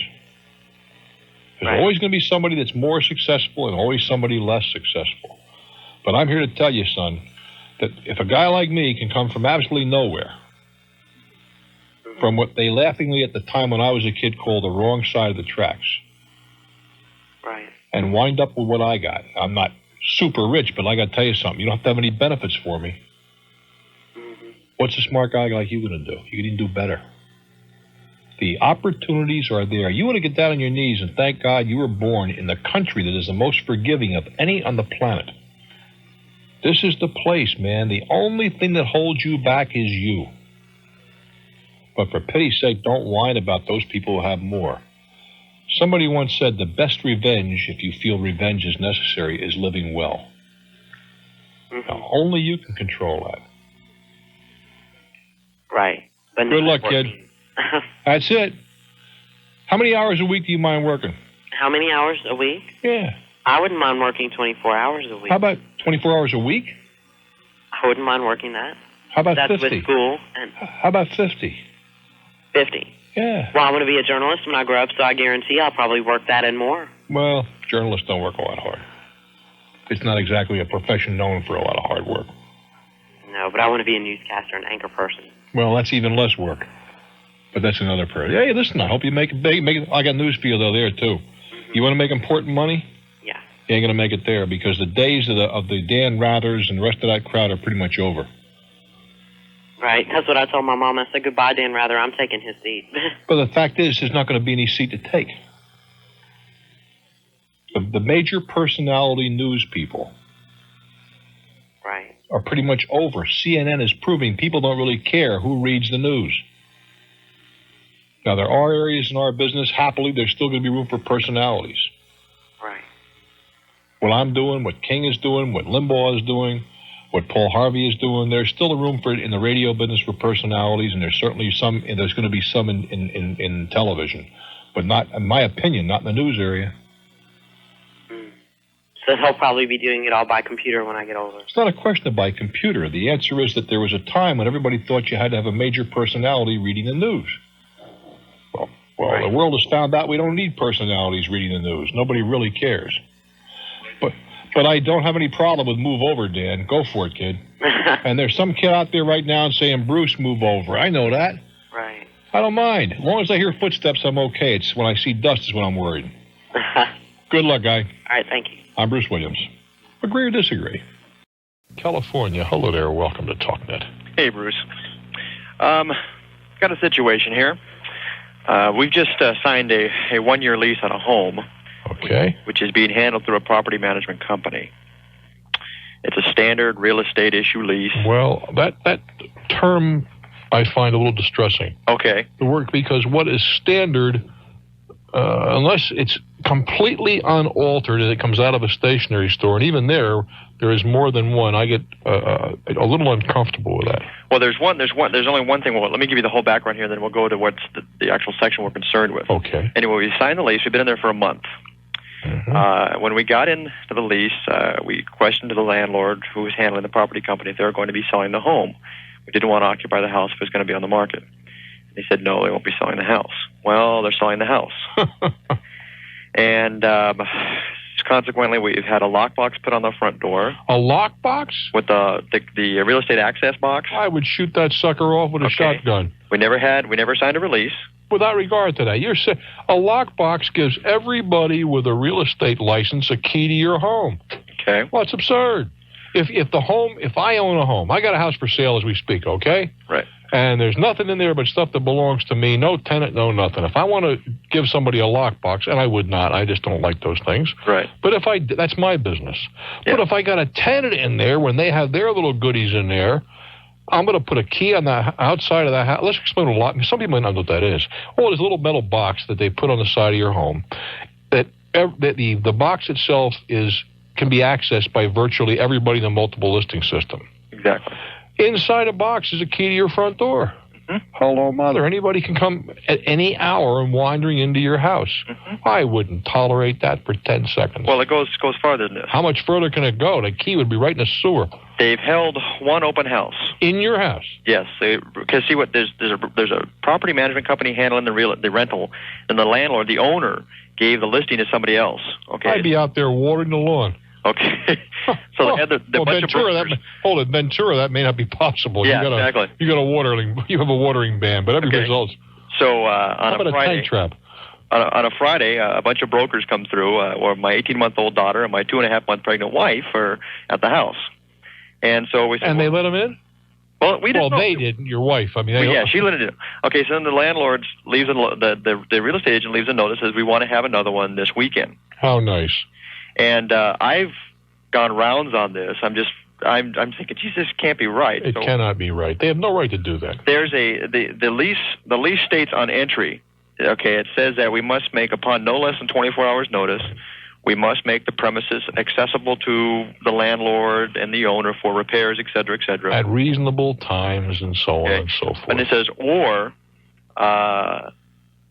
There's always going to be somebody that's more successful and always somebody less successful. But I'm here to tell you, son, that if a guy like me can come from absolutely nowhere, from what they laughingly at the time when I was a kid called the wrong side of the tracks,
right,
and wind up with what I got. I'm not super rich, but I got to tell you something. You don't have to have any benefits for me.
Mm-hmm.
What's a smart guy like you going to do? You can even do better. The opportunities are there. You want to get down on your knees and thank God you were born in the country that is the most forgiving of any on the planet. This is the place, man. The only thing that holds you back is you. But for pity's sake, don't whine about those people who have more. Somebody once said the best revenge, if you feel revenge is necessary, is living well.
Mm-hmm.
Now, only you can control that.
Right. But
good luck, kid. That's it. How many hours a week do you mind working?
How many hours a week?
Yeah.
I wouldn't mind working 24 hours a week.
How about 24 hours a week?
I wouldn't mind working that.
How about
That's
50?
With school. And
How about 50?
50.
Yeah.
Well, I want to be a journalist when I grow up, so I guarantee I'll probably work that and more.
Well, journalists don't work a lot hard. It's not exactly a profession known for a lot of hard work.
No, but I want to be a newscaster and anchor person.
Well, that's even less work. But that's another prayer. Hey, listen, I hope you make it big. I got news for you, though, there, too. Mm-hmm. You want to make important money?
Yeah.
You ain't going to make it there because the days of the Dan Rathers and the rest of that crowd are pretty much over.
Right. That's what I told my mom. I said, goodbye, Dan Rather. I'm taking his seat.
But the fact is, there's not going to be any seat to take. The major personality news people
right.
are pretty much over. CNN is proving people don't really care who reads the news. Now, there are areas in our business, happily, there's still going to be room for personalities.
Right.
What I'm doing, what King is doing, what Limbaugh is doing, what Paul Harvey is doing, there's still a room for it in the radio business for personalities, and there's certainly some, and there's going to be some in television, but not, in my opinion, not in the news area.
So he'll probably be doing it all by computer when I get older.
It's not a question of by computer. The answer is that there was a time when everybody thought you had to have a major personality reading the news. Well, right. The world has found out we don't need personalities reading the news. Nobody really cares. But I don't have any problem with move over, Dan. Go for it, kid. And there's some kid out there right now saying, Bruce, move over. I know that.
Right.
I don't mind. As long as I hear footsteps, I'm okay. It's when I see dust is when I'm worried. Good luck, guy.
All right, thank you.
I'm Bruce Williams. Agree or disagree? California. Hello there. Welcome to Talknet.
Hey, Bruce. Got a situation here. We've just signed a one-year lease on a home.
Okay.
Which is being handled through a property management company. It's a standard real estate issue lease.
Well, that term I find a little distressing.
Okay.
The work, because what is standard, unless it's completely unaltered and it comes out of a stationery store, and even there is more than one, I get a little uncomfortable with that.
Well, there's only one thing. Well, let me give you the whole background here, then we'll go to what's the actual section we're concerned with.
Okay.
Anyway, we signed the lease. We've been in there for a month. When we got into the lease, we questioned the landlord who was handling the property company if they were going to be selling the home. We didn't want to occupy the house if it was going to be on the market. They said, no, they won't be selling the house. Well, they're selling the house. And consequently, we've had a lockbox put on the front door.
A lockbox?
With the real estate access box.
I would shoot that sucker off with a shotgun.
We never signed a release.
Without regard to that, you're saying a lockbox gives everybody with a real estate license a key to your home.
Okay.
Well, it's absurd. If I own a home, I got a house for sale as we speak, okay?
Right.
And there's nothing in there but stuff that belongs to me, no tenant, no nothing. If I want to give somebody a lockbox, and I would not, I just don't like those things.
Right.
But that's my business. Yeah. But if I got a tenant in there when they have their little goodies in there, I'm going to put a key on the outside of the house. Let's explain what a lock. Some people might not know what that is. Oh, there's a little metal box that they put on the side of your home. That the box itself can be accessed by virtually everybody in the multiple listing system.
Exactly.
Inside a box is a key to your front door. Hello, mother. Anybody can come at any hour and wandering into your house. I wouldn't tolerate that for 10 seconds.
Well, it goes farther than this.
How much further can it go? The key would be right in the sewer.
They've held one open house.
In your house?
Yes. Because see what there's a property management company handling the rental, and the landlord, the owner, gave the listing to somebody else. Okay.
I'd be out there watering the lawn.
Okay. So they had the bunch
Ventura,
of
Ventura, that may not be possible.
Yeah, exactly.
You have a watering ban, but everybody else.
So on a Friday,
tank trap?
On a Friday, a bunch of brokers come through, or my 18-month-old daughter and my 2.5-month pregnant wife are at the house, and so we said,
and they let them in.
Well, we didn't.
Well, they didn't. Your wife. I mean,
she let it in. Okay, so then the landlord leaves the real estate agent leaves a notice, says we want to have another one this weekend.
How nice.
And I've gone rounds on this. I'm thinking, Jesus, this can't be right.
It cannot be right. They have no right to do that.
There's the lease states on entry. Okay, it says that we must make, upon no less than 24 hours notice, we must make the premises accessible to the landlord and the owner for repairs, et cetera, et cetera.
At reasonable times and so on and so forth.
And it says, or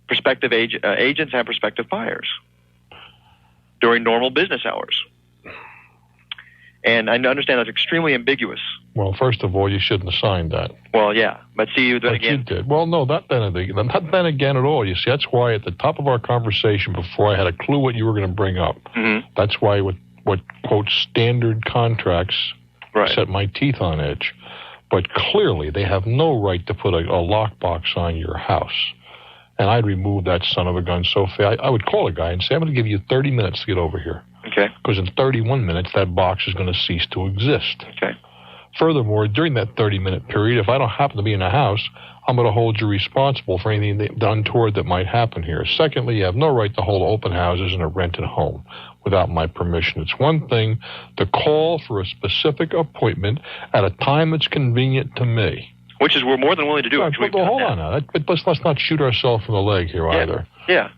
prospective agents and prospective buyers during normal business hours. And I understand that's extremely ambiguous.
Well, first of all, you shouldn't have signed that.
Well, yeah, but see, then
but
again,
you did. Well, no, not then again at all. You see, that's why at the top of our conversation, before I had a clue what you were going to bring up, that's why what quote standard contracts set my teeth on edge. But clearly, they have no right to put a lockbox on your house. And I'd remove that son of a gun so fast. I would call a guy and say, I'm going to give you 30 minutes to get over here.
Okay.
Because in 31 minutes, that box is going to cease to exist.
Okay.
Furthermore, during that 30-minute period, if I don't happen to be in a house, I'm going to hold you responsible for anything untoward that might happen here. Secondly, you have no right to hold open houses in a rented home without my permission. It's one thing to call for a specific appointment at a time that's convenient to me.
Which is we're more than willing to do.
Hold on now. Let's not shoot ourselves in the leg here either.
Yeah.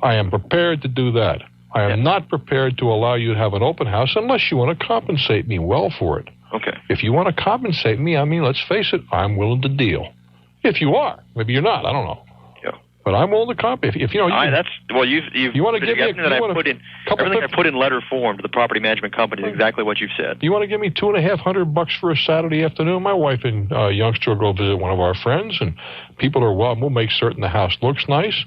I am prepared to do that. I am not prepared to allow you to have an open house unless you want to compensate me well for it.
Okay.
If you want to compensate me, I mean, let's face it, I'm willing to deal. If you are. Maybe you're not. I don't know.
Yeah.
But I'm willing to compensate. If you know,
you want to give me everything I put in letter form to the property management company is exactly what you've said.
You want to give me $250 for a Saturday afternoon? My wife and youngster will go visit one of our friends, and people are welcome. We'll make certain the house looks nice,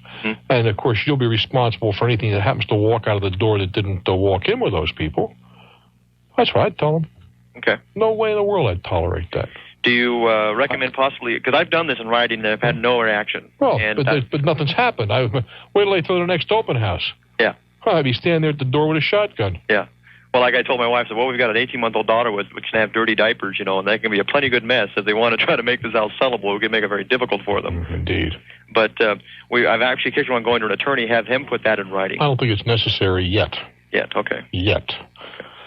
and of course you'll be responsible for anything that happens to walk out of the door that didn't walk in with those people. That's what I'd tell them.
Okay.
No way in the world I'd tolerate that.
Do you recommend possibly, because I've done this in writing and I've had no reaction.
Well, but nothing's happened. Wait till they throw the next open house.
Yeah.
I'd be standing there at the door with a shotgun.
Yeah. Well, like I told my wife, I said, we've got an 18-month-old daughter which can have dirty diapers, and that can be a plenty good mess. If they want to try to make this house sellable, we can make it very difficult for them.
Indeed.
But I've actually kicked on going to an attorney, have him put that in writing.
I don't think it's necessary yet.
Yet, okay.
Yet.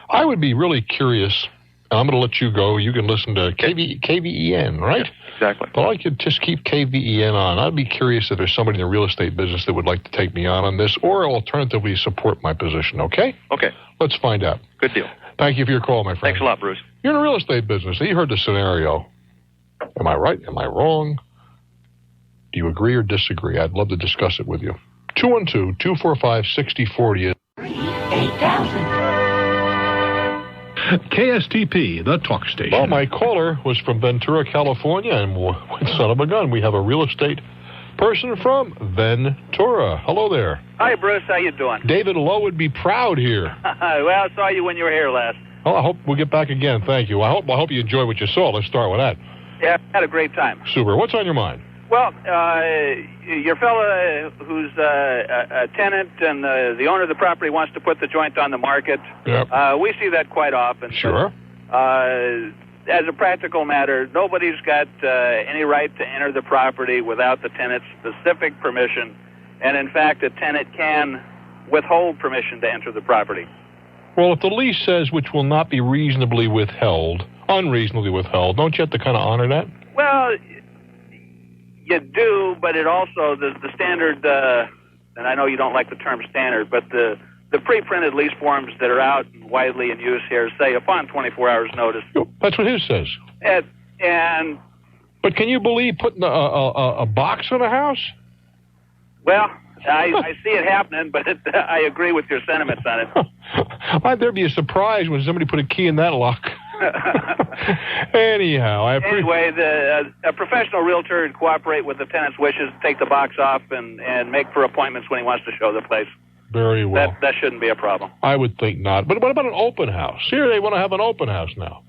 I would be really curious I'm going to let you go. You can listen to KVEN, right?
Yes, exactly.
But I could just keep KVEN on. I'd be curious if there's somebody in the real estate business that would like to take me on this, or alternatively support my position, okay?
Okay.
Let's find out.
Good deal.
Thank you for your call, my friend.
Thanks a lot, Bruce.
You're in the real estate business. You heard the scenario. Am I right? Am I wrong? Do you agree or disagree? I'd love to discuss it with you. 212-245-6040.
8,000.
KSTP, the talk station. Well, my caller was from Ventura, California, and son of a gun, we have a real estate person from Ventura. Hello there.
Hi, Bruce. How you doing?
David Lowe would be proud here.
Well, I saw you when you were here last.
Oh, I hope we'll get back again. Thank you. I hope you enjoyed what you saw. Let's start with that.
Yeah, I had a great time.
Super. What's on your mind?
Well, your fella who's a tenant and the owner of the property wants to put the joint on the market.
Yep.
We see that quite often.
Sure.
As a practical matter, nobody's got any right to enter the property without the tenant's specific permission. And in fact, a tenant can withhold permission to enter the property.
Well, if the lease says which will not be unreasonably withheld, don't you have to kind of honor that?
Well, you do, but it also, the standard, and I know you don't like the term standard, but the pre-printed lease forms that are out and widely in use here say upon 24 hours notice.
That's what his says. But can you believe putting a box on a house?
Well, I see it happening, but I agree with your sentiments on it.
Why'd there be a surprise when somebody put a key in that lock? Anyhow,
Anyway, a professional realtor would cooperate with the tenant's wishes, take the box off, and make for appointments when he wants to show the place.
Very well.
That shouldn't be a problem.
I would think not. But what about an open house? Here they want to have an open house now.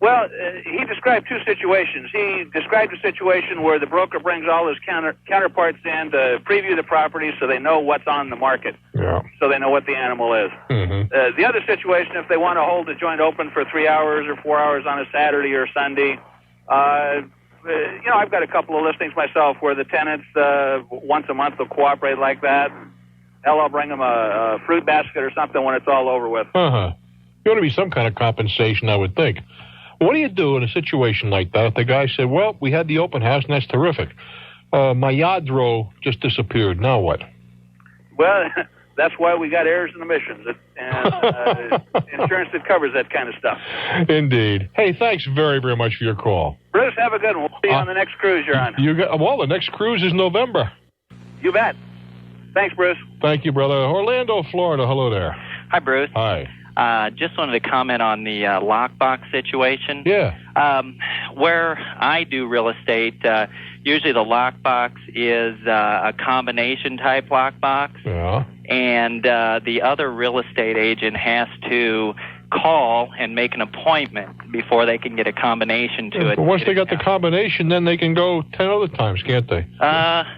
Well, he described two situations. He described a situation where the broker brings all his counterparts in to preview the property so they know what's on the market.
Yeah.
So they know what the animal is.
Mm-hmm.
The other situation, if they want to hold the joint open for 3 hours or 4 hours on a Saturday or Sunday, I've got a couple of listings myself where the tenants once a month will cooperate like that. Hell, I'll bring them a fruit basket or something when it's all over with.
Uh-huh. There ought to be some kind of compensation, I would think. What do you do in a situation like that if the guy said, well, we had the open house and that's terrific. My yadro just disappeared. Now what?
Well, that's why we got errors and omissions and insurance that covers that kind of stuff.
Indeed. Hey, thanks very, very much for your call.
Bruce, have a good one. We'll see you on the next cruise you're on.
The next cruise is November.
You bet. Thanks, Bruce.
Thank you, brother. Orlando, Florida. Hello there.
Hi, Bruce.
Hi.
Just wanted to comment on the lockbox situation.
Yeah.
Where I do real estate, usually the lockbox is a combination type lockbox.
Yeah.
And the other real estate agent has to call and make an appointment before they can get a combination to it.
But once they got the combination, then they can go 10 other times, can't they?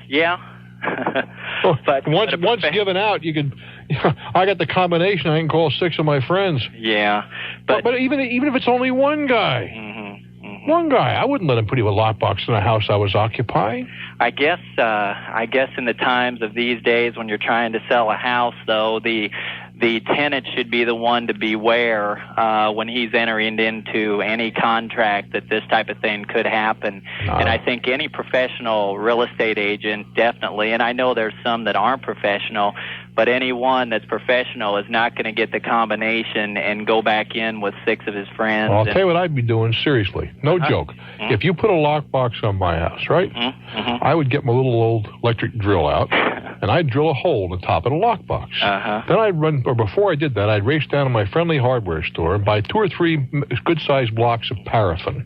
Yeah.
But once given out, you could. I got the combination. I can call 6 of my friends.
Yeah,
but even if it's only one guy, one guy, I wouldn't let him put a lockbox in a house I was occupying.
I guess in the times of these days when you're trying to sell a house, though, the tenant should be the one to beware when he's entering into any contract that this type of thing could happen. And I think any professional real estate agent definitely, and I know there's some that aren't professional, but anyone that's professional is not going to get the combination and go back in with 6 of his friends.
Well, I'll tell you what I'd be doing, seriously. No joke. If you put a lockbox on my house, right, I would get my little old electric drill out, and I'd drill a hole in the top of the lockbox. Then I'd run, or before I did that, I'd race down to my friendly hardware store and buy 2 or 3 good-sized blocks of paraffin.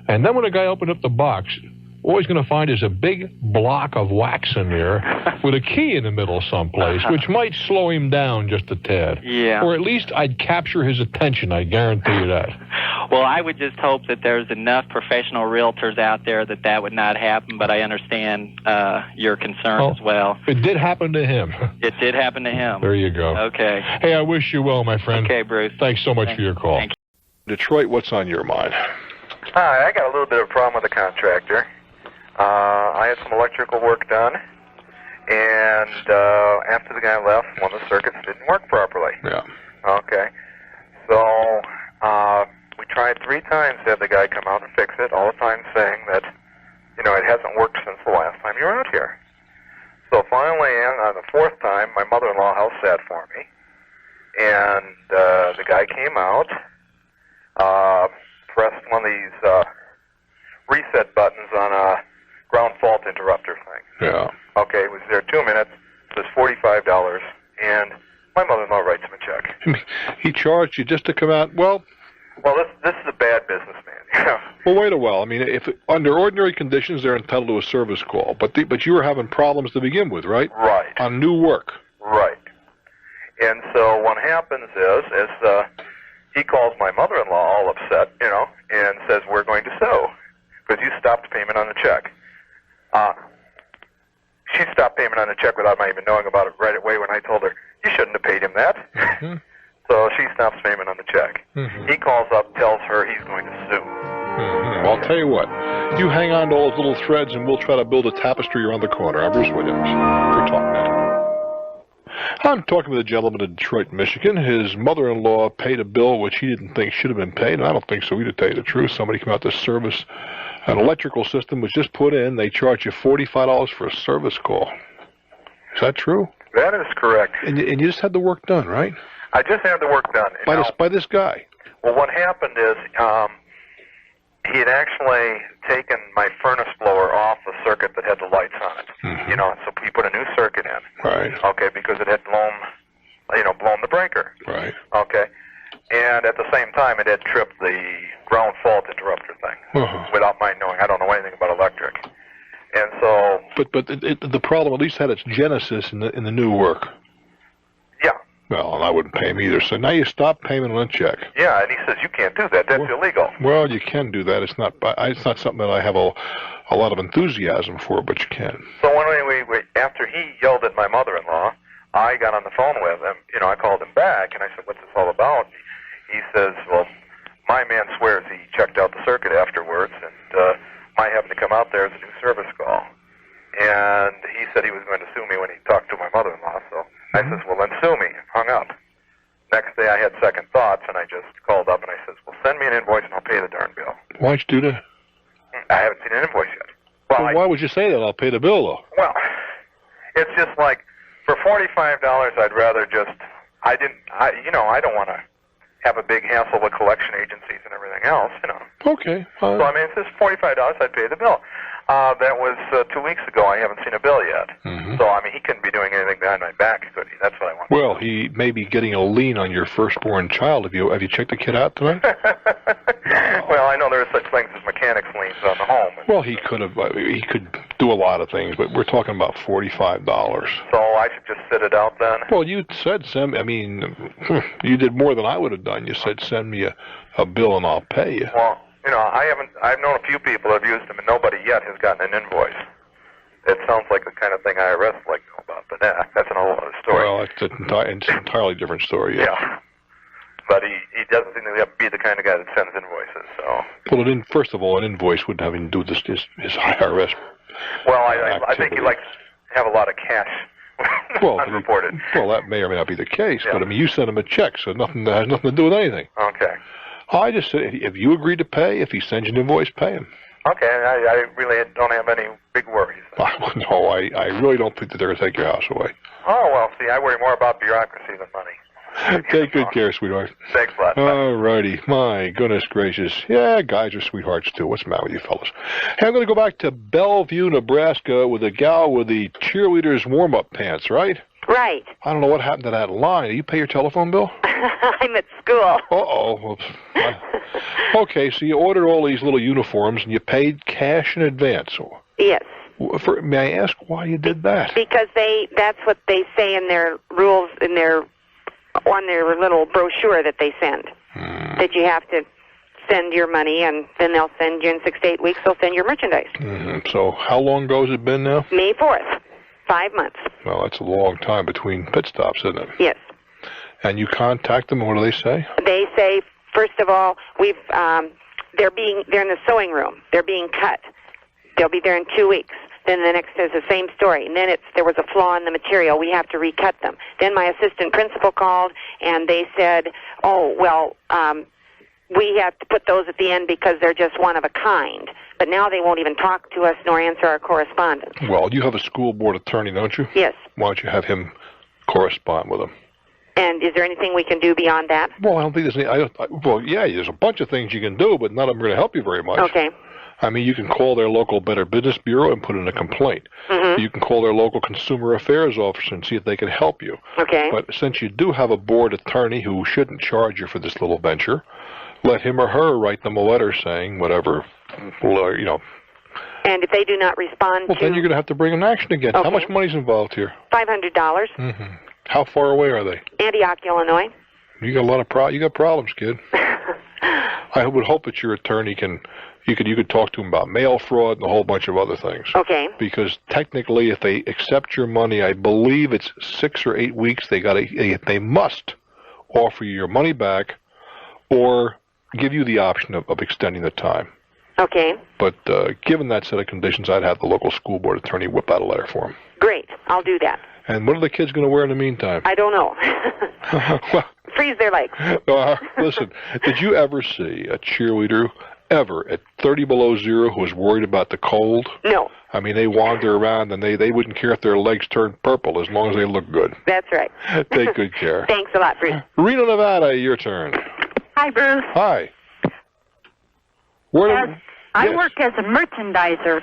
And then when a guy opened up the box, all he's going to find is a big block of wax in there with a key in the middle someplace, which might slow him down just a tad.
Yeah.
Or at least I'd capture his attention, I guarantee you that.
Well, I would just hope that there's enough professional realtors out there that would not happen, but I understand your concern as well.
It did happen to him.
It did happen to him.
There you go.
Okay.
Hey, I wish you well, my friend.
Okay, Bruce.
Thanks so much for your call.
Thank you.
Detroit, what's on your mind?
Hi, I got a little bit of a problem with the contractor. I had some electrical work done, and after the guy left, one of the circuits didn't work properly.
Yeah.
Okay. So 3 times had the guy come out and fix it, all the time saying that, it hasn't worked since the last time you were out here. So finally, on the 4th time, my mother-in-law house sat for me, and the guy came out, pressed one of these reset buttons on a ground fault interrupter thing.
Yeah.
Okay, it was there 2 minutes, it was $45, and my mother-in-law writes him a check.
He charged you just to come out. Well,
this is a bad businessman.
Well, wait a while. I mean, if under ordinary conditions they're entitled to a service call, but you were having problems to begin with, right?
Right.
On new work.
Right. And so what happens is he calls my mother-in-law all upset, and says, we're going to sue because you stopped payment on the check. She stopped payment on the check without my even knowing about it right away when I told her, you shouldn't have paid him that.
Mm-hmm.
So she stops payment on the check.
Mm-hmm.
He calls up, tells her he's going to sue.
Mm-hmm. Well, I'll tell you what. You hang on to all those little threads, and we'll try to build a tapestry around the corner. I'm Bruce Williams for Talknet. I'm talking with a gentleman in Detroit, Michigan. His mother-in-law paid a bill which he didn't think should have been paid, and I don't think so either, to tell you the truth. Somebody came out to service an electrical system was just put in. They charge you $45 for a service call. Is that true?
That is correct.
And you just had the work done, right?
I just had the work done.
By this guy?
Well, what happened is he had actually taken my furnace blower off the circuit that had the lights on it.
Mm-hmm.
So he put a new circuit in.
Right.
Okay, because it had blown the breaker.
Right.
Okay. And at the same time, it had tripped the ground fault interrupter thing without my knowing. I don't know anything about electric. And so...
But the problem at least had its genesis in the new work.
Yeah.
Well, and I wouldn't pay him either. So now you stop payment on a check.
Yeah, and he says, you can't do that. That's illegal.
Well, you can do that. It's not something that I have a lot of enthusiasm for, but you can.
So when after he yelled at my mother-in-law, I got on the phone with him. I called him back, and I said, what's this all about? He says, well, my man swears he checked out the circuit afterwards, and my having to come out there is a new service call. And he said he was going to sue me when he talked to my mother-in-law, so I says, well, then sue me. Hung up. Next day I had second thoughts, and I just called up and I says, well, send me an invoice and I'll pay the darn bill.
Why'd you do that?
I haven't seen an invoice yet.
Well, why would you say that? I'll pay the bill, though.
Well, it's just like, for $45, I'd rather just, I don't want to have a big hassle with collection agencies and everything else,
Okay.
So, I mean, it's just $45, I'd pay the bill. That was 2 weeks ago. I haven't seen a bill yet.
Mm-hmm.
So, I mean, he couldn't be doing anything behind my back, could he? That's what I want.
Well, he may be getting a lien on your firstborn child. Have you checked the kid out tonight?
Well, I know there are such things as mechanics liens on the home.
Well, he could do a lot of things, but we're talking about $45.
So I should just sit it out then?
Well, you said you did more than I would have done. You said send me a bill and I'll pay you.
Well, I've known a few people that have used them, and nobody yet has gotten an invoice. It sounds like the kind of thing IRS would like to know about, but that's an whole other story.
Well, it's an entirely different story.
Yeah. But he doesn't seem to be the kind of guy that sends invoices, so...
Well, first of all, an invoice wouldn't have anything to do with his IRS
Well, I think he likes to have a lot of cash unreported.
Well, that may or may not be the case, but I mean, you sent him a check, so that has nothing to do with anything.
Okay.
I just said, if you agree to pay, if he sends you an invoice, pay him.
Okay, I really don't have any big worries.
No, I really don't think that they're going to take your house away.
Oh, well, see, I worry more about bureaucracy than money.
Take good care, sweetheart.
Thanks a lot.
All righty. My goodness gracious. Yeah, guys are sweethearts, too. What's the matter with you fellas? Hey, I'm going to go back to Bellevue, Nebraska with a gal with the cheerleader's warm-up pants, right?
Right.
I don't know what happened to that line. Do you pay your telephone bill?
I'm at school.
Uh-oh. Okay, so you ordered all these little uniforms and you paid cash in advance.
Yes.
May I ask why you did that?
Because that's what they say in their rules, on their little brochure that they send. That you have to send your money, and then they'll send you in 6 to 8 weeks, they'll send your merchandise.
Mm-hmm. So how long ago has it been now?
May 4th. 5 months.
Well, that's a long time between pit stops, isn't it?
Yes.
And you contact them, and what do they say?
They say, first of all, they're in the sewing room. They're being cut. They'll be there in 2 weeks. Then the next is the same story. And then there was a flaw in the material. We have to recut them. Then my assistant principal called, and they said, oh, well, we have to put those at the end because they're just one of a kind. But now they won't even talk to us nor answer our correspondence.
Well, you have a school board attorney, don't you?
Yes.
Why don't you have him correspond with them?
And is there anything we can do beyond that?
Well, I don't think there's any. Well, yeah, there's a bunch of things you can do, but none of them are going to help you very much.
Okay.
I mean, you can call their local Better Business Bureau and put in a complaint.
Mm-hmm.
You can call their local consumer affairs officer and see if they can help you.
Okay.
But since you do have a board attorney who shouldn't charge you for this little venture, let him or her write them a letter saying whatever, you know.
And if they do not respond
Well, then you're going to have to bring an action against.
Okay.
How much money's involved here?
$500.
Mm-hmm. How far away are they?
Antioch, Illinois.
You got a lot of you got problems, kid. I would hope that your attorney you could talk to him about mail fraud and a whole bunch of other things.
Okay.
Because technically, if they accept your money, I believe it's 6 or 8 weeks. They must offer you your money back, or give you the option of extending the time.
Okay.
But given that set of conditions, I'd have the local school board attorney whip out a letter for him.
Great. I'll do that.
And what are the kids going to wear in the meantime?
I don't know. Freeze their legs.
Listen, did you ever see a cheerleader ever at 30 below zero who was worried about the cold?
No.
I mean, they wander around and they wouldn't care if their legs turned purple as long as they look good.
That's right.
Take good care.
Thanks a lot, Bruce.
Reno, Nevada, your turn.
Hi, Bruce.
Hi.
I work as a merchandiser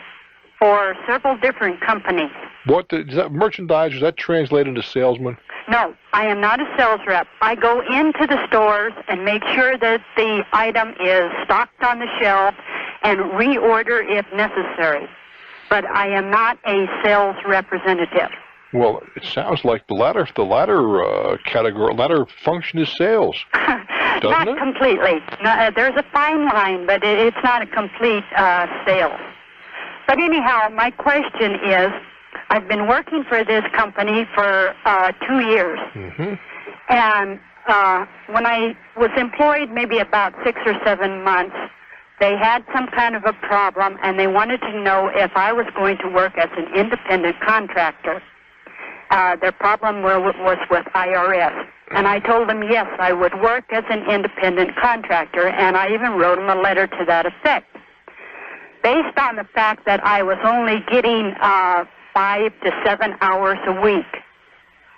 for several different companies.
What is that merchandiser? Is that translated into salesman?
No, I am not a sales rep. I go into the stores and make sure that the item is stocked on the shelf and reorder if necessary. But I am not a sales representative.
Well, it sounds like the latter category, latter function is sales.
Not
it?
Completely. No, there's a fine line, but it's not a complete sale. But anyhow, my question is, I've been working for this company for 2 years.
Mm-hmm.
And when I was employed maybe about 6 or 7 months, they had some kind of a problem, and they wanted to know if I was going to work as an independent contractor. Their problem was with IRS. And I told them, yes, I would work as an independent contractor, and I even wrote them a letter to that effect. Based on the fact that I was only getting 5 to 7 hours a week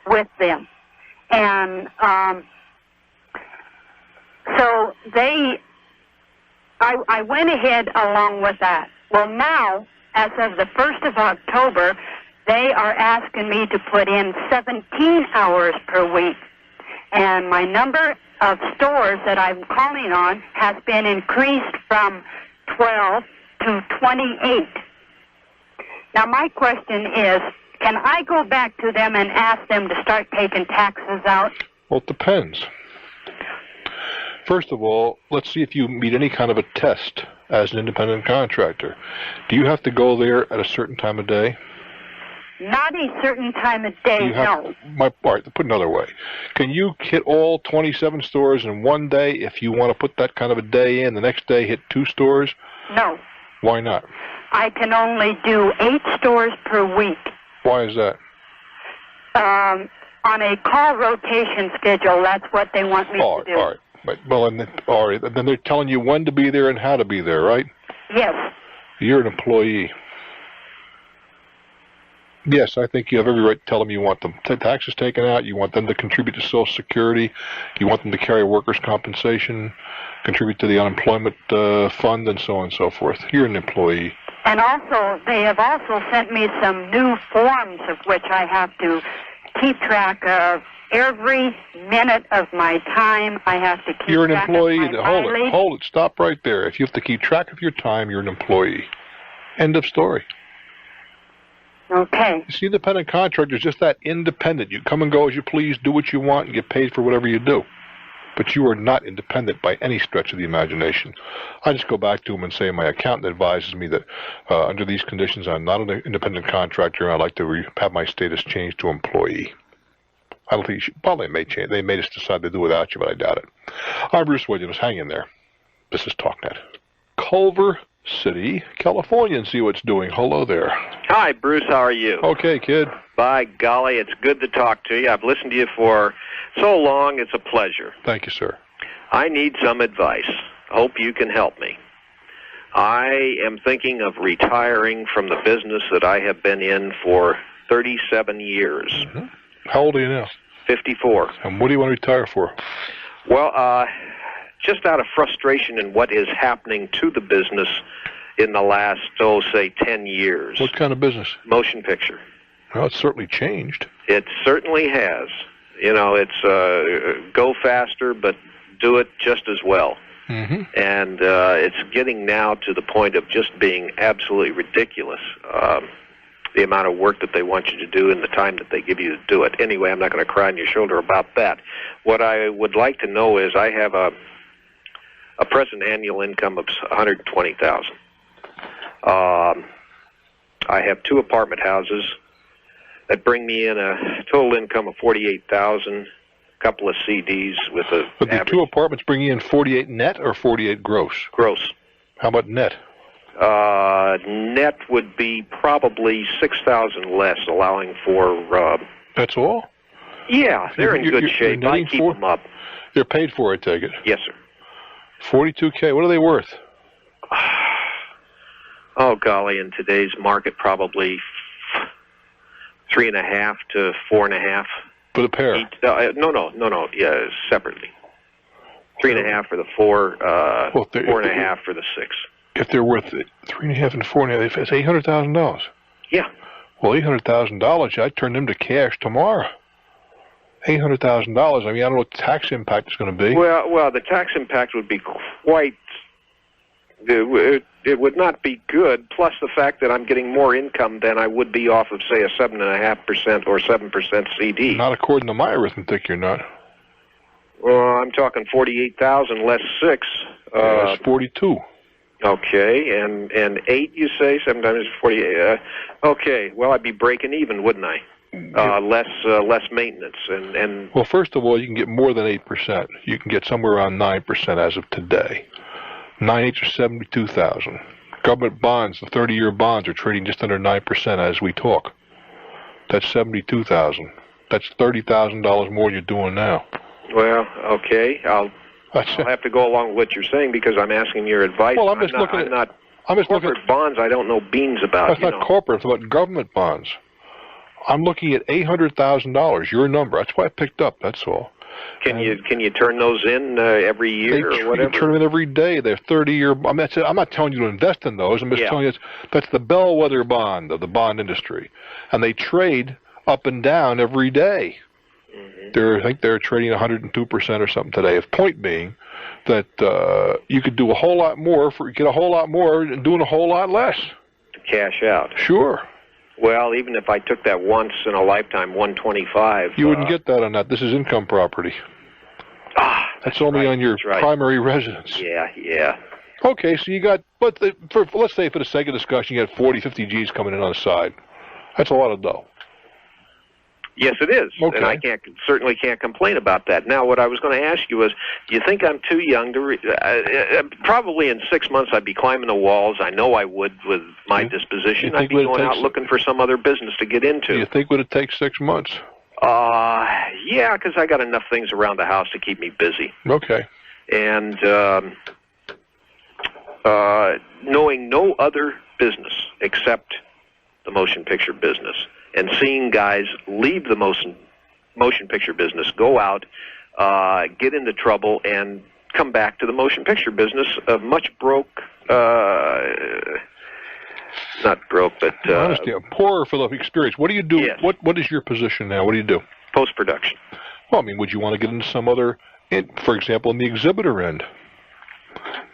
with them. And so I went ahead along with that. Well, now, as of the 1st of October, they are asking me to put in 17 hours per week. And my number of stores that I'm calling on has been increased from 12 to 28. Now, my question is, can I go back to them and ask them to start taking taxes out?
Well, it depends. First of all, let's see if you meet any kind of a test as an independent contractor. Do you have to go there at a certain time of day?
Not a certain time of day, no.
All right, to put another way, can you hit all 27 stores in one day if you want to put that kind of a day in, the next day hit 2 stores?
No.
Why not?
I can only do 8 stores per week.
Why is that?
On a call rotation schedule, that's what they want me to do.
All right. Well, all right. Then they're telling you when to be there and how to be there, right?
Yes.
You're an employee. Yes, I think you have every right to tell them you want them taxes taken out, you want them to contribute to Social Security, you want them to carry workers' compensation, contribute to the unemployment fund, and so on and so forth. You're an employee.
And also, they have also sent me some new forms of which I have to keep track of every minute of my time. I have to keep
You're an
track
employee.
of my
Hold it. Stop right there. If you have to keep track of your time, you're an employee. End of story.
Okay.
See, independent contractor is just that, independent. You come and go as you please, do what you want, and get paid for whatever you do. But you are not independent by any stretch of the imagination. I just go back to him and say, my accountant advises me that under these conditions, I'm not an independent contractor, and I'd like to have my status changed to employee. I don't think you should. Well, they may change. They may just decide to do without you, but I doubt it. I'm Bruce Williams. Hang in there. This is Talknet. Culver City, California, and see what's doing. Hello there.
Hi, Bruce. How are you?
Okay, kid.
By golly, it's good to talk to you. I've listened to you for so long. It's a pleasure.
Thank you, sir.
I need some advice.
hope you can help me. I am thinking of retiring from the business that I have been in for 37 years.
Mm-hmm. How old are you now?
54.
And what do you want to retire for?
Well, just out of frustration in what is happening to the business in the last, say 10 years.
What kind of business?
Motion picture.
Well, it's certainly changed.
It certainly has. It's go faster, but do it just as well.
Mm-hmm.
And it's getting now to the point of just being absolutely ridiculous, the amount of work that they want you to do and the time that they give you to do it. Anyway, I'm not going to cry on your shoulder about that. What I would like to know is I have a present annual income of $120,000. I have 2 apartment houses that bring me in a total income of $48,000. Couple of CDs with a.
But the 2 apartments bring you in 48 net or 48 gross?
Gross.
How about net?
Net would be probably 6,000 less, allowing for.
That's all?
Yeah, they're in good shape. I keep them up.
They're paid for, I take it.
Yes, sir.
$42K. What are they worth?
Oh golly, in today's market, probably 3.5 to 4.5.
For the pair?
No. Yeah, separately. 3.5 for the 4, 4.5 for the 6.
If they're worth 3.5 and 4.5, that's $800,000.
Yeah.
Well, $800,000, I'd turn them to cash tomorrow. $800,000. I mean, I don't know what the tax impact is going to be.
Well, the tax impact would be quite. It would not be good. Plus the fact that I'm getting more income than I would be off of, say, a 7.5% or 7% CD.
Not according to my arithmetic, you're not.
Well, I'm talking 48,000 less 6.
That's 42.
Okay, and 8, you say? 7 times 48. Okay, well, I'd be breaking even, wouldn't I? Less maintenance and.
Well, first of all, you can get more than 8%. You can get somewhere around 9% as of today. 9/8 or 72,000. Government bonds, the 30-year bonds, are trading just under 9% as we talk. That's 72,000. That's $30,000 more you're doing now.
Well, okay, I'll have to go along with what you're saying because I'm asking your advice.
Well, I'm just looking at
corporate bonds. I don't know beans about.
That's not corporate. It's about government bonds. I'm looking at $800,000. Your number. That's why I picked up. That's all.
Can you turn those in every year or whatever?
You turn them in every day. They're 30-year. I'm not telling you to invest in those. I'm just telling you that's the bellwether bond of the bond industry, and they trade up and down every day. I think they're trading 102% or something today. The point being that you could do a whole lot more get a whole lot more and doing a whole lot less.
To cash out.
Sure.
Well, even if I took that once in a lifetime, 125.
You wouldn't get that on that. This is income property. That's only on your primary residence.
Yeah.
Okay, so you got, let's say for the sake of discussion, you got 40, 50 G's coming in on the side. That's a lot of dough.
Yes, it is,
okay.
And I certainly can't complain about that. Now, what I was going to ask you was, do you think I'm too young to? Probably in 6 months, I'd be climbing the walls. I know I would with my disposition. I'd be going out looking for some other business to get into.
Do you think would it take 6 months?
Yeah, because I got enough things around the house to keep me busy.
Okay.
And knowing no other business except the motion picture business, and seeing guys leave the motion picture business, go out, get into trouble, and come back to the motion picture business much broke, not broke, but...
Honestly, poorer for the experience. What do you do? Yes. What is your position now? What do you do?
Post-production.
Well, I mean, would you want to get into some other, for example, in the exhibitor end?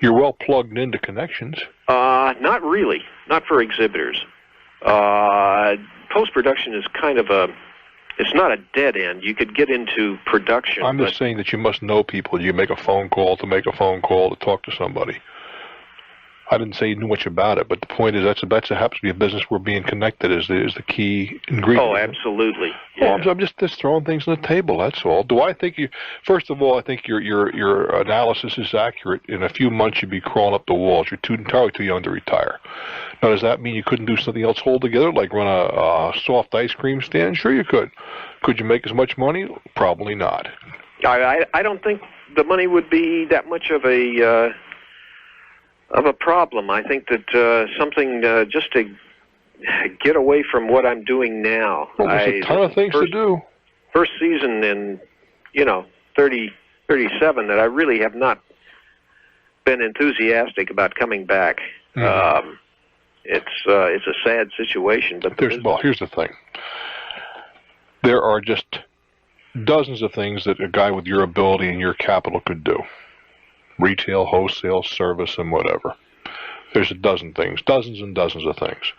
You're well plugged into connections.
Not really. Not for exhibitors. Post-production is kind of it's not a dead end. You could get into production.
I'm just saying that you must know people. You make a phone call to talk to somebody. I didn't say you knew much about it, but the point is that happens to be a business where being connected is the key ingredient.
Oh, absolutely. Yeah.
Well, I'm just throwing things on the table, that's all. Do I think first of all, I think your analysis is accurate. In a few months, you'd be crawling up the walls. You're entirely too young to retire. Now, does that mean you couldn't do something else altogether, like run a soft ice cream stand? Sure you could. Could you make as much money? Probably not.
I don't think the money would be that much of a of a problem. I think that something just to get away from what I'm doing now.
Well, there's a ton of things to do.
First season in, 37 that I really have not been enthusiastic about coming back.
Mm-hmm.
It's a sad situation, but
here's the thing. There are just dozens of things that a guy with your ability and your capital could do. Retail, wholesale, service, and whatever. There's a dozen things, dozens and dozens of things.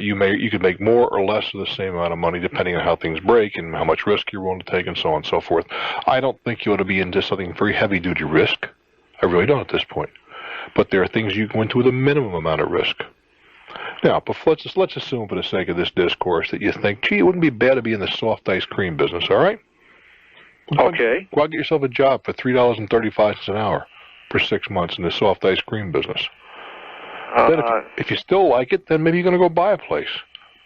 You could make more or less of the same amount of money depending on how things break and how much risk you're willing to take and so on and so forth. I don't think you ought to be into something very heavy-duty risk. I really don't at this point. But there are things you go into with a minimum amount of risk. Now, let's assume for the sake of this discourse that you think, gee, it wouldn't be bad to be in the soft ice cream business, all right?
Okay.
Go out and get yourself a job for $3.35 an hour for 6 months in the soft ice cream business. Then if you still like it, then maybe you're going to go buy a place.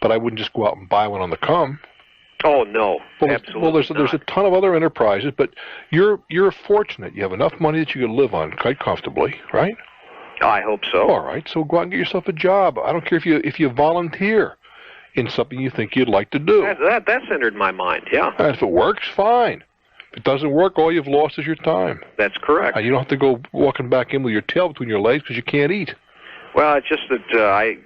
But I wouldn't just go out and buy one on the come.
Oh, no, absolutely
Well, there's a ton of other enterprises, but you're fortunate. You have enough money that you can live on quite comfortably, right?
I hope so.
All right, so go out and get yourself a job. I don't care if you volunteer in something you think you'd like to do.
That's entered my mind, yeah.
And if it works, fine. If it doesn't work, all you've lost is your time.
That's correct.
You don't have to go walking back in with your tail between your legs because you can't eat.
Well, it's just that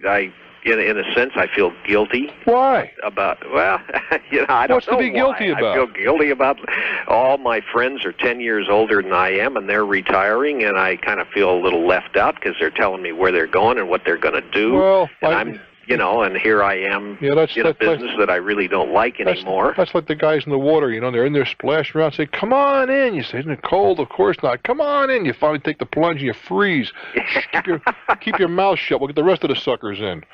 I in a sense, I feel guilty.
Why?
I don't know.
What's to be guilty about?
I feel guilty about all my friends are 10 years older than I am, and they're retiring, and I kind of feel a little left out because they're telling me where they're going and what they're going to do.
Well,
and I'm and here I am in a business that I really don't like anymore.
That's like the guys in the water, they're in there splashing around, say, come on in. You say, isn't it cold? Of course not. Come on in. You finally take the plunge and you freeze. Keep your mouth shut. We'll get the rest of the suckers in.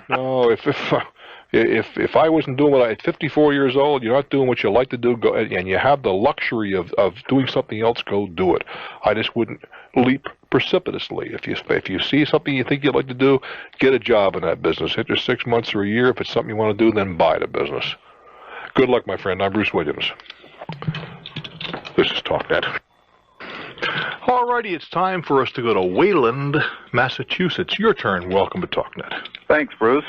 No, if I wasn't doing what at 54 years old, you're not doing what you like to do, go, and you have the luxury of doing something else, go do it. I just wouldn't leap precipitously. If you see something you think you'd like to do, get a job in that business. Hit your 6 months or a year. If it's something you want to do, then buy the business. Good luck, my friend. I'm Bruce Williams. This is Talknet. All righty, it's time for us to go to Wayland, Massachusetts. Your turn. Welcome to Talknet.
Thanks, Bruce.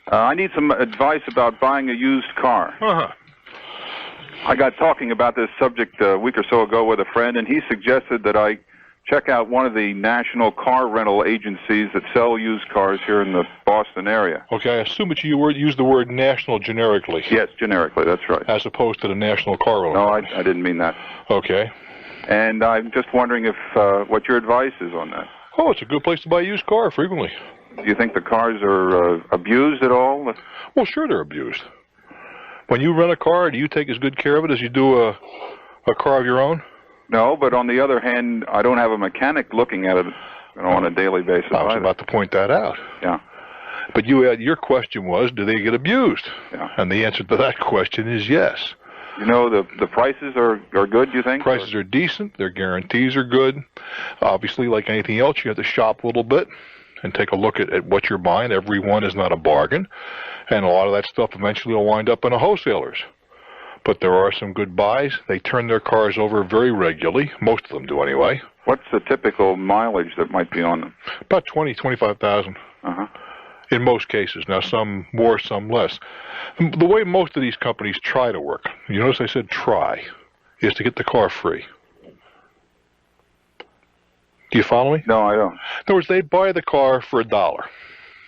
I need some advice about buying a used car.
Uh-huh.
I got talking about this subject a week or so ago with a friend, and he suggested that I check out one of the national car rental agencies that sell used cars here in the Boston area.
Okay, I assume that you use the word national generically.
Yes, generically, that's right.
As opposed to the National Car Rental.
No, I didn't mean that.
Okay.
And I'm just wondering if what your advice is on that.
Oh, it's a good place to buy a used car frequently.
Do you think the cars are abused at all?
Well, sure they're abused. When you rent a car, do you take as good care of it as you do a car of your own?
No, but on the other hand, I don't have a mechanic looking at it on a daily basis.
I was about to point that out.
Yeah.
But your question was, do they get abused?
Yeah.
And the answer to that question is yes.
The prices are good, you think?
Prices are decent. Their guarantees are good. Obviously, like anything else, you have to shop a little bit and take a look at what you're buying. Every one is not a bargain. And a lot of that stuff eventually will wind up in a wholesaler's. But there are some good buys. They turn their cars over very regularly. Most of them do anyway.
What's the typical mileage that might be on them?
About 25,000.
Uh-huh.
In most cases. Now, some more, some less. The way most of these companies try to work, you notice I said try, is to get the car free. Do you follow me?
No, I don't.
In other words, they buy the car for $1.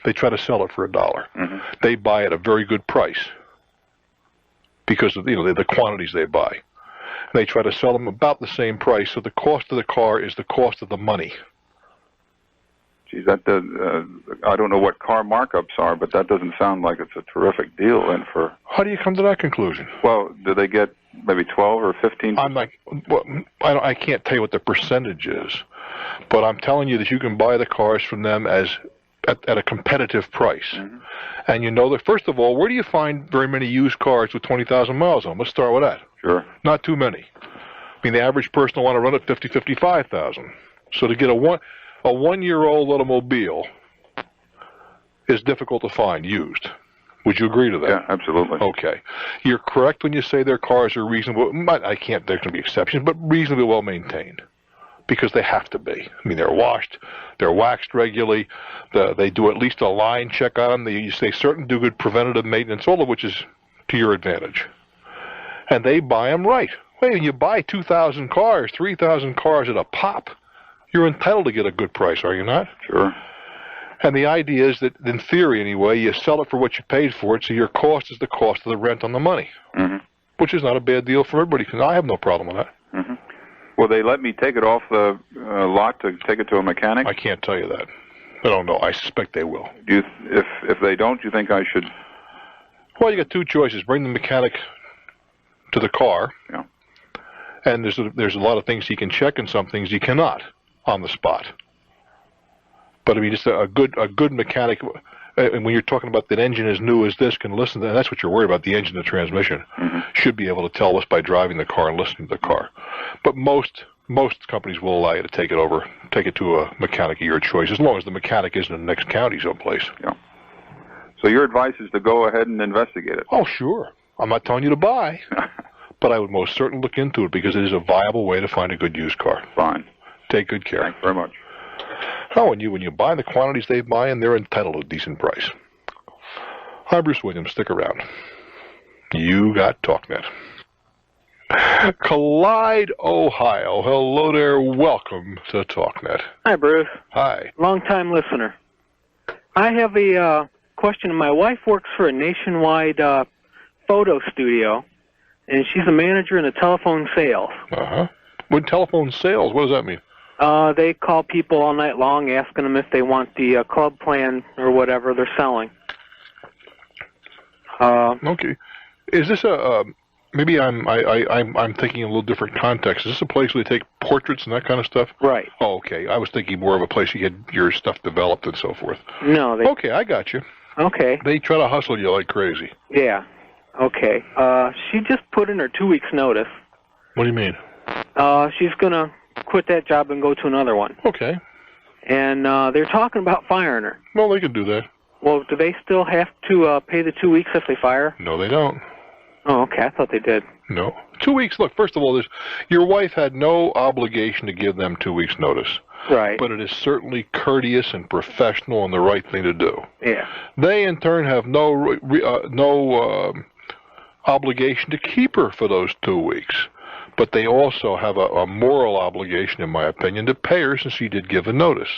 They try to sell it for $1.
Mm-hmm.
They buy at a very good price because of the quantities they buy. They try to sell them about the same price, so the cost of the car is the cost of the money.
Geez, I don't know what car markups are, but that doesn't sound like it's a terrific deal. And
how do you come to that conclusion?
Well, do they get maybe 12 or 15%?
I can't tell you what the percentage is, but I'm telling you that you can buy the cars from them at a competitive price.
Mm-hmm.
And that, first of all, where do you find very many used cars with 20,000 miles on them? Let's start with that.
Sure.
Not too many. I mean, the average person will want to run at 50, 55,000. So to get a one-year-old automobile is difficult to find used. Would you agree to that?
Yeah, absolutely.
Okay. You're correct when you say their cars are reasonable. There can be exceptions, but reasonably well maintained. because they have to be. I mean, they're washed, they're waxed regularly, they do at least a line check on them. They certain do good preventative maintenance, all of which is to your advantage. And they buy them right. When you buy 2,000 cars, 3,000 cars at a pop, you're entitled to get a good price, are you not?
Sure.
And the idea is that, in theory anyway, you sell it for what you paid for it, so your cost is the cost of the rent on the money, which is not a bad deal for everybody, because I have no problem with that.
Will they let me take it off the lot to take it to a mechanic?
I can't tell you that. I don't know. I suspect they will.
If they don't, you think I should?
Well, you got two choices. Bring the mechanic to the car, and there's a lot of things he can check and some things he cannot on the spot. But I mean, just a good mechanic, and when you're talking about that engine as new as this can listen to, and that's what you're worried about, the engine and transmission, should be able to tell us by driving the car and listening to the car. But most companies will allow you to take it to a mechanic of your choice, as long as the mechanic isn't in the next county someplace.
Yeah. So your advice is to go ahead and investigate it?
Oh, sure. I'm not telling you to buy, but I would most certainly look into it because it is a viable way to find a good used car.
Fine.
Take good care.
Thanks very much.
Oh, and when you buy the quantities they buy in, they're entitled to a decent price. Hi, Bruce Williams. Stick around. You got Talknet. Collide, Ohio. Hello there. Welcome to Talknet.
Hi, Bruce.
Hi.
Long-time listener. I have a question. My wife works for a nationwide photo studio, and she's a manager in the telephone sales.
What telephone sales? What does that mean?
They call people all night long asking them if they want the club plan or whatever they're selling.
Okay. Is this maybe I'm thinking in a little different context. Is this a place where they take portraits and that kind of stuff?
Right.
Oh, okay. I was thinking more of a place you get your stuff developed and so forth.
No.
Okay, I got you.
Okay.
They try to hustle you like crazy.
Yeah. Okay. She just put in her 2 weeks' notice.
What do you mean?
She's going to quit that job and go to another one.
Okay.
And they're talking about firing her.
Well, they can do that.
Well, do they still have to pay the 2 weeks if they fire?
No, they don't.
Oh, okay. I thought they did.
No. 2 weeks. Look, first of all, your wife had no obligation to give them 2 weeks' notice.
Right.
But it is certainly courteous and professional and the right thing to do.
Yeah.
They, in turn, have no obligation to keep her for those 2 weeks. But they also have a moral obligation, in my opinion, to pay her since she did give a notice.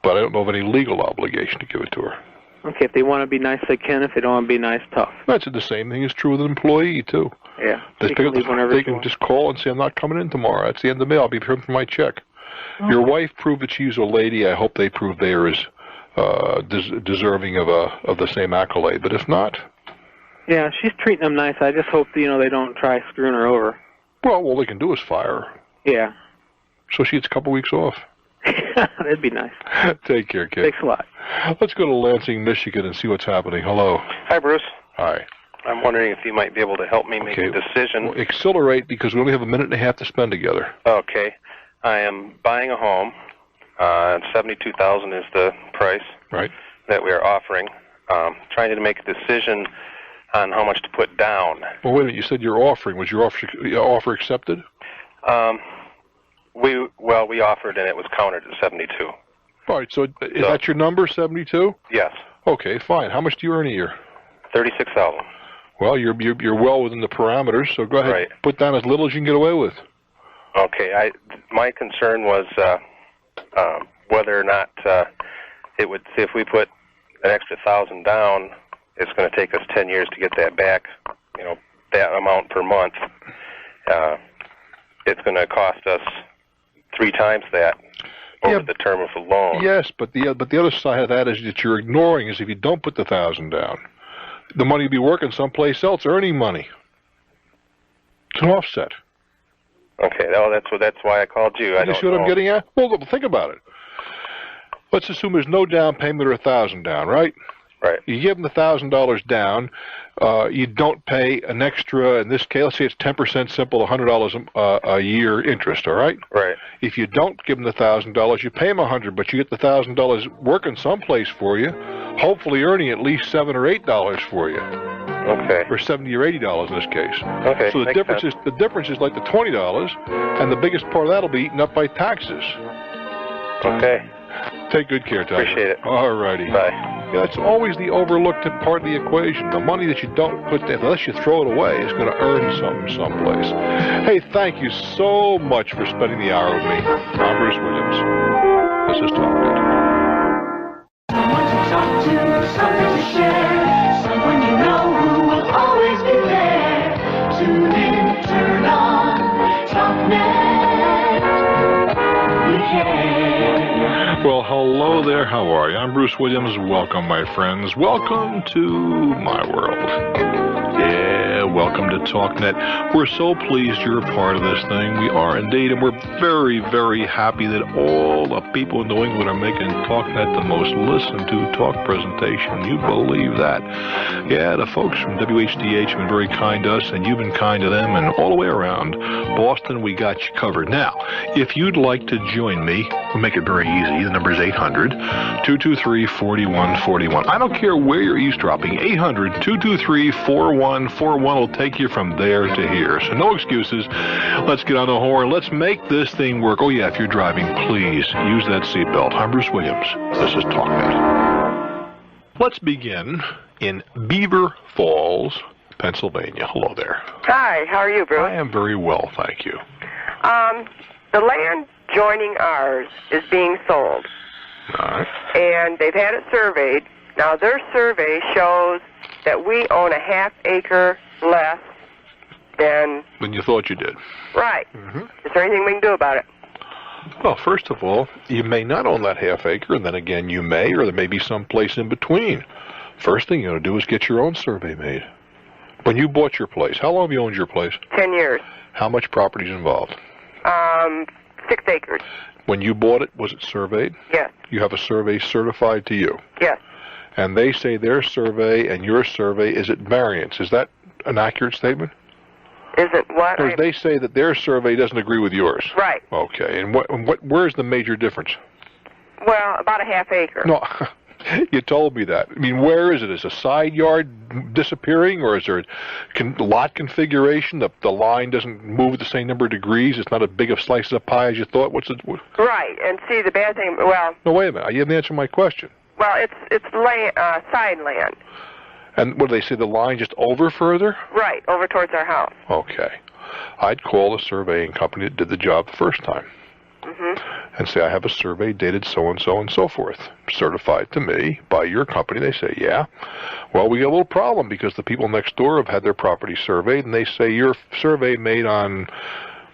But I don't know of any legal obligation to give it to her.
Okay, if they want to be nice, they can. If they don't want to be nice, tough.
That's the same thing is true with an employee, too.
Yeah.
They can just call and say, I'm not coming in tomorrow. That's the end of the mail. I'll be here for my check. Your wife proved that she's a lady. I hope they prove they are as deserving of the same accolade. But if not...
Yeah, she's treating them nice. I just hope, they don't try screwing her over.
Well, all they can do is fire her.
Yeah.
So she gets a couple weeks off.
That'd be nice.
Take care, kid.
Thanks a lot.
Let's go to Lansing, Michigan, and see what's happening. Hello.
Hi, Bruce.
Hi.
I'm wondering if you might be able to help me make a decision.
Well, accelerate, because we only have a minute and a half to spend together.
Okay. I am buying a home. $72,000 is the price that we are offering. Trying to make a decision on how much to put down.
Well, wait a minute. You said you're offering. Was your offer accepted?
We offered, and it was countered at 72.
All right. So is that your number, 72?
Yes.
Okay, fine. How much do you earn a year?
$36,000.
Well, you're well within the parameters. So go ahead.
Right.
Put down as little as you can get away with.
Okay. My concern was whether or not it would. If we put an extra $1,000 down, it's going to take us 10 years to get that back. That amount per month. It's going to cost us 3 times that over the term of the loan.
Yes, but the other side of that is that you're ignoring is if you don't put the $1,000 down, the money will be working someplace else, earning money. It's an offset.
Okay, well, that's why I called you.
You see what I'm getting at? Well, think about it. Let's assume there's no down payment or $1,000 down, right?
Right.
You give them the $1,000 down. You don't pay an extra. In this case, let's say it's 10% simple, $100 a year interest. All right.
Right.
If you don't give them the $1,000, you pay them $100, but you get the $1,000 working someplace for you, hopefully earning at least $7 or $8 for you.
Okay.
Or $70 or $80 in this case.
Okay.
So the difference is like the $20, and the biggest part of that will be eaten up by taxes.
Okay.
Take good care, Tiger.
Appreciate it.
All righty.
Bye.
Yeah, that's always the overlooked part of the equation. The money that you don't put there, unless you throw it away, is going to earn something someplace. Hey, thank you so much for spending the hour with me. I'm Bruce Williams. This is Talknet.
Someone to talk to, something to share, someone you know who will always be there. Tune in, turn on, Talknet. We care.
Well, hello there. How are you? I'm Bruce Williams. Welcome, my friends. Welcome to my world. Yeah, welcome to Talknet. We're so pleased you're a part of this thing. We are indeed, and we're very, very happy that all the people in New England are making Talknet the most listened to talk presentation. You believe that? Yeah, the folks from WHDH have been very kind to us, and you've been kind to them, and all the way around Boston, we got you covered. Now, if you'd like to join me, we'll make it very easy. The number is 800-223-4141. I don't care where you're eavesdropping. 800-223-4141 will take you from there to here. So no excuses. Let's get on the horn. Let's make this thing work. Oh, yeah, if you're driving, please use that seatbelt. I'm Bruce Williams. This is Talknet. Let's begin in Beaver Falls, Pennsylvania. Hello there.
Hi, how are you, Bruce?
I am very well, thank you.
The land joining ours is being sold.
All right.
And they've had it surveyed. Now, their survey shows that we own a half acre less than...
Than you thought you did.
Right. Is there anything we can do about it?
Well, first of all, you may not own that half acre, and then again you may, or there may be some place in between. First thing you got to do is get your own survey made. When you bought your place, how long have you owned your place?
10 years.
How much property is involved?
6 acres.
When you bought it, was it surveyed?
Yes.
You have a survey certified to you?
Yes.
And they say their survey and your survey is at variance. Is that an accurate statement?
Is it what?
Or they say that their survey doesn't agree with yours.
Right.
Okay. And where's the major difference?
Well, about a half acre.
No, you told me that. I mean, where is it? Is a side yard disappearing, or is there a lot configuration? The line doesn't move at the same number of degrees. It's not as big of slices of pie as you thought. What's it?
Right. And see, the bad thing, well...
No, wait a minute. You haven't answered my question.
Well, it's side land.
And what do they say, the line just over further?
Right, over towards our house.
Okay. I'd call the surveying company that did the job the first time. And say, I have a survey dated so-and-so and so forth, certified to me by your company. They say, yeah. Well, we got a little problem because the people next door have had their property surveyed, and they say your survey made on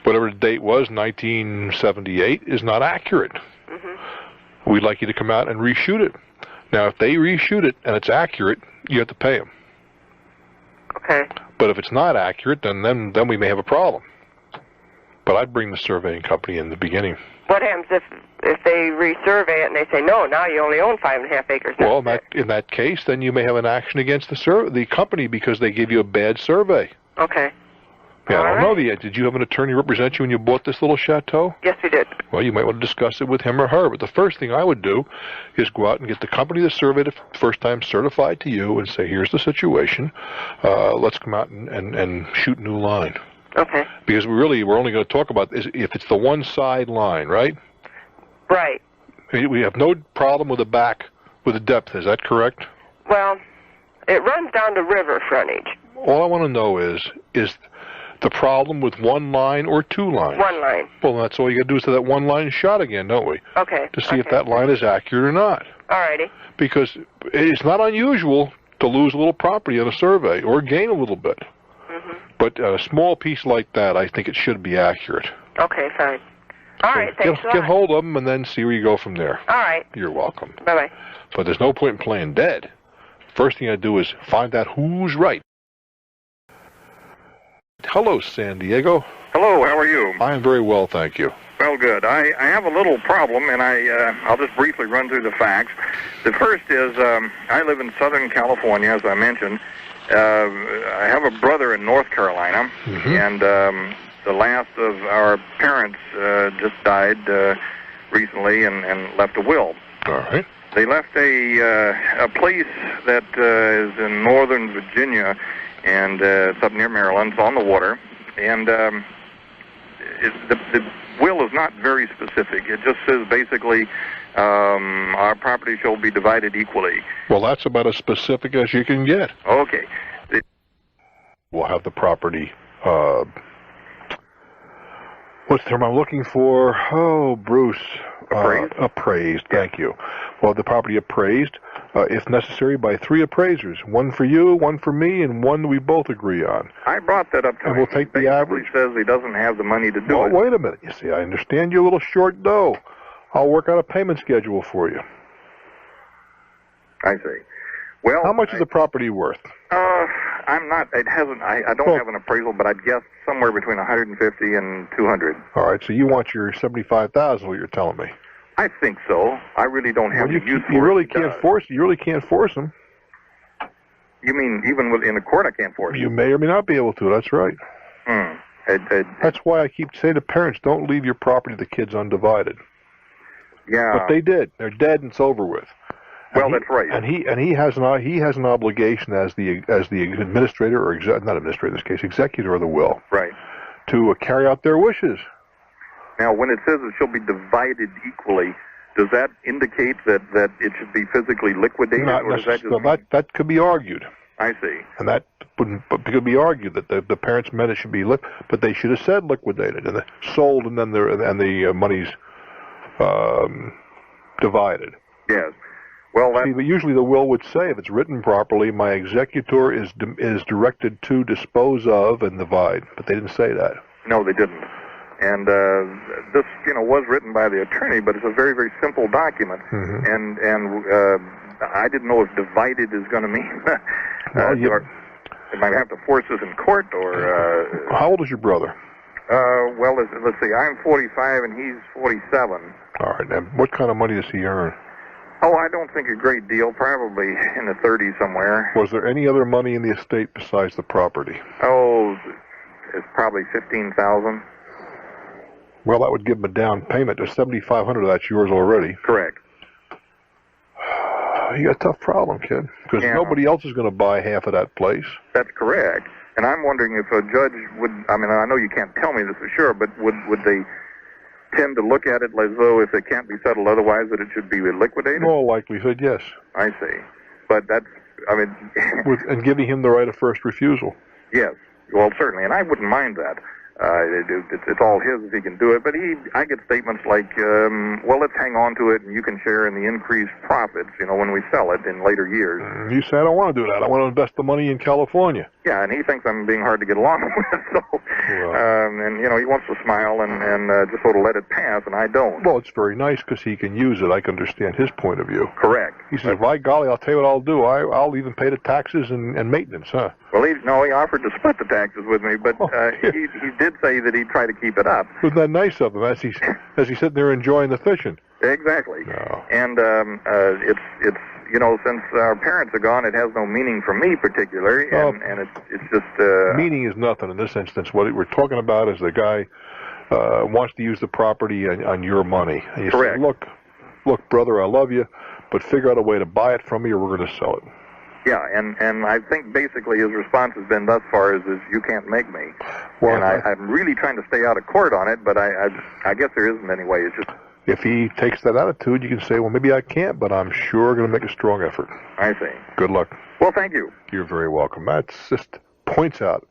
whatever the date was, 1978, is not accurate. We'd like you to come out and reshoot it. Now, if they reshoot it and it's accurate, you have to pay them.
Okay.
But if it's not accurate, then we may have a problem. But I'd bring the surveying company in the beginning.
What happens if they resurvey it and they say, no, now you only own 5.5 acres?
Well, in that case, then you may have an action against the company because they gave you a bad survey.
Okay.
Yeah, I don't know yet. Did you have an attorney represent you when you bought this little chateau?
Yes, we did.
Well, you might want to discuss it with him or her. But the first thing I would do is go out and get the company that surveyed it first time certified to you and say, here's the situation. Let's come out and shoot a new line.
Okay.
Because we're only going to talk about this if it's the one side line, right?
Right.
We have no problem with the depth. Is that correct?
Well, it runs down to river frontage.
All I want to know is the problem with one line or two lines?
One line.
Well, that's all you got to do is have that one line shot again, don't we?
Okay.
To see if that line is accurate or not.
All righty.
Because it's not unusual to lose a little property on a survey or gain a little bit. But a small piece like that, I think it should be accurate.
Okay, fine. All right, thanks a lot.
Get hold of them and then see where you go from there.
All right.
You're welcome.
Bye-bye.
But there's no point in playing dead. First thing I do is find out who's right. Hello, San Diego.
Hello, how are you?
I am very well, thank you.
Well, good. I have a little problem, and I'll just briefly run through the facts. The first is I live in Southern California, as I mentioned. I have a brother in North Carolina, and the last of our parents just died recently and left a will.
All right.
They left a place that is in northern Virginia, and it's up near Maryland. It's on the water, and the will is not very specific. It just says basically our property shall be divided equally.
Well, that's about as specific as you can get.
Okay.
We'll have the property, what's the term I'm looking for? Oh, Bruce.
Appraised?
Appraised, thank you. We'll have the property appraised, if necessary, by 3 appraisers. One for you, one for me, and one we both agree on.
I brought that up to him.
And we'll take the average.
He says he doesn't have the money to do it.
Wait a minute. You see, I understand you're a little short dough. I'll work out a payment schedule for you.
I see. Well,
how much is the property worth?
I'm not. It hasn't. I don't have an appraisal, but I'd guess somewhere between 150 and 200.
All right. So you want your 75,000? What you're telling me?
I think so. I really don't have any use for it.
You really can't force. You really can't force them.
You mean even in the court, I can't force
you? You may or may not be able to. That's right. That's why I keep saying to parents, don't leave your property to the kids undivided.
Yeah.
But they did. They're dead, and it's over with.
Well, that's right.
And he has an obligation as the administrator or not administrator in this case, executor of the will,
right,
to carry out their wishes.
Now, when it says it shall be divided equally, does that indicate that it should be physically liquidated, or does that just
that could be argued.
I see.
And that could be argued that the parents meant it should be but they should have said liquidated and sold, and then the money's divided.
Yes. Well,
see, but usually the will would say, if it's written properly, my executor is directed to dispose of and divide. But they didn't say that.
No, they didn't. And this, was written by the attorney, but it's a very, very simple document.
Mm-hmm.
And I didn't know if divided is going to mean. Am I have to force this in court, or?
How old is your brother?
Well, let's see. I'm 45 and he's 47.
All right. Now, what kind of money does he earn?
Oh, I don't think a great deal. Probably in the 30s somewhere.
Was there any other money in the estate besides the property?
Oh, it's probably $15,000.
Well, that would give him a down payment. There's $7,500 of that's yours already.
Correct.
You got a tough problem, kid, because nobody else is going to buy half of that place.
That's correct. And I'm wondering if a judge would. I mean, I know you can't tell me this for sure, but would they tend to look at it as though if it can't be settled otherwise that it should be liquidated?
In all likelihood, yes.
I see. But that's, I mean...
and giving him the right of first refusal.
Yes. Well, certainly, and I wouldn't mind that. It's all his if he can do it, but I get statements like, well, let's hang on to it and you can share in the increased profits, when we sell it in later years.
You say, I don't want to do that. I want to invest the money in California.
Yeah, and he thinks I'm being hard to get along with, so, and, he wants to smile and just sort of let it pass, and I don't.
Well, it's very nice because he can use it. I can understand his point of view.
Correct.
He says, by golly, I'll tell you what I'll do. I'll even pay the taxes and maintenance, huh?
Well, he offered to split the taxes with me, but he did say that he'd try to keep it up.
Wasn't that nice of him as he's sitting there enjoying the fishing?
Exactly.
No.
And it's since our parents are gone, it has no meaning for me particularly, and it's just
meaning is nothing in this instance. What we're talking about is the guy wants to use the property on your money. And you
correct.
Say, look, brother, I love you, but figure out a way to buy it from me, or we're going to sell it.
Yeah, and I think basically his response has been thus far is you can't make me. Well, and I'm really trying to stay out of court on it, but I guess there isn't any way. It's just
if he takes that attitude, you can say, well, maybe I can't, but I'm sure going to make a strong effort.
I see.
Good luck.
Well, thank you.
You're very welcome. That just points out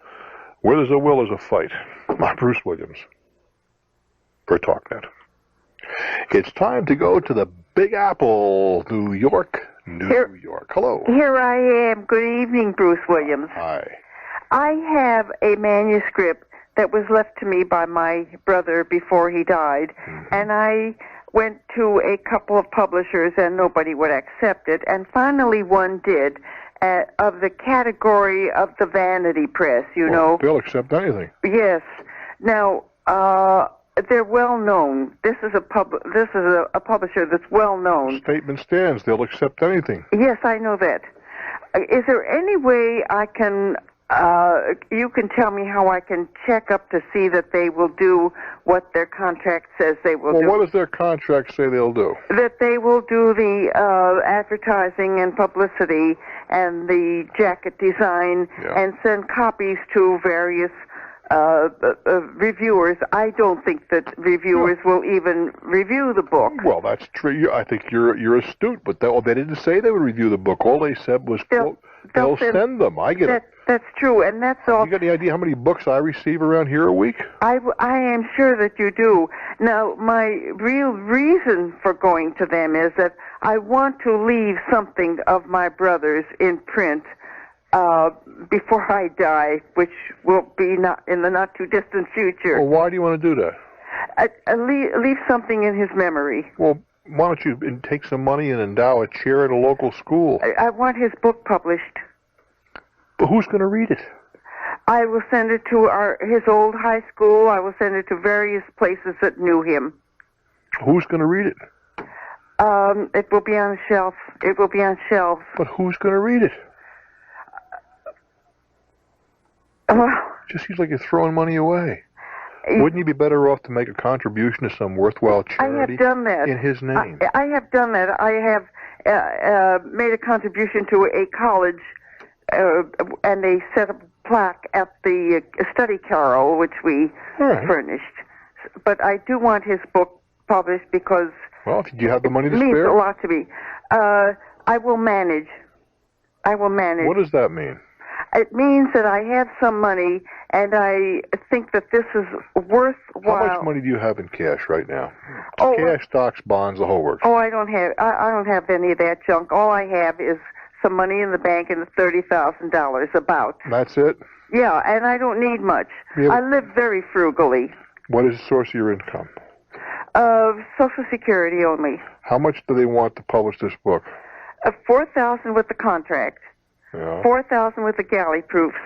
where there's a will, there's a fight. I'm Bruce Williams for Talknet. It's time to go to the Big Apple, New York. Hello.
Here I am. Good evening, Bruce Williams.
Hi.
I have a manuscript that was left to me by my brother before he died, and I went to a couple of publishers and nobody would accept it, and finally one did, of the category of the vanity press, know.
They'll accept anything.
Yes. Now, they're well known. This is a publisher that's well known.
Statement stands. They'll accept anything.
Yes, I know that. Is there any way I can You can tell me how I can check up to see that they will do what their contract says they will do.
Well, what does their contract say they'll do?
That they will do the advertising and publicity and the jacket design and send copies to various reviewers. I don't think that reviewers will even review the book.
Well, that's true. I think you're astute, but they didn't say they would review the book. All they said was, they'll send them. I get it.
That's true, and that's all.
You got any idea how many books I receive around here a week?
I am sure that you do. Now, my real reason for going to them is that I want to leave something of my brother's in print before I die, which will be not in the not-too-distant future.
Well, why do you want to do that?
Leave something in his memory.
Well, why don't you take some money and endow a chair at a local school?
I want his book published.
But who's going to read it?
I will send it to his old high school. I will send it to various places that knew him.
Who's going to read it?
It will be on a shelf. It will be on shelves.
But who's going to read it?
Well,
it just seems like you're throwing money away. Wouldn't you be better off to make a contribution to some worthwhile charity?
I have done that.
In his name.
I have done that. I have made a contribution to a college, and they set up a plaque at the study carrel, which we furnished. But I do want his book published because
do you have the money to
it means
spare?
a lot to me. I will manage.
What does that mean?
It means that I have some money, and I think that this is worthwhile.
How much money do you have in cash right now? Cash, stocks, bonds, the whole works.
Oh, I don't have any of that junk. All I have is some money in the bank and $30,000 about.
That's it?
Yeah, and I don't need much. I live very frugally.
What is the source of your income?
Social Security only.
How much do they want to publish this book?
$4,000 with the contract.
Yeah.
$4,000 with the galley proofs,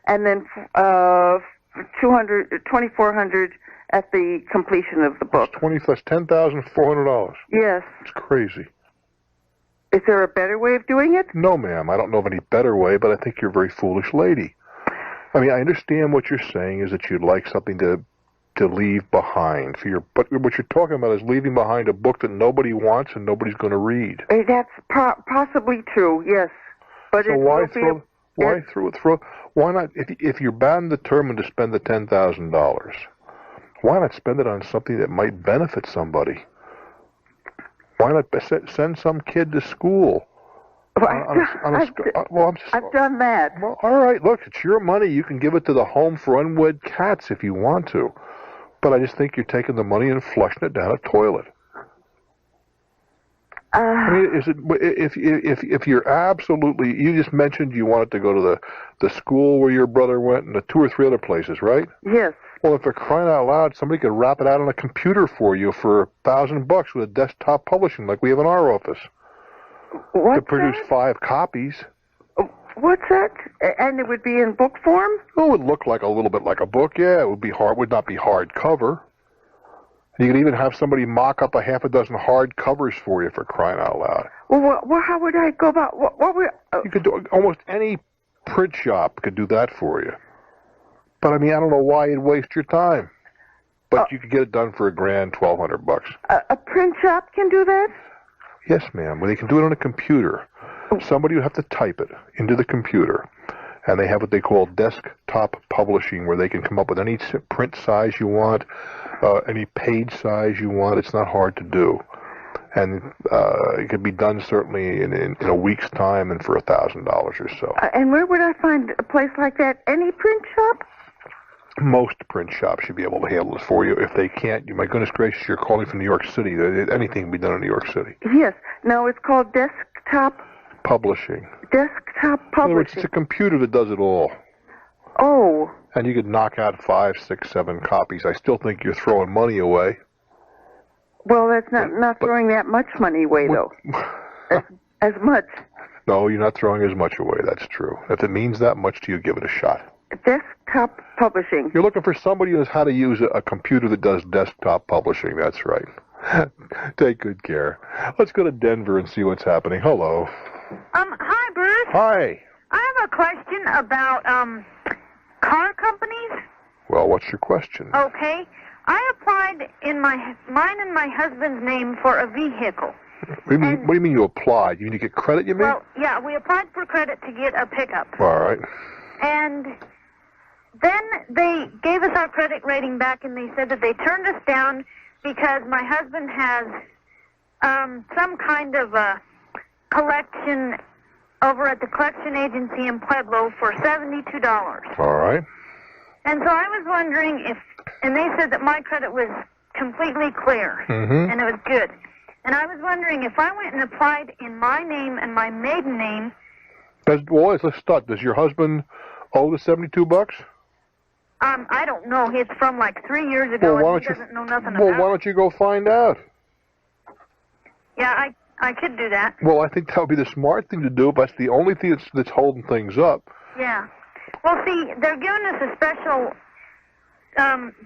and then $2,400 at the completion of the book.
That's $10,400.
Yes.
It's crazy.
Is there a better way of doing it?
No, ma'am. I don't know of any better way, but I think you're a very foolish lady. I mean, I understand what you're saying is that you'd like something to leave behind but what you're talking about is leaving behind a book that nobody wants and nobody's going to read.
That's possibly true. Yes. But
so why not, if you're bound and determined to spend the $10,000, why not spend it on something that might benefit somebody? Why not send some kid to school?
I've done that.
Well, all right, look, it's your money. You can give it to the Home for Unwed Cats if you want to. But I just think you're taking the money and flushing it down a toilet. I mean, if you're absolutely, you just mentioned you wanted to go to the school where your brother went and the 2 or 3 other places, right?
Yes.
Well, if they're crying out loud, somebody could wrap it out on a computer for you for $1,000 with a desktop publishing, like we have in our office.
What's
to produce
that?
5 copies.
What's that? And it would be in book form?
Oh, it would look like a little bit like a book. Yeah, it would be would not be hardcover. You could even have somebody mock up a half a dozen hard covers for you, for crying out loud.
Well, how would I go about?
You could do almost any print shop could do that for you. But I mean, I don't know why you'd waste your time. But you could get it done for $1,000, $1,200.
A print shop can do that?
Yes, ma'am. Well, they can do it on a computer. Somebody would have to type it into the computer. And they have what they call desktop publishing, where they can come up with any print size you want, any page size you want. It's not hard to do. And it could be done certainly in a week's time and for $1,000 or so.
And where would I find a place like that? Any print shop?
Most print shops should be able to handle this for you. If they can't, my goodness gracious, you're calling from New York City. Anything can be done in New York City.
Yes. No, it's called desktop
publishing.
Desktop publishing.
In other words, it's a computer that does it all.
Oh.
And you could knock out 5, 6, 7 copies. I still think you're throwing money away.
Well, that's not throwing that much money away, though. as much.
No, you're not throwing as much away. That's true. If it means that much to you, give it a shot.
Desktop publishing.
You're looking for somebody who knows how to use a computer that does desktop publishing. That's right. Take good care. Let's go to Denver and see what's happening. Hello.
Hi, Bruce.
Hi.
I have a question about car companies.
Well, what's your question?
Okay. I applied in mine and my husband's name for a vehicle.
What do you mean you applied? You need to get credit, you mean?
Well, yeah, we applied for credit to get a pickup.
All right.
And then they gave us our credit rating back, and they said that they turned us down because my husband has some kind of a collection over at the collection agency in Pueblo for $72.
All right.
And so I was wondering if, and they said that my credit was completely clear, and it was good. And I was wondering if I went and applied in my name and my maiden name.
Let's start. Does your husband owe the $72?
I don't know. It's from like 3 years ago, and he doesn't know nothing about it.
Well, why don't you go find out?
Yeah, I could do that.
Well, I think that would be the smart thing to do, but that's the only thing that's holding things up.
Yeah. Well, see, they're giving us a special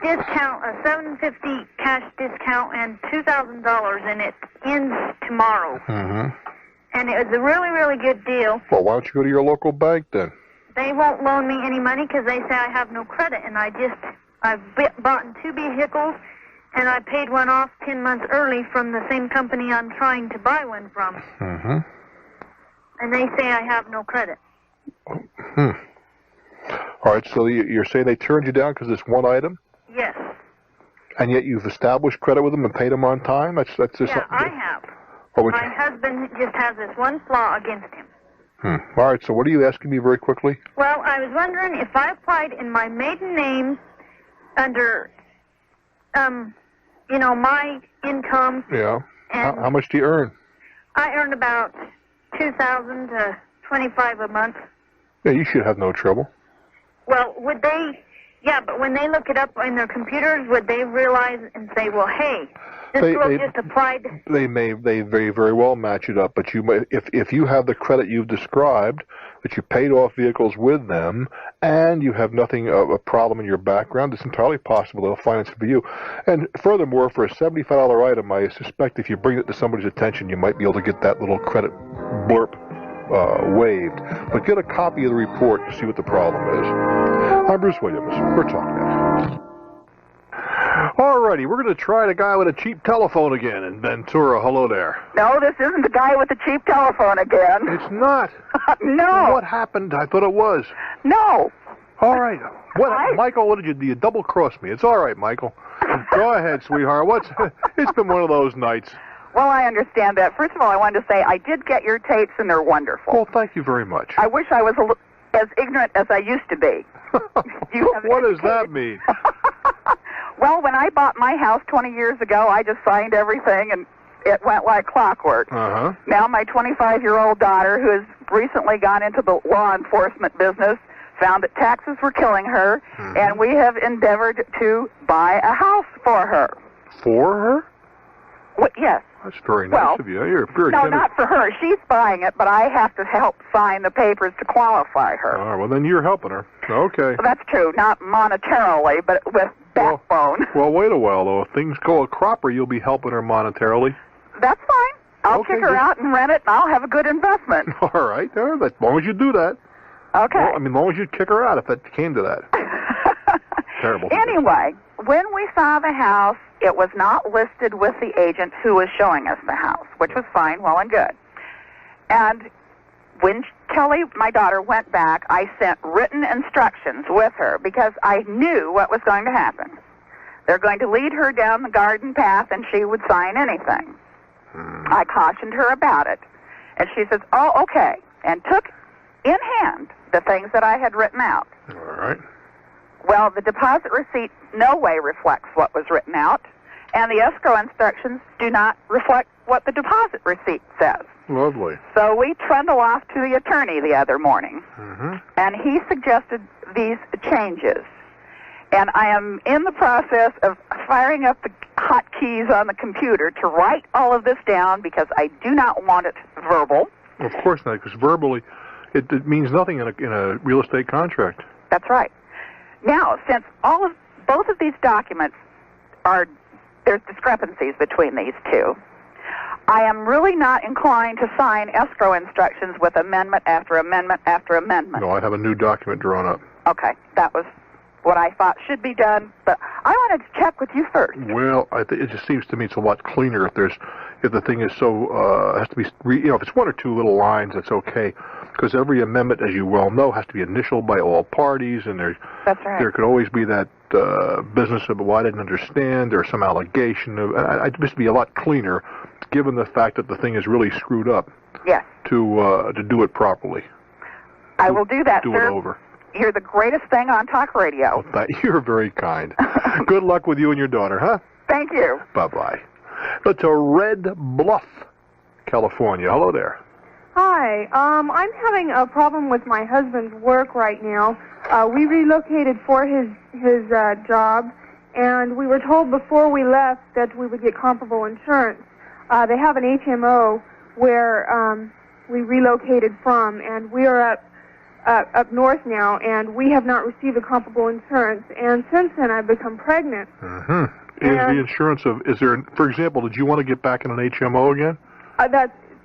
discount, a $750 cash discount, and $2,000, and it ends tomorrow. And it was a really, really good deal.
Well, why don't you go to your local bank then?
They won't loan me any money because they say I have no credit, and I've bought 2 vehicles, and I paid one off 10 months early from the same company I'm trying to buy one from. And they say I have no credit.
All right, so you're saying they turned you down because of this one item?
Yes.
And yet you've established credit with them and paid them on time? That's just
Yeah, I have.
Oh,
My husband just has this one flaw against him.
All right, so what are you asking me very quickly?
Well, I was wondering if I applied in my maiden name under, my income.
Yeah. How much do you earn?
I earn about $2,000 to $25 a month.
Yeah, you should have no trouble.
Well, would they? Yeah, but when they look it up in their computers, would they realize and say, "Well, hey, this girl just applied"?
They very, very well match it up, but you may, if you have the credit you've described, that you paid off vehicles with them, and you have nothing of a problem in your background, it's entirely possible they'll finance it for you. And furthermore, for a $75 item, I suspect if you bring it to somebody's attention, you might be able to get that little credit blurb waived. But get a copy of the report to see what the problem is. I'm Bruce Williams. We're Talknet. Alrighty, we're going to try the guy with a cheap telephone again in Ventura. Hello there.
No, this isn't the guy with the cheap telephone again.
It's not.
No.
What happened? I thought it was.
No.
All right. Michael, what did you double-cross me? It's all right, Michael. Go ahead, sweetheart. It's been one of those nights.
Well, I understand that. First of all, I wanted to say I did get your tapes, and they're wonderful.
Well, thank you very much.
I wish I was as ignorant as I used to be.
What does that mean?
Well, when I bought my house 20 years ago, I just signed everything, and it went like clockwork. Now my 25-year-old daughter, who has recently gone into the law enforcement business, found that taxes were killing her, and we have endeavored to buy a house for her.
For her?
Yes.
That's very nice of you. You're very
No,
generous.
not for her. She's buying it, but I have to help sign the papers to qualify her.
All right, well, then you're helping her. Okay.
Well, that's true. Not monetarily, but with backbone.
Well, wait a while, though. If things go a cropper, you'll be helping her monetarily.
That's fine. I'll kick her out and rent it, and I'll have a good investment.
All right. As long as you do that.
Okay.
Well, as long as you kick her out, if it came to that. Terrible.
Anyway, when we saw the house, it was not listed with the agent who was showing us the house, which was fine, well and good. And when Kelly, my daughter, went back, I sent written instructions with her because I knew what was going to happen. They're going to lead her down the garden path, and she would sign anything. I cautioned her about it. And she says, oh, okay, and took in hand the things that I had written out.
All right.
Well, the deposit receipt no way reflects what was written out, and the escrow instructions do not reflect what the deposit receipt says.
Lovely.
So we trundle off to the attorney the other morning, and he suggested these changes. And I am in the process of firing up the hotkeys on the computer to write all of this down because I do not want it verbal.
Of course not, because verbally it means nothing in a real estate contract.
That's right. Now, since both of these documents there's discrepancies between these two, I am really not inclined to sign escrow instructions with amendment after amendment after amendment.
No, I have a new document drawn up.
Okay, that was what I thought should be done, but I wanted to check with you first.
Well, it just seems to me it's a lot cleaner if the thing is so has to be if it's one or two little lines, that's okay. Because every amendment, as you well know, has to be initialed by all parties, and
that's right.
There could always be that business of, well, I didn't understand, or some allegation. It must be a lot cleaner, given the fact that the thing is really screwed up.
Yes.
To do it properly.
I will do that,
sir. Do it over.
You're the greatest thing on talk radio.
Well, you're very kind. Good luck with you and your daughter, huh?
Thank you.
Bye-bye. Go to Red Bluff, California. Hello there.
Hi. I'm having a problem with my husband's work right now. We relocated for his job, and we were told before we left that we would get comparable insurance. They have an HMO where we relocated from, and we are up north now, and we have not received a comparable insurance. And since then, I've become pregnant.
Mm-hmm. Is the insurance for example, did you want to get back in an HMO again?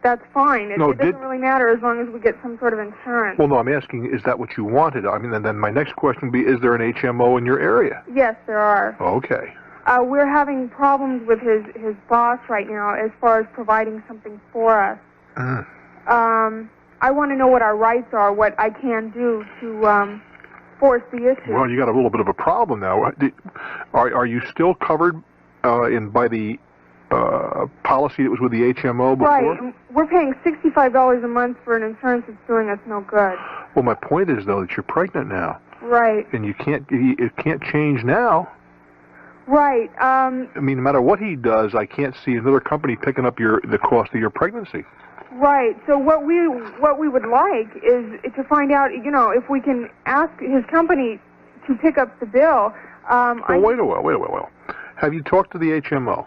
That's fine. It doesn't
did
really matter as long as we get some sort of insurance.
Well, no, I'm asking, is that what you wanted? I mean, and then my next question would be, is there an HMO in your area?
Yes, there are.
Okay.
We're having problems with his boss right now as far as providing something for us. I want to know what our rights are, what I can do to force the issue.
Well, you got a little bit of a problem now. Are you still covered by the policy that was with the HMO before?
Right. We're paying $65 a month for an insurance that's doing us no good.
Well, my point is, though, that you're pregnant now.
Right.
And it can't change now.
Right.
I mean, no matter what he does, I can't see another company picking up the cost of your pregnancy.
Right. So what we would like is to find out, if we can ask his company to pick up the bill.
Wait a while. Have you talked to the HMO?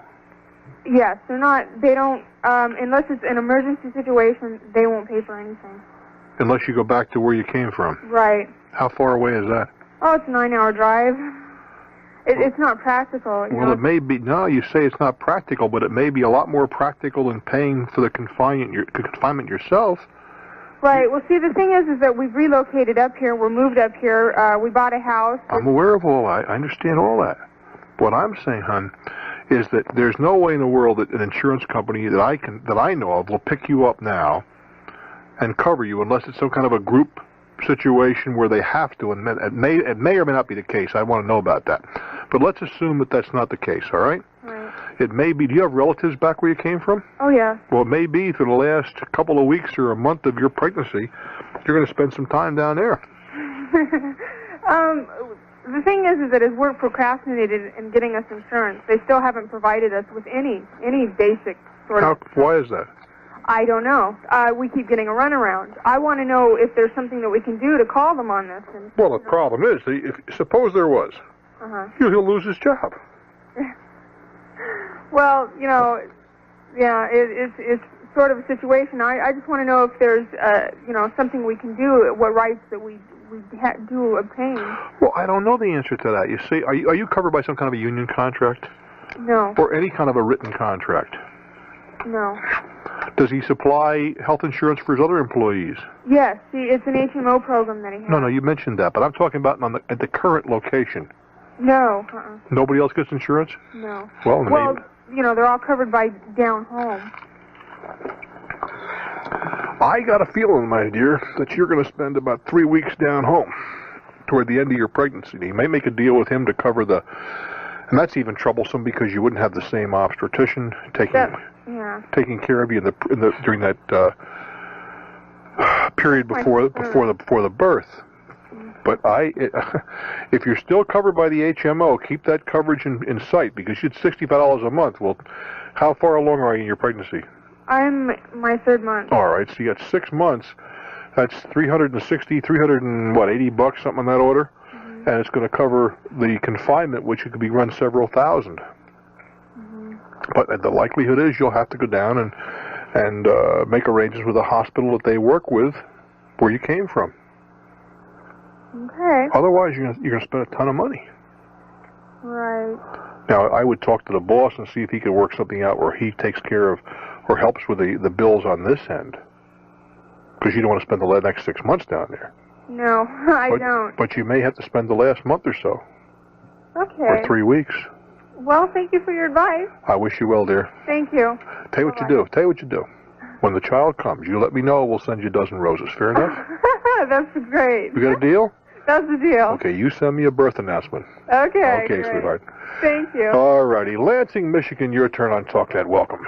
Yes, they don't, unless it's an emergency situation, they won't pay for anything.
Unless you go back to where you came from?
Right.
How far away is that?
Oh, it's a 9-hour drive. It's not practical.
Well, it may be. No, you say it's not practical, but it may be a lot more practical than paying for the confinement yourself.
Right. Well, see, the thing is that we've relocated up here. We're moved up here. We bought a house.
I'm aware of all that. I understand all that. What I'm saying, hon, is that there's no way in the world that an insurance company that I know of will pick you up now and cover you unless it's some kind of a group situation where they have to, and it may or may not be the case. I want to know about that. But let's assume that that's not the case, all right?
Right.
It may be. Do you have relatives back where you came from?
Oh, yeah.
Well, it may be for the last couple of weeks or a month of your pregnancy, you're going to spend some time down there.
The thing is that as we're procrastinated in getting us insurance, they still haven't provided us with any basic sort of...
Why is that?
I don't know. We keep getting a runaround. I want to know if there's something that we can do to call them on this.
Well, the problem is, suppose there was. He'll lose his job.
Well, it's sort of a situation. I just want to know if there's, something we can do, what rights that we do obtain.
Well, I don't know the answer to that. You see, are you covered by some kind of a union contract?
No.
Or any kind of a written contract?
No.
Does he supply health insurance for his other employees?
Yes. See, it's an HMO program that he has.
No, you mentioned that, but I'm talking about at the current location.
No.
Nobody else gets insurance?
No.
Well,
they're all covered by down home.
I got a feeling, my dear, that you're going to spend about 3 weeks down home toward the end of your pregnancy. You may make a deal with him to cover and that's even troublesome because you wouldn't have the same obstetrician taking care of you during that period before the birth. But if you're still covered by the HMO, keep that coverage in sight because it's $65 a month. Well, how far along are you in your pregnancy?
I'm my 3rd month.
All right, so you got 6 months. That's $380, something on that order. Mm-hmm. And it's going to cover the confinement, which could be run several thousand. Mm-hmm. But the likelihood is you'll have to go down and make arrangements with the hospital that they work with where you came from.
Okay.
Otherwise, you're going to spend a ton of money.
Right.
Now, I would talk to the boss and see if he could work something out where he takes care of or helps with the bills on this end, because you don't want to spend the next 6 months down there.
No, I don't.
But you may have to spend the last month or so,
Okay.
or 3 weeks.
Well, thank you for your advice.
I wish you well, dear.
Thank you.
Tell you what you do. Tell you what you do. When the child comes, you let me know. We'll send you a dozen roses. Fair enough?
That's great.
We got a deal?
That's the deal.
Okay, you send me a birth announcement.
Okay.
Okay,
great.
sweetheart.
Thank you.
All righty. Lansing, Michigan, your turn on Talknet. Welcome.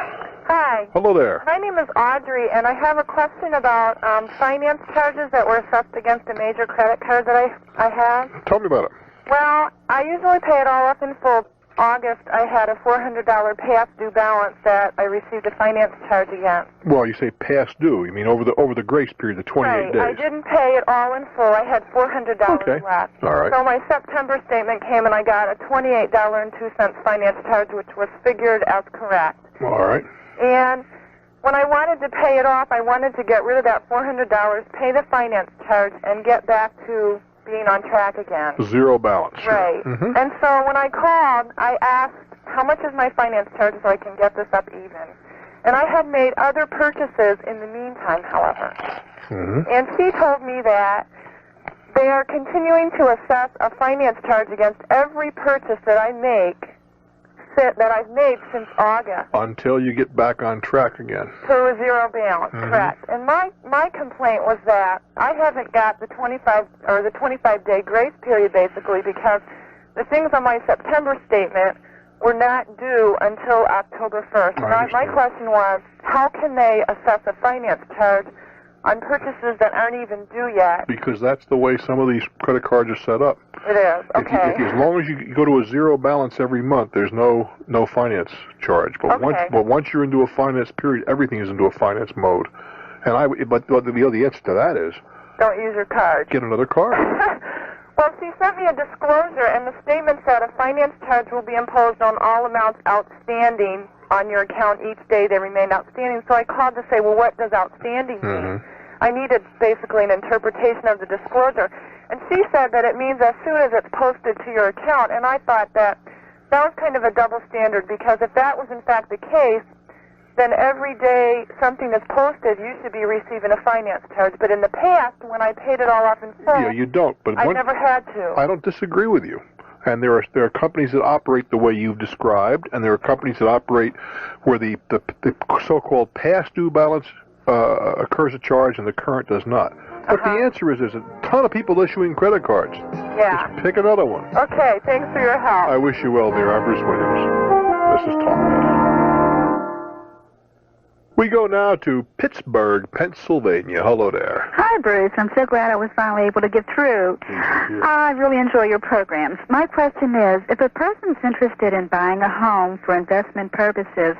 Hi.
Hello there.
My name is Audrey, and I have a question about finance charges that were assessed against a major credit card that I have.
Tell me about it.
Well, I usually pay it all up in full. August, I had a $400 past due balance that I received a finance charge against.
Well, you say past due. You mean over the grace period, the 28
Right.
days.
I didn't pay it all in full. I had $400 left.
All right.
So my September statement came, and I got a $28.02 finance charge, which was figured as correct.
All right.
And when I wanted to pay it off, I wanted to get rid of that $400, pay the finance charge, and get back to being on track again.
Zero balance.
Right.
Mm-hmm.
And so when I called, I asked, how much is my finance charge so I can get this up even? And I had made other purchases in the meantime, however.
Mm-hmm.
And she told me that they are continuing to assess a finance charge against every purchase that I make, that I've made since August.
Until you get back on track again.
To a zero balance, correct. And my complaint was that I haven't got the 25-day grace period, basically, because the things on my September statement were not due until October 1st. And my question was, how can they assess a finance charge on purchases that aren't even due yet?
Because that's the way some of these credit cards are set up.
It is, okay.
As long as you go to a zero balance every month, there's no finance charge. But once you're into a finance period, everything is into a finance mode. And but the answer to that is,
don't use your card.
Get another card.
Well, she sent me a disclosure, and the statement said a finance charge will be imposed on all amounts outstanding on your account each day they remain outstanding. So I called to say, well, what does outstanding mean? I needed basically an interpretation of the disclosure. And she said that it means as soon as it's posted to your account. And I thought that was kind of a double standard, because if that was in fact the case, then every day something is posted, you should be receiving a finance charge. But in the past, when I paid it all off in full,
yeah, you don't. But
I never had to.
I don't disagree with you. And there are companies that operate the way you've described, and there are companies that operate where the so-called past due balance occurs a charge and the current does not. But the answer is there's a ton of people issuing credit cards.
Yeah.
Just pick another one.
Okay, thanks for your help.
I wish you well, dear. I'm Bruce Williams. This is Talknet. We go now to Pittsburgh, Pennsylvania. Hello there.
Hi, Bruce. I'm so glad I was finally able to get through. I really enjoy your programs. My question is, if a person's interested in buying a home for investment purposes,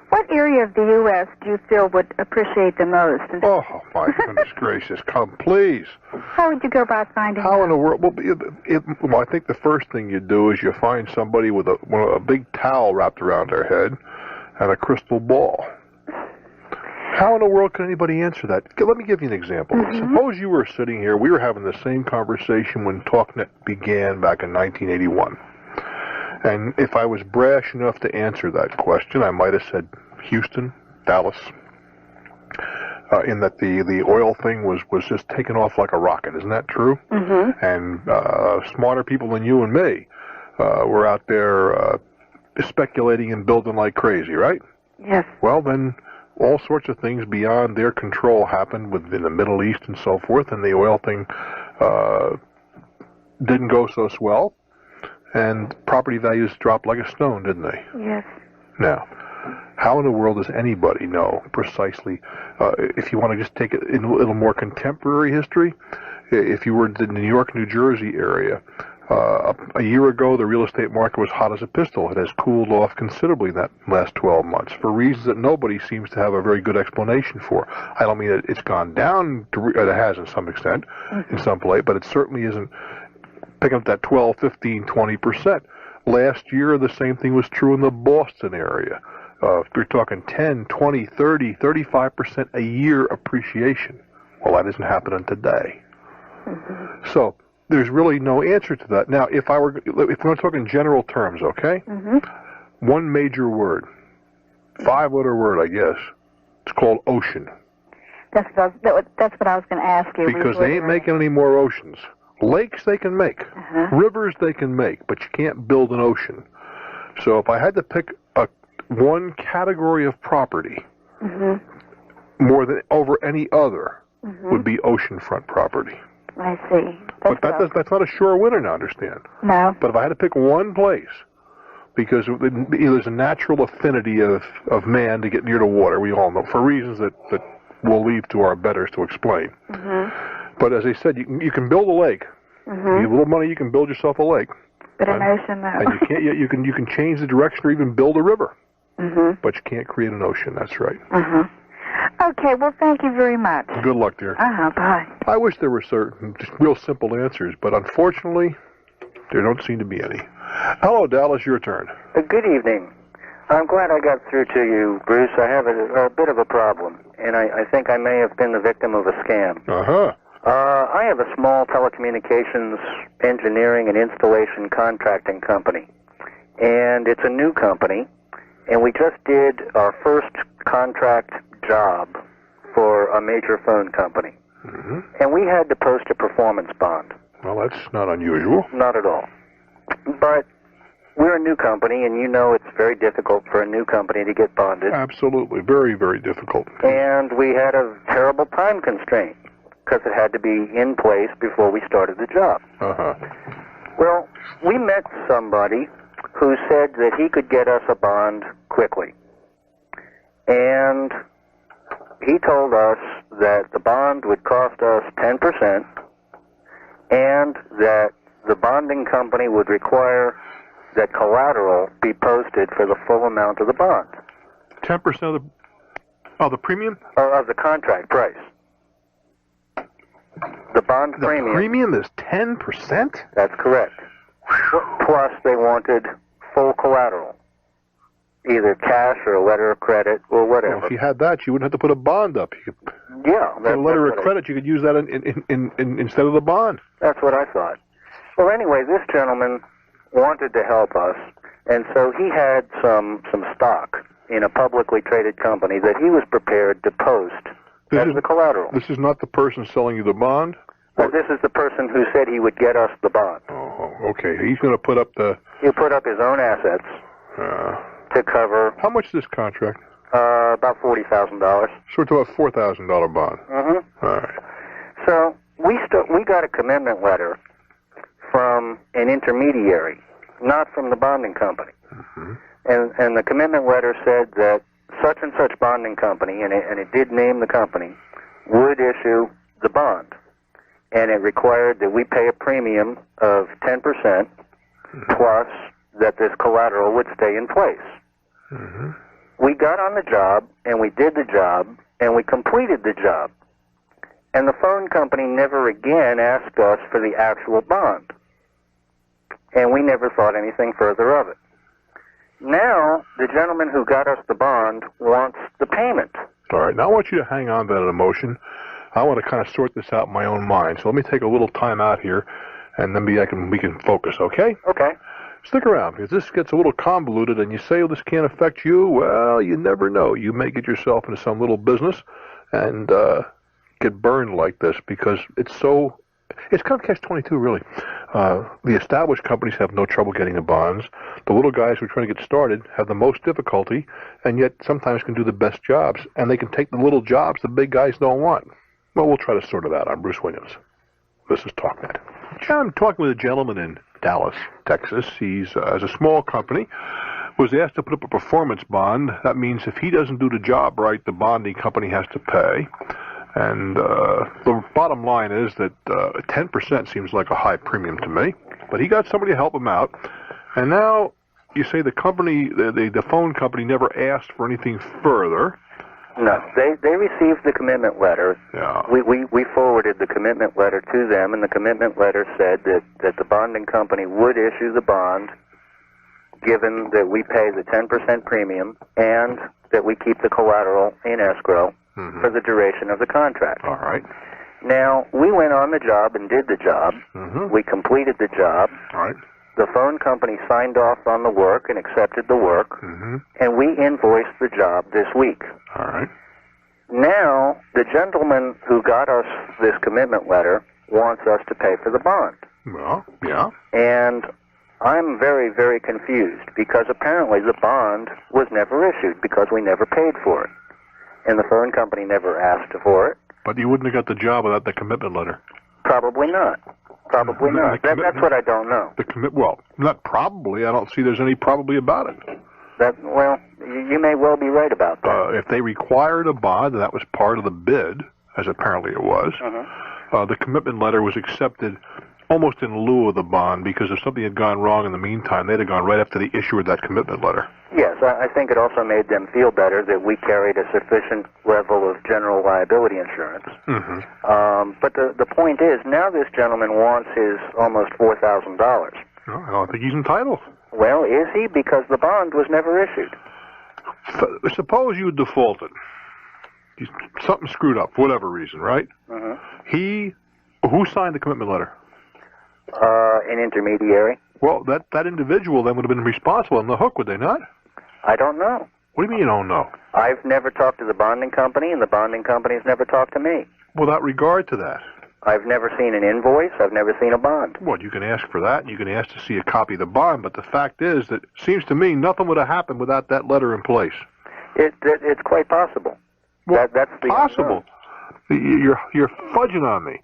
what area of the U.S. do you feel would appreciate the most?
Oh, my goodness gracious. Come, please.
How would you go about finding
How in the world? Well, I think the first thing you do is you find somebody with a big towel wrapped around their head and a crystal ball. How in the world can anybody answer that? Let me give you an example. Suppose you were sitting here, we were having the same conversation when Talknet began back in 1981. And if I was brash enough to answer that question, I might have said Houston, Dallas, in that the oil thing was just taking off like a rocket. Isn't that true? And smarter people than you and me were out there speculating and building like crazy, right?
Yes.
Well, then all sorts of things beyond their control happened within the Middle East and so forth, and the oil thing didn't go so swell, and property values dropped like a stone, didn't they?
Yes.
Now, how in the world does anybody know precisely, if you want to just take it in a little more contemporary history, if you were in the New York, New Jersey area, a year ago, the real estate market was hot as a pistol. It has cooled off considerably in that last 12 months for reasons that nobody seems to have a very good explanation for. I don't mean that it's gone down, it has in some extent, in some place, but it certainly isn't picking up that 12, 15, 20%. Last year, the same thing was true in the Boston area. We're talking 10, 20, 30, 35% a year appreciation. Well, that isn't happening today. So there's really no answer to that. Now, if we're going to talk in general terms, okay? One major word, 5-letter word, I guess. It's called ocean.
That's what I was going to ask you.
Because they ain't making any more oceans. Lakes they can make. Rivers they can make, but you can't build an ocean. So if I had to pick one category of property more than over any other, would be oceanfront property.
I see.
But that's not a sure winner now, understand?
No.
But if I had to pick one place, because there's a natural affinity of man to get near the water, we all know, for reasons that we'll leave to our betters to explain. But as I said, you can build a lake. You have a little money, you can build yourself a lake.
But an ocean, though.
And you can't. You can change the direction or even build a river. But you can't create an ocean. That's right.
Okay, well, thank you very much.
Good luck, dear.
Bye.
I wish there were certain, just real simple answers, but unfortunately, there don't seem to be any. Hello, Dallas, your turn.
Good evening. I'm glad I got through to you, Bruce. I have a bit of a problem, and I think I may have been the victim of a scam. I have a small telecommunications engineering and installation contracting company, and it's a new company, and we just did our first contract job for a major phone company, and we had to post a performance bond.
Well, that's not unusual.
Not at all. But we're a new company, and you know it's very difficult for a new company to get bonded.
Absolutely. Very, very difficult.
And we had a terrible time constraint because it had to be in place before we started the job. Well, we met somebody who said that he could get us a bond quickly. And he told us that the bond would cost us 10% and that the bonding company would require that collateral be posted for the full amount of the bond.
10% of the premium?
Of the contract price. The bond premium.
The premium is 10%?
That's correct. Plus, they wanted full collateral, either cash or a letter of credit or whatever.
Well, if you had that, you wouldn't have to put a bond up. You could,
a
letter of credit, you could use that in instead of the bond.
That's what I thought. Well, anyway, this gentleman wanted to help us, and so he had some stock in a publicly traded company that he was prepared to post as the collateral.
This is not the person selling you the bond?
This is the person who said he would get us the bond.
Oh, okay. He's going to put up the...
He'll put up his own assets to cover...
How much is this contract?
About $40,000.
So it's about $4,000 bond.
All
right.
So we got a commitment letter from an intermediary, not from the bonding company. And the commitment letter said that such and such bonding company, and it did name the company, would issue the bond. And it required that we pay a premium of 10% plus that this collateral would stay in place. We got on the job, and we did the job, and we completed the job. And the phone company never again asked us for the actual bond. And we never thought anything further of it. Now, the gentleman who got us the bond wants the payment.
All right. Now I want you to hang on to that emotion. I want to kind of sort this out in my own mind. So let me take a little time out here, and then we can focus, okay?
Okay.
Stick around, because this gets a little convoluted, and you say, oh, this can't affect you. Well, you never know. You may get yourself into some little business and get burned like this, because it's kind of catch-22, really. The established companies have no trouble getting the bonds. The little guys who are trying to get started have the most difficulty, and yet sometimes can do the best jobs, and they can take the little jobs the big guys don't want. Well, we'll try to sort it out. I'm Bruce Williams. This is Talknet. I'm talking with a gentleman in Dallas, Texas. He's has a small company. Was asked to put up a performance bond. That means if he doesn't do the job right, the bonding company has to pay. And the bottom line is that 10% seems like a high premium to me. But he got somebody to help him out. And now you say the company, the phone company, never asked for anything further.
No, they received the commitment letter.
Yeah.
We forwarded the commitment letter to them, and the commitment letter said that the bonding company would issue the bond, given that we pay the 10% premium and that we keep the collateral in escrow for the duration of the contract.
All right.
Now, we went on the job and did the job. We completed the job.
All right.
The phone company signed off on the work and accepted the work, and we invoiced the job this week.
All right.
Now, the gentleman who got us this commitment letter wants us to pay for the bond.
Well, yeah.
And I'm very, very confused because apparently the bond was never issued because we never paid for it. And the phone company never asked for it.
But you wouldn't have got the job without the commitment letter.
Probably not. Probably not. That's what I don't know.
Well, not probably. I don't see there's any probably about it.
Well, you may well be right about that.
If they required a bond, and that was part of the bid, as apparently it was, the commitment letter was accepted almost in lieu of the bond, because if something had gone wrong in the meantime, they'd have gone right after the issue of that commitment letter.
Yes, I think it also made them feel better that we carried a sufficient level of general liability insurance. But the point is, now this gentleman wants his almost $4,000.
I don't think he's entitled.
Well, is he? Because the bond was never issued.
Suppose you defaulted. Something screwed up, for whatever reason, right? Who signed the commitment letter?
An intermediary.
Well, that individual then would have been responsible on the hook, would they not?
I don't know.
What do you mean you don't know?
I've never talked to the bonding company, and the bonding company's never talked to me.
Without regard to that?
I've never seen an invoice. I've never seen a bond.
Well, you can ask for that, and you can ask to see a copy of the bond, but the fact is that it seems to me nothing would have happened without that letter in place.
It's quite possible.
Well,
that's the
possible. You're fudging on me.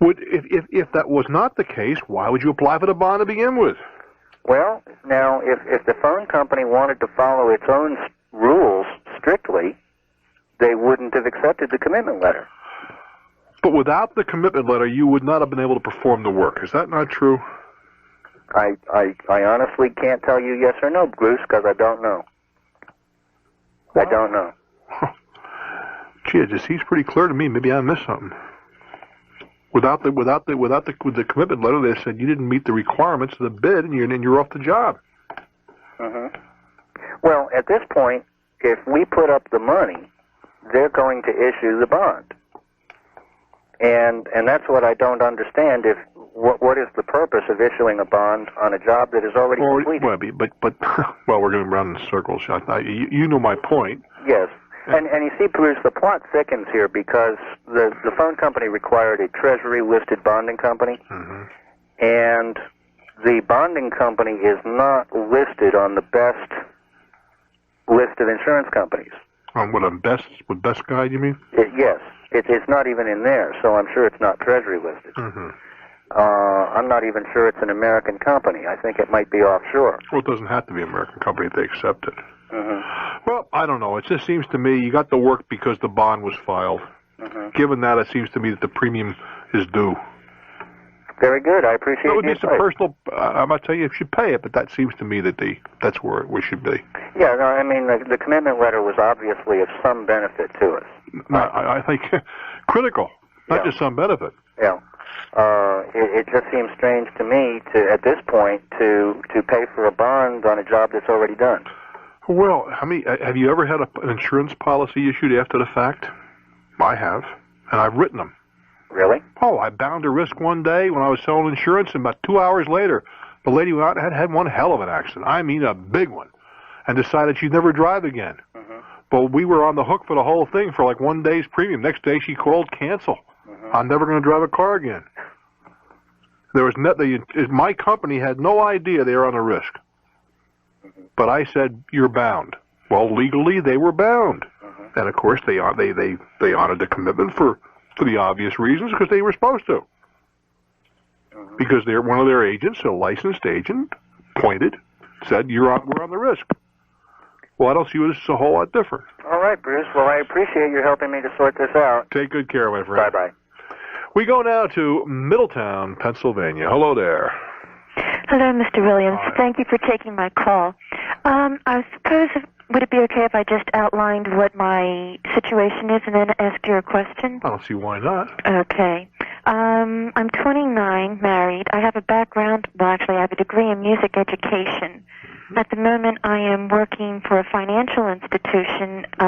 If that was not the case, why would you apply for the bond to begin with?
Well, now, if the phone company wanted to follow its own rules strictly, they wouldn't have accepted the commitment letter.
But without the commitment letter, you would not have been able to perform the work. Is that not true?
I honestly can't tell you yes or no, Bruce, because I don't know. I don't know.
Gee, it just seems pretty clear to me. Maybe I missed something. Without the commitment letter, they said you didn't meet the requirements of the bid, and you're off the job.
Well, at this point, if we put up the money, they're going to issue the bond, and that's what I don't understand. What is the purpose of issuing a bond on a job that is already completed?
Well, we're going around in circles. You know my point.
Yes. And you see, Bruce, the plot thickens here because the phone company required a Treasury-listed bonding company, and the bonding company is not listed on the best list of insurance companies.
With Best Guide, you mean?
Yes. It's not even in there, so I'm sure it's not Treasury listed. I'm not even sure it's an American company. I think it might be offshore.
Well, it doesn't have to be an American company if they accept it. Well, I don't know. It just seems to me you got the work because the bond was filed. Given that, it seems to me that the premium is due.
Very good. I appreciate it.
That would be some personal. I'm not telling you if you should pay it, but that seems to me that that's where we should be.
Yeah, no, I mean, the commitment letter was obviously of some benefit to us.
I think critical, not just some benefit.
Yeah. It just seems strange to me at this point to pay for a bond on a job that's already done.
Well, have you ever had an insurance policy issued after the fact? I have, and I've written them.
Really?
Oh, I bound a risk one day when I was selling insurance, and about 2 hours later, the lady went out and had one hell of an accident. I mean, a big one, and decided she'd never drive again. But we were on the hook for the whole thing for like 1 day's premium. Next day, she called, cancel. I'm never going to drive a car again. There was my company had no idea they were on a risk. But I said, you're bound. Well, legally, they were bound. And, of course, they honored the commitment for the obvious reasons, because they were supposed to. Because one of their agents, a licensed agent, said, we're on the risk. Well, I don't see this is a whole lot different.
All right, Bruce. Well, I appreciate you helping me to sort this out.
Take good care, my friend.
Bye-bye.
We go now to Middletown, Pennsylvania. Hello there.
Hello, Mr. Williams. Thank you for taking my call. I suppose, would it be okay if I just outlined what my situation is and then ask you a question?
I don't see why not.
Okay. I'm 29, married. I have a background, well, actually, I have a degree in music education. At the moment, I am working for a financial institution